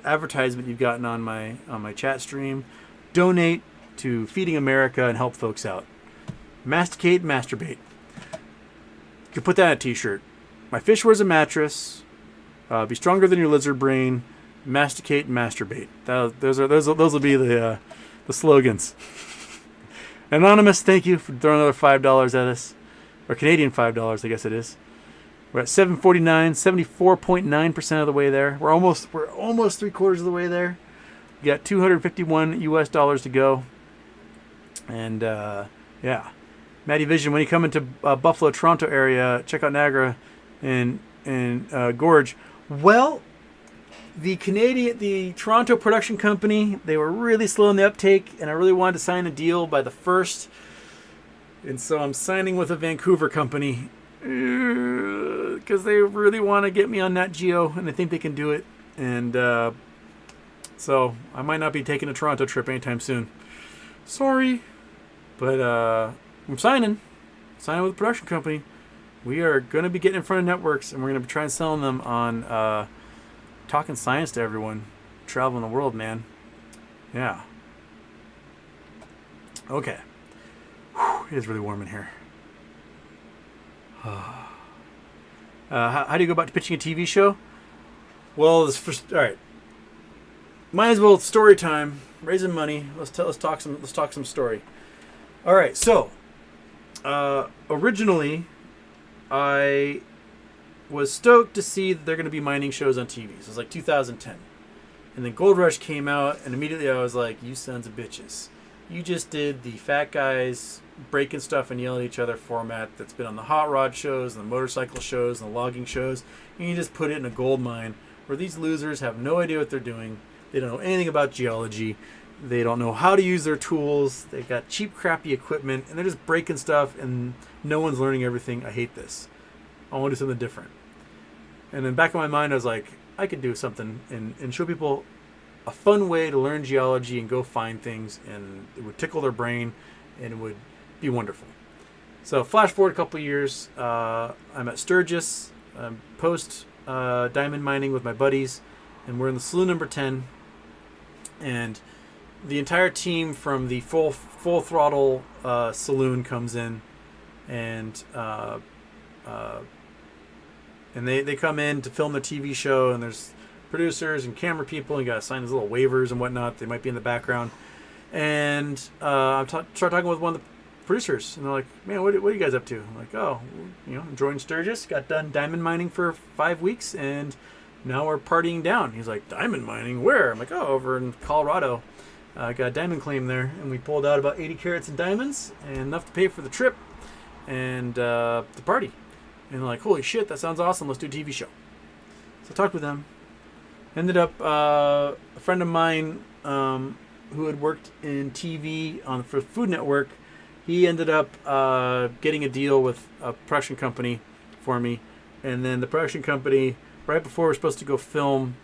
advertisement you've gotten on my chat stream, donate to Feeding America and help folks out. Masticate, masturbate. You can put that on a t-shirt. My fish wears a mattress. Be stronger than your lizard brain. Masticate and masturbate. Those will be the slogans. Anonymous, thank you for throwing another $5 at us, or Canadian $5, I guess it is. We're at 749, 74.9% of the way there. We're almost 3/4 of the way there. We got $251 to go. And yeah, Matty Vision, when you come into Buffalo, Toronto area, check out Niagara and Gorge. Well, the Toronto production company, they were really slow in the uptake, and I really wanted to sign a deal by the 1st. And so I'm signing with a Vancouver company because they really want to get me on Nat Geo, and they think they can do it. And so I might not be taking a Toronto trip anytime soon. Sorry. But I'm signing with a production company. We are going to be getting in front of networks, and we're going to be trying selling them on talking science to everyone, traveling the world, man. Yeah. Okay. Whew, it is really warm in here. How do you go about pitching a TV show? Well, all right. Might as well story time. Raising money. Let's talk some story. All right. So, originally, I was stoked to see that they're going to be mining shows on TV. So it was like 2010. And then Gold Rush came out, and immediately I was like, you sons of bitches. You just did the fat guys breaking stuff and yelling at each other format that's been on the hot rod shows, and the motorcycle shows, and the logging shows. And you just put it in a gold mine where these losers have no idea what they're doing. They don't know anything about geology. They don't know how to use their tools. They've got cheap, crappy equipment, and they're just breaking stuff, and no one's learning everything. I hate this. I want to do something different. And then back in my mind, I was like, I could do something and show people a fun way to learn geology and go find things, and it would tickle their brain, and it would be wonderful. So flash forward a couple of years, I'm at Sturgis, post diamond mining with my buddies, and we're in the saloon number 10, and the entire team from the full throttle saloon comes in, and they come in to film their TV show, and there's producers and camera people, and you gotta sign these little waivers and whatnot. They might be in the background, and I start talking with one of the producers, and they're like, "Man, what are you guys up to?" I'm like, "Oh, enjoying Sturgis. Got done diamond mining for 5 weeks, and now we're partying down." He's like, "Diamond mining? Where?" I'm like, "Oh, over in Colorado. Got a diamond claim there," and we pulled out about 80 carats in diamonds and enough to pay for the trip and the party. And they're like, "Holy shit, that sounds awesome. Let's do a TV show." So I talked with them. Ended up a friend of mine who had worked in TV for Food Network. He ended up getting a deal with a production company for me, and then the production company, right before we're supposed to go film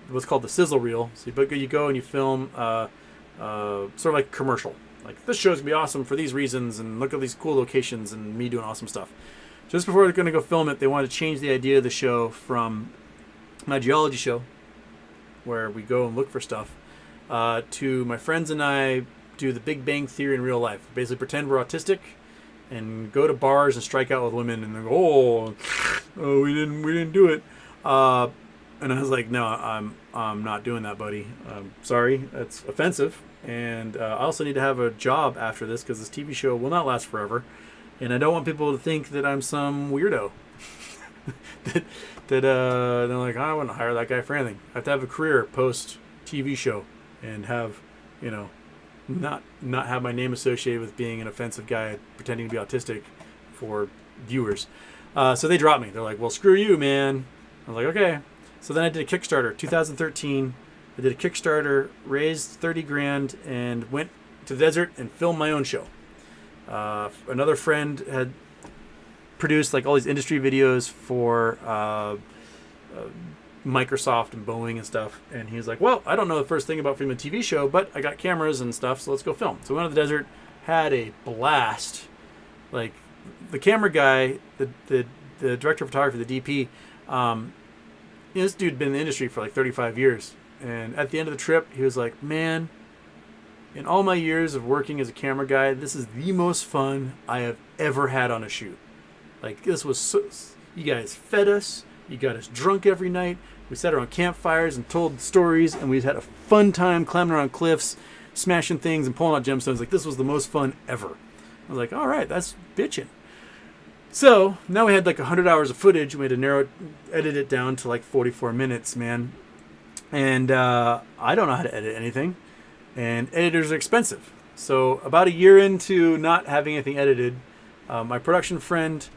what's called the sizzle reel. So you go and you film sort of like a commercial. Like, this show's gonna be awesome for these reasons, and look at these cool locations and me doing awesome stuff. Just before they're going to go film it, they wanted to change the idea of the show from my geology show, where we go and look for stuff, to my friends and I do the Big Bang Theory in real life. Basically pretend we're autistic and go to bars and strike out with women, and they go, oh, we didn't do it. And I was like, no, I'm not doing that, buddy. Sorry, that's offensive. And I also need to have a job after this because this TV show will not last forever. And I don't want people to think that I'm some weirdo. that they're like, I wouldn't hire that guy for anything. I have to have a career post TV show and have, not have my name associated with being an offensive guy pretending to be autistic for viewers. So they dropped me. They're like, well, screw you, man. I was like, okay. So then I did a Kickstarter, 2013. I did a Kickstarter, raised 30 grand, and went to the desert and filmed my own show. Another friend had produced like all these industry videos for Microsoft and Boeing and stuff. And he was like, well, I don't know the first thing about filming a TV show, but I got cameras and stuff, so let's go film. So we went to the desert, had a blast. Like, the camera guy, the director of photography, the DP, this dude had been in the industry for like 35 years. And at the end of the trip, he was like, man, in all my years of working as a camera guy, this is the most fun I have ever had on a shoot. Like, this was so, you guys fed us, you got us drunk every night, we sat around campfires and told stories, and we had a fun time climbing around cliffs, smashing things and pulling out gemstones. Like, this was the most fun ever. I was like, all right, that's bitching. So now we had like 100 hours of footage. We had to edit it down to like 44 minutes, man. And I don't know how to edit anything. And editors are expensive. So about a year into not having anything edited, my production friend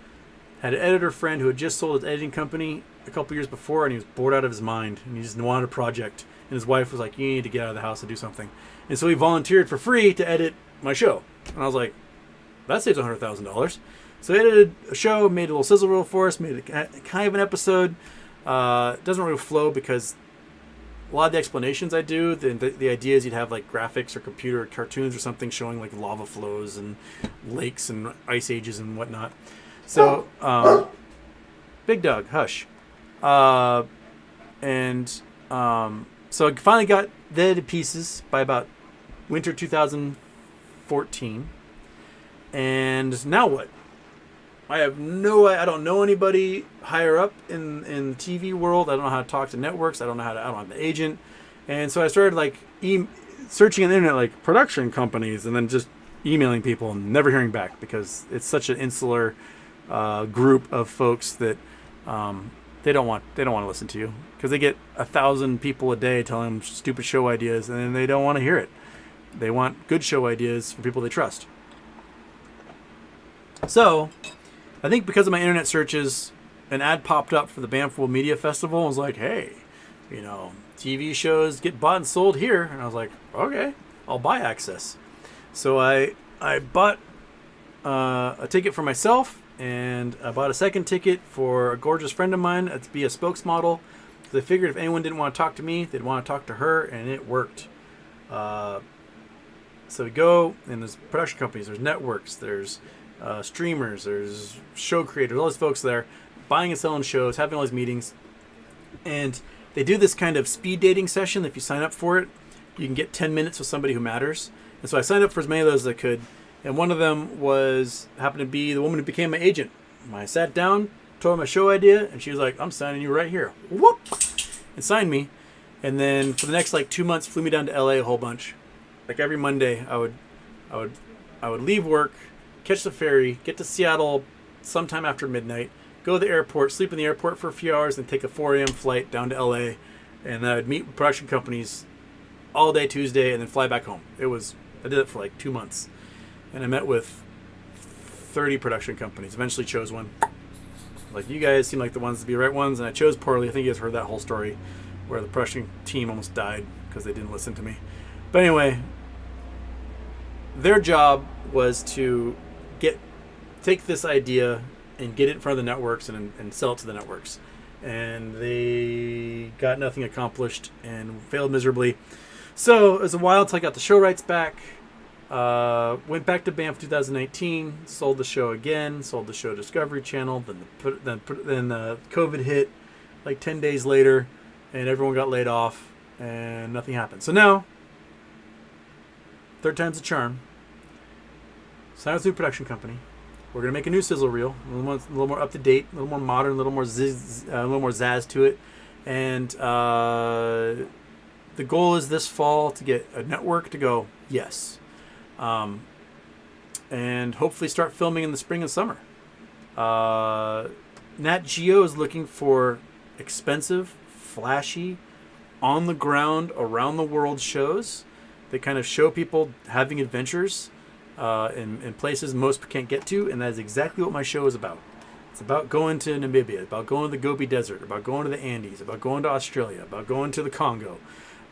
had an editor friend who had just sold his editing company a couple years before, and he was bored out of his mind, and he just wanted a project. And his wife was like, you need to get out of the house and do something. And so he volunteered for free to edit my show. And I was like, that saves $100,000. So I edited a show, made a little sizzle reel for us, made a kind of an episode. It doesn't really flow because a lot of the explanations I do, the idea is you'd have like graphics or computer cartoons or something showing like lava flows and lakes and ice ages and whatnot. So, big dog, hush. So I finally got the edited pieces by about winter 2014. And now what? I don't know anybody higher up in the TV world. I don't know how to talk to networks. I don't have an agent. And so I started like searching on the internet, like production companies, and then just emailing people and never hearing back because it's such an insular group of folks that they don't want to listen to you because they get 1,000 people a day telling them stupid show ideas, and then they don't want to hear it. They want good show ideas from people they trust. So I think because of my internet searches, an ad popped up for the Banff World Media Festival and was like, hey, TV shows get bought and sold here. And I was like, okay, I'll buy access. So I bought a ticket for myself, and I bought a second ticket for a gorgeous friend of mine to be a spokesmodel. Because I figured if anyone didn't want to talk to me, they'd want to talk to her, and it worked. So we go, and there's production companies, there's networks, there's streamers, there's show creators, all those folks there buying and selling shows, having all these meetings, and they do this kind of speed dating session. If you sign up for it, you can get 10 minutes with somebody who matters. And so I signed up for as many of those as I could, and one of them happened to be the woman who became my agent. I sat down, told her my show idea, and she was like, I'm signing you right here. Whoop! And signed me. And then for the next like 2 months, flew me down to LA a whole bunch. Like every Monday, I would leave work, catch the ferry, get to Seattle sometime after midnight, go to the airport, sleep in the airport for a few hours, and take a 4 a.m. flight down to LA. And then I would meet with production companies all day Tuesday and then fly back home. I did it for like 2 months. And I met with 30 production companies. Eventually chose one. Like, you guys seem like the ones to be the right ones, and I chose poorly. I think you guys heard that whole story where the production team almost died because they didn't listen to me. But anyway, their job was to take this idea and get it in front of the networks and sell it to the networks. And they got nothing accomplished and failed miserably. So it was a while until I got the show rights back. Went back to Banff 2019, sold the show again, sold the show Discovery Channel. Then COVID hit like 10 days later, and everyone got laid off, and nothing happened. So now, third time's a charm. Signed with a new production company. We're gonna make a new sizzle reel, a little more up to date, a little more modern, a little more zazz to it, and the the goal is this fall to get a network to go, yes. And hopefully start filming in the spring and summer. Nat Geo is looking for expensive, flashy, on the ground, around the world shows that kind of show people having adventures in places most can't get to, and that is exactly what my show is about. It's about going to Namibia, about going to the Gobi Desert, about going to the Andes, about going to Australia, about going to the Congo,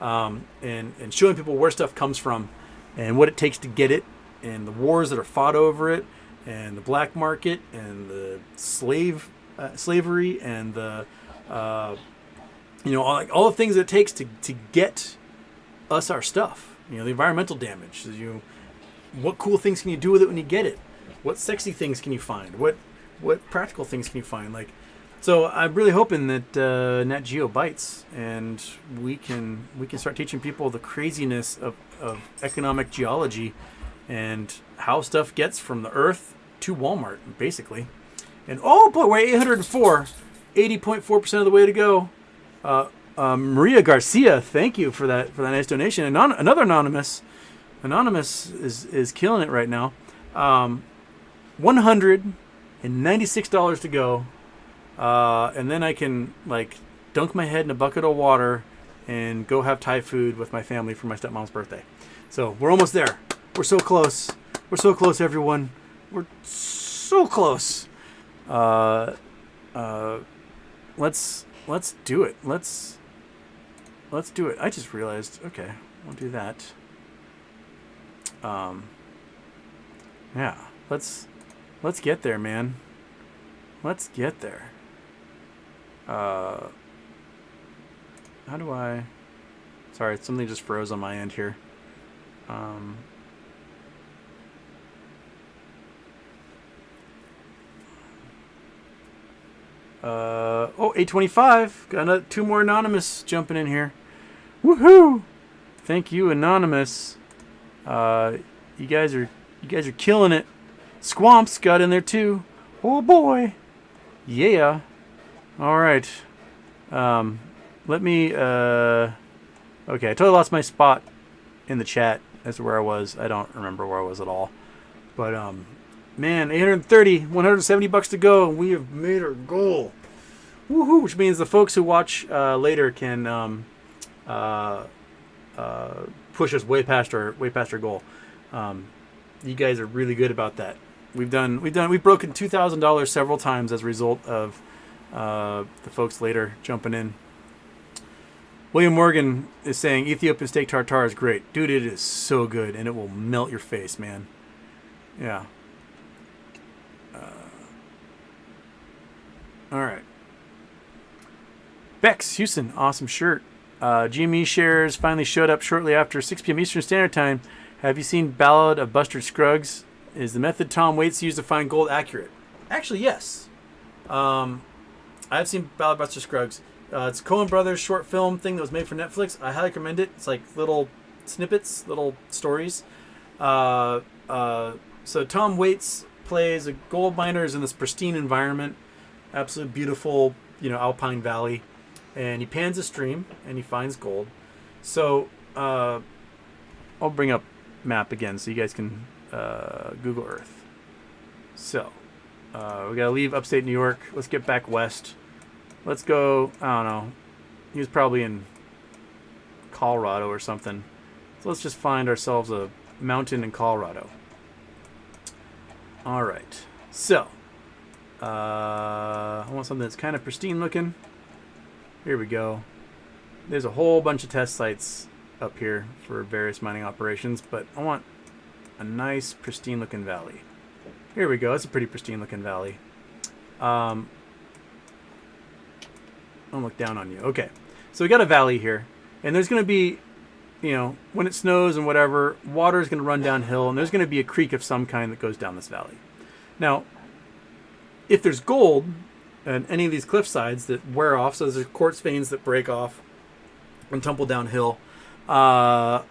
and showing people where stuff comes from and what it takes to get it, and the wars that are fought over it, and the black market, and the slavery, and the all the things that it takes to get us our stuff. The environmental damage. What cool things can you do with it when you get it? What sexy things can you find? What practical things can you find? So I'm really hoping that Nat Geo bites, and we can start teaching people the craziness of economic geology and how stuff gets from the earth to Walmart, basically. And oh boy, we're 804, 80.4% of the way to go. Maria Garcia, thank you for that nice donation. And another anonymous is killing it right now. $196 to go, and then I can dunk my head in a bucket of water and go have Thai food with my family for my stepmom's birthday. So we're almost there. We're so close. We're so close, everyone. We're so close. Let's do it. Let's do it. I just realized. Okay, we'll do that. Yeah. Let's get there, man. Let's get there. How do I? Sorry, something just froze on my end here. 825. Got 2 more anonymous jumping in here. Woohoo! Thank you, anonymous. You guys are killing it. Squamps got in there too. Oh boy. Yeah. All right. Let me. Okay, I totally lost my spot in the chat as to where I was. I don't remember where I was at all. But man, 830, 170 bucks to go, and we have made our goal. Woohoo! Which means the folks who watch later can push us way past our goal. You guys are really good about that. We've broken $2,000 several times as a result of the folks later jumping in. William Morgan is saying Ethiopian steak tartare is great. Dude, it is so good, and it will melt your face, man. Yeah. All right. Bex, Houston, awesome shirt. GME shares finally showed up shortly after 6 p.m. Eastern Standard Time. Have you seen Ballad of Buster Scruggs? Is the method Tom Waits used to find gold accurate? Actually, yes. I've seen Ballad of Buster Scruggs. It's a Coen Brothers short film thing that was made for Netflix. I highly recommend it. It's like little snippets, little stories. So Tom Waits plays a gold miner in this pristine environment, absolutely beautiful, alpine valley, and he pans a stream and he finds gold. So I'll bring up map again so you guys can Google Earth. So we gotta leave upstate New York. Let's get back west. Let's go. I don't know. He was probably in Colorado or something. So let's just find ourselves a mountain in Colorado. All right. So I want something that's kind of pristine looking. Here we go. There's a whole bunch of test sites up here for various mining operations, but I want a nice pristine looking valley. Here we go. It's a pretty pristine looking valley. Don't look down on you. Okay. So we got a valley here, and there's going to be, when it snows and whatever, water is going to run downhill, and there's going to be a creek of some kind that goes down this valley. Now, if there's gold and any of these cliff sides that wear off, so there's quartz veins that break off and tumble downhill, it'll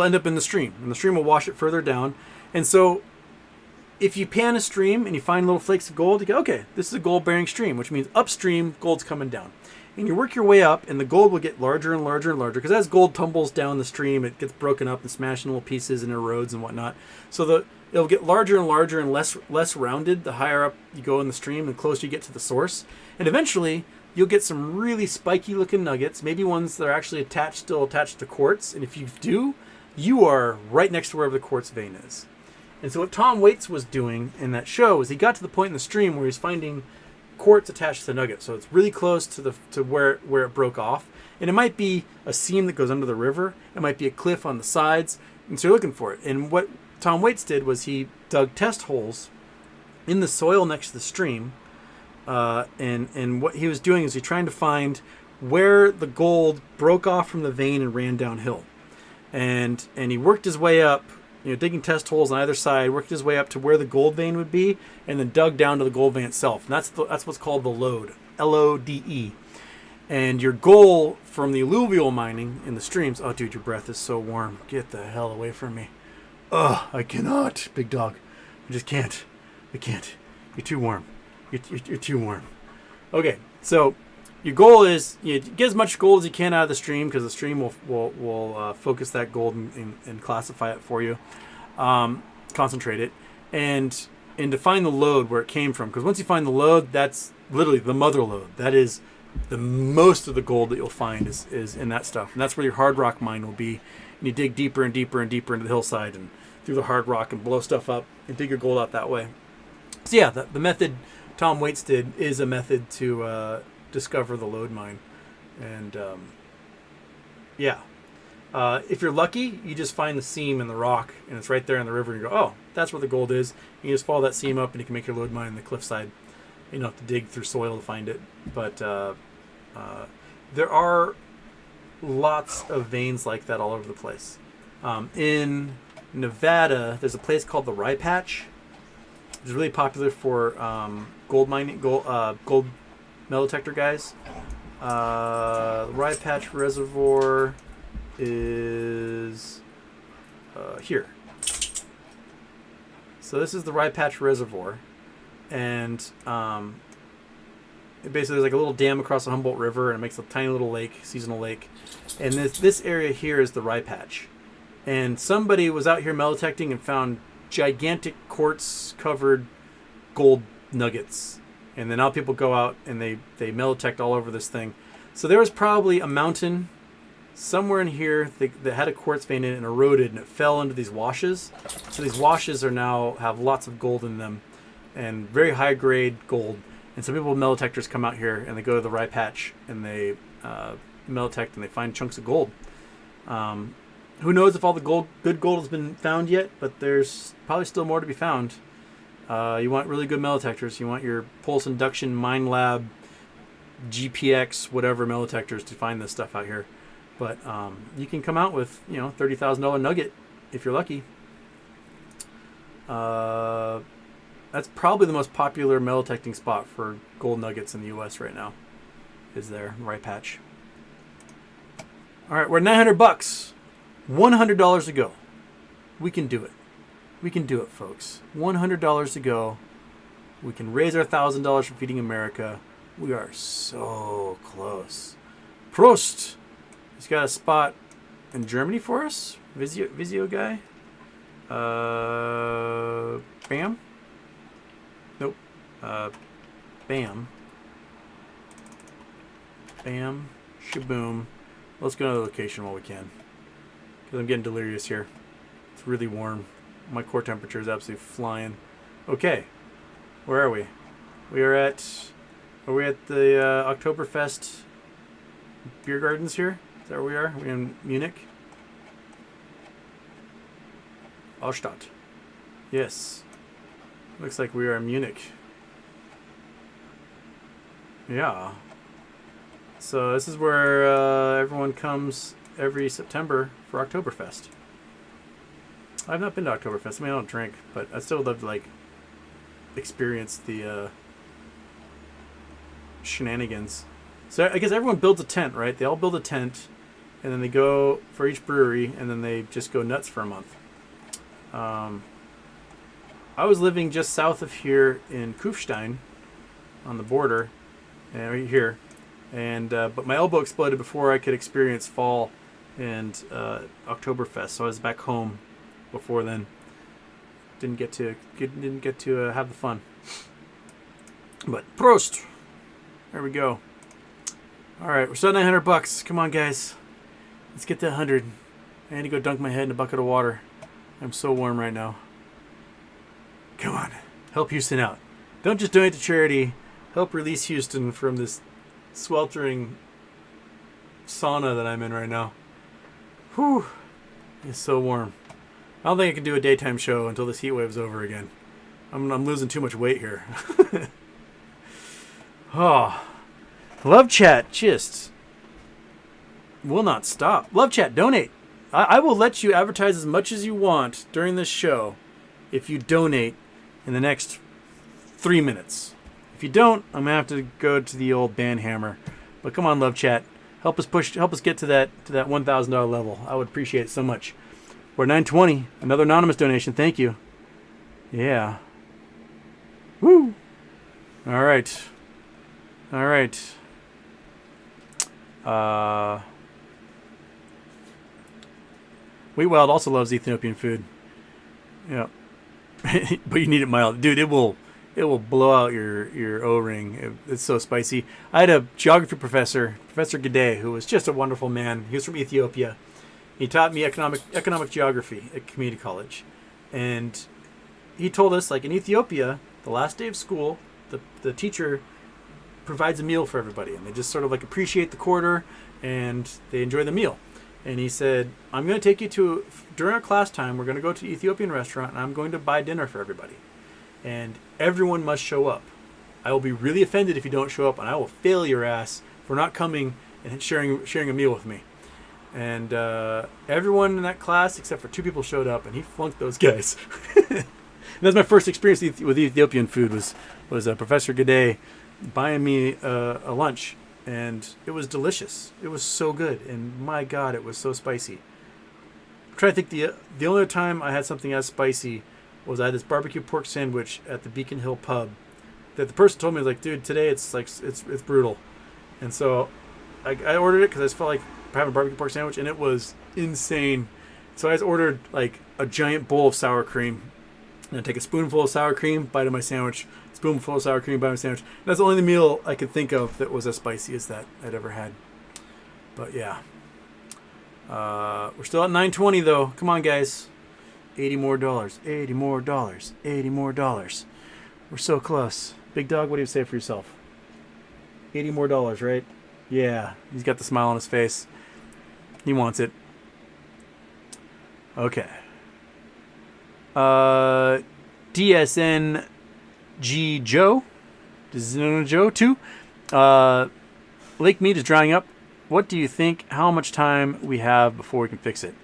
end up in the stream, and the stream will wash it further down. And so if you pan a stream and you find little flakes of gold, you go, okay, this is a gold-bearing stream, which means upstream, gold's coming down. And you work your way up, and the gold will get larger and larger and larger, because as gold tumbles down the stream, it gets broken up and smashed in little pieces and erodes and whatnot. So it'll get larger and larger and less rounded the higher up you go in the stream, the closer you get to the source. And eventually, you'll get some really spiky looking nuggets, maybe ones that are actually still attached to quartz. And if you do, you are right next to wherever the quartz vein is. And so what Tom Waits was doing in that show is he got to the point in the stream where he's finding quartz attached to the nugget, so it's really close to where it broke off. And it might be a seam that goes under the river, it might be a cliff on the sides, and so you're looking for it. And what Tom Waits did was he dug test holes in the soil next to the stream, and what he was doing is he's trying to find where the gold broke off from the vein and ran downhill. And he worked his way up, digging test holes on either side, worked his way up to where the gold vein would be, and then dug down to the gold vein itself. And that's what's called the lode, L-O-D-E. And your goal from the alluvial mining in the streams, oh, dude, your breath is so warm. Get the hell away from me. Oh, I cannot, big dog. I just can't. I can't. You're too warm. You're too warm. Okay, so your goal is get as much gold as you can out of the stream, because the stream will focus that gold and classify it for you, concentrate it, and to find the lode where it came from. Because once you find the lode, that's literally the mother lode. That is the most of the gold that you'll find is in that stuff, and that's where your hard rock mine will be. And you dig deeper and deeper and deeper into the hillside and through the hard rock and blow stuff up and dig your gold out that way. So yeah, the method Tom Waits did is a method to discover the lode mine. And if you're lucky, you just find the seam in the rock and it's right there in the river, and you go, oh, that's where the gold is. And you just follow that seam up and you can make your lode mine in the cliffside. You don't have to dig through soil to find it. But there are lots of veins like that all over the place. In Nevada, there's a place called the Rye Patch. It's really popular for gold mining, gold metal detector guys. Rye Patch Reservoir is here. So this is the Rye Patch Reservoir, and it basically there's like a little dam across the Humboldt River, and it makes a tiny little lake, seasonal lake. And this area here is the Rye Patch. And somebody was out here metal detecting and found gigantic quartz-covered gold nuggets. And then now people go out and they metal detect all over this thing. So there was probably a mountain somewhere in here that had a quartz vein in it and eroded, and it fell into these washes. So these washes have lots of gold in them, and very high-grade gold. And so people with metal detectors come out here and they go to the Rye Patch and they metal detect and they find chunks of gold. Who knows if all the good gold has been found yet, but there's probably still more to be found. You want really good metal detectors. You want your pulse induction, mine lab, GPX, whatever metal detectors to find this stuff out here. But you can come out with $30,000 nugget if you're lucky. That's probably the most popular metal detecting spot for gold nuggets in the U.S. right now. Is there, Rye Patch. All right, we're $900. $100 to go. We can do it. We can do it, folks. $100 to go. We can raise our $1,000 for Feeding America. We are so close. Prost! He's got a spot in Germany for us. Vizio guy. Bam. Nope. Bam. Bam. Shaboom. Let's go to the location while we can, because I'm getting delirious here. It's really warm. My core temperature is absolutely flying. Okay. Where are we? Are we at the Oktoberfest beer gardens here? Is that where we are? Are we in Munich? Allstadt. Yes. Looks like we are in Munich. Yeah. So this is where everyone comes every September for Oktoberfest. I've not been to Oktoberfest. I mean, I don't drink, but I still would love to experience the shenanigans. So I guess everyone builds a tent, right? They all build a tent, and then they go for each brewery, and then they just go nuts for a month. I was living just south of here in Kufstein, on the border, and right here. And but my elbow exploded before I could experience fall and Oktoberfest, so I was back home before then. Didn't get to have the fun. But Prost. There we go. All right, we're still at $900. Come on, guys. Let's get to 100. I need to go dunk my head in a bucket of water. I'm so warm right now. Come on. Help Houston out. Don't just donate to charity. Help release Houston from this sweltering sauna that I'm in right now. Whew. It's so warm. I don't think I can do a daytime show until this heat wave's over again. I'm losing too much weight here. Oh. Love chat just will not stop. Love chat, donate. I will let you advertise as much as you want during this show if you donate in the next 3 minutes. If you don't, I'm gonna have to go to the old band hammer. But come on, love chat, help us get to that $1,000 level. I would appreciate it so much. We're at 920. Another anonymous donation. Thank you. Yeah. Woo. All right. All right. Wheat Wild also loves Ethiopian food. Yeah. But you need it mild. Dude, it will blow out your O-ring. It's so spicy. I had a geography professor, Professor Gede, who was just a wonderful man. He was from Ethiopia. He taught me economic geography at community college. And he told us, like in Ethiopia, the last day of school, the teacher provides a meal for everybody, and they just sort of like appreciate the quarter and they enjoy the meal. And he said, I'm going to take you during our class time, we're going to go to an Ethiopian restaurant and I'm going to buy dinner for everybody. And everyone must show up. I will be really offended if you don't show up, and I will fail your ass for not coming and sharing a meal with me. And everyone in that class, except for 2 people, showed up, and he flunked those guys. And that's my first experience with Ethiopian food was Professor Gede buying me a lunch, and it was delicious. It was so good, and my God, it was so spicy. I'm trying to think the only time I had something as spicy was I had this barbecue pork sandwich at the Beacon Hill pub that the person told me, like, dude, today it's brutal. And so I ordered it because I just felt like having a barbecue pork sandwich, and it was insane. So I just ordered like a giant bowl of sour cream, and I take a spoonful of sour cream, bite of my sandwich, spoonful of sour cream, bite of my sandwich. And that's the only meal I could think of that was as spicy as that I'd ever had. But yeah, we're still at 920 though. Come on, guys. $80 more, $80 more, $80 more. We're so close. Big Dog, what do you say for yourself? $80 more, right? Yeah, he's got the smile on his face. He wants it. Okay. DSNG Joe. Joe 2. Lake Mead is drying up. What do you think? How much time we have before we can fix it?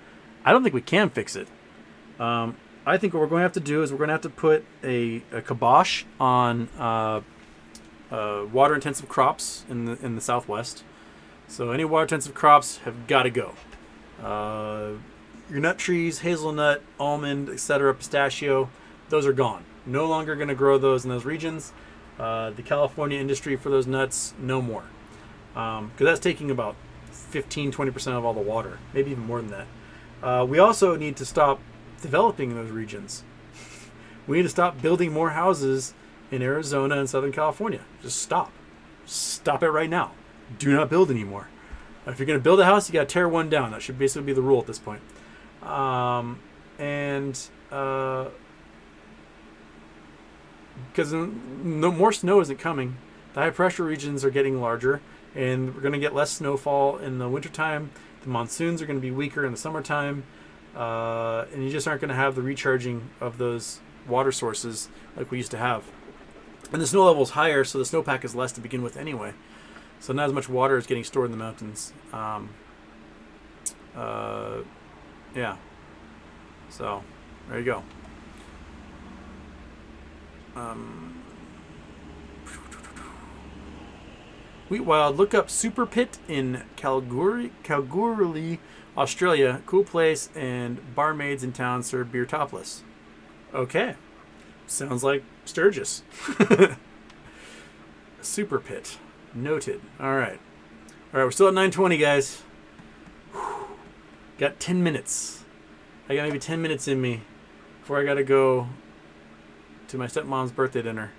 I don't think we can fix it. I think what we're going to have to do is we're going to have to put a kibosh on water-intensive crops in the Southwest. So any water-intensive crops have got to go. Your nut trees, hazelnut, almond, etc., pistachio, those are gone. No longer going to grow those in those regions. The California industry for those nuts, no more. Because that's taking about 15-20% of all the water, maybe even more than that. We also need to stop developing in those regions. We need to stop building more houses in Arizona and Southern California. Just stop. Stop it right now. Do not build anymore. If you're going to build a house, you got to tear one down. That should basically be the rule at this point. Because no more snow isn't coming. The high pressure regions are getting larger, and we're going to get less snowfall in the wintertime. The monsoons are going to be weaker in the summertime. And you just aren't going to have the recharging of those water sources like we used to have. And the snow level is higher, so the snowpack is less to begin with anyway. So not as much water is getting stored in the mountains. Yeah. So, there you go. Wheat Wild, look up Super Pit in Kalgoorlie, Australia. Cool place, and barmaids in town serve beer topless. Okay. Sounds like Sturgis. Super Pit. Noted. All right. All right, we're still at 9:20, guys. Whew. Got 10 minutes. I got maybe 10 minutes in me before I got to go to my stepmom's birthday dinner.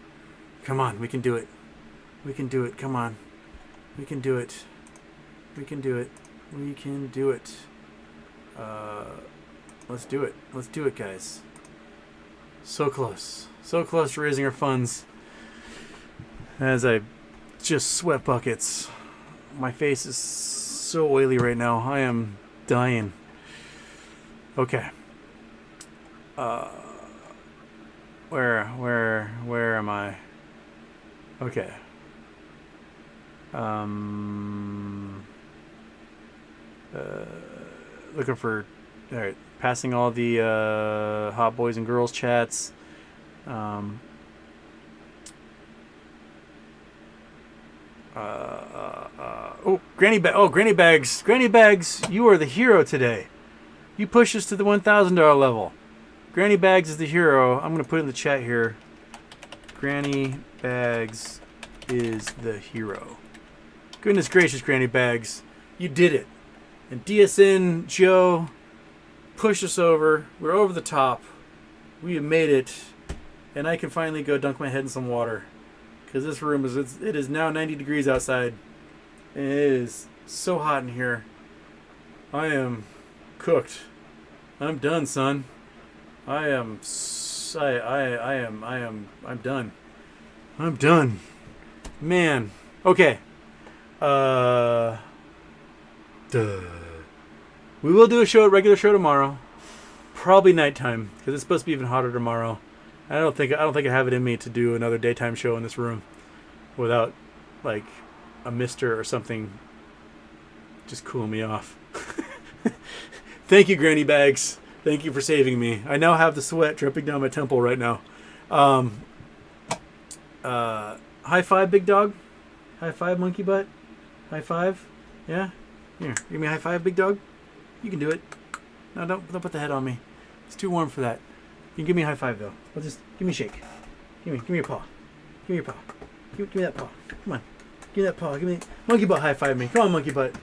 Come on, we can do it. We can do it. Come on. We can do it. We can do it. We can do it. Let's do it. Let's do it, guys. So close. So close to raising our funds. As I just sweat buckets. My face is so oily right now. I am dying. Okay. Where am I? Okay. Looking for, all right, passing all the hot boys and girls chats. Granny Bags. Granny Bags, you are the hero today. You pushed us to the $1,000 level. Granny Bags is the hero. I'm going to put it in the chat here. Granny Bags is the hero. Goodness gracious, Granny Bags. You did it. And DSN Joe pushed us over. We're over the top. We have made it. And I can finally go dunk my head in some water. Because this room it is now 90 degrees outside. And it is so hot in here. I am cooked. I'm done, son. I'm done. I'm done. Man. Okay. We will do a regular show tomorrow. Probably nighttime, because it's supposed to be even hotter tomorrow. I don't think I have it in me to do another daytime show in this room without like a mister or something just cooling me off. Thank you, Granny Bags. Thank you for saving me. I now have the sweat dripping down my temple right now. High five, big dog. High five, monkey butt. High five. Yeah. Here, give me a high five, big dog. You can do it. No, don't put the head on me. It's too warm for that. You can give me a high five though. Just give me a shake. Give me your paw. Give me your paw. Give me that paw. Come on. Give me that paw. Give me monkey butt. High five me. Come on, monkey butt.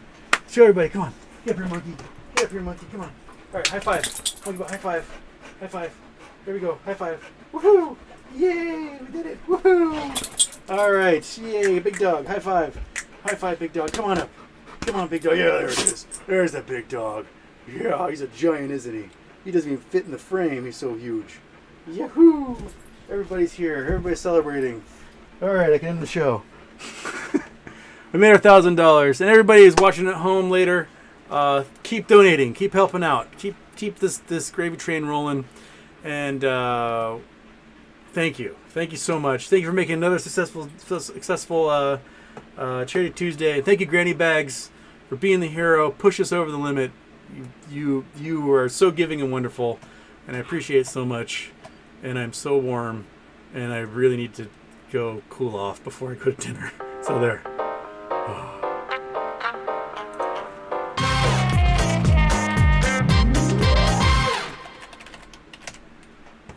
Show everybody. Come on. Get up here, monkey. Get up here, monkey. Come on. All right, high five. Monkey butt. High five. High five. There we go. High five. Woohoo! Yay! We did it. Woohoo! All right. Yay! Big dog. High five. High five, big dog. Come on up. Come on, big dog. Yeah, there it is. There's that big dog. Yeah, he's a giant, isn't he? He doesn't even fit in the frame. He's so huge. Yahoo! Everybody's here. Everybody's celebrating. All right, I can end the show. We made our $1,000, and everybody is watching at home later. Keep donating. Keep helping out. Keep this gravy train rolling. And thank you. Thank you so much. Thank you for making another successful Charity Tuesday. Thank you, Granny Bags, for being the hero. Push us over the limit. You are so giving and wonderful, and I appreciate it so much. And I'm so warm, and I really need to go cool off before I go to dinner. So there.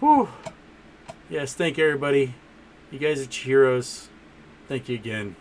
Whew. Yes, thank you, everybody. You guys are heroes. Thank you again.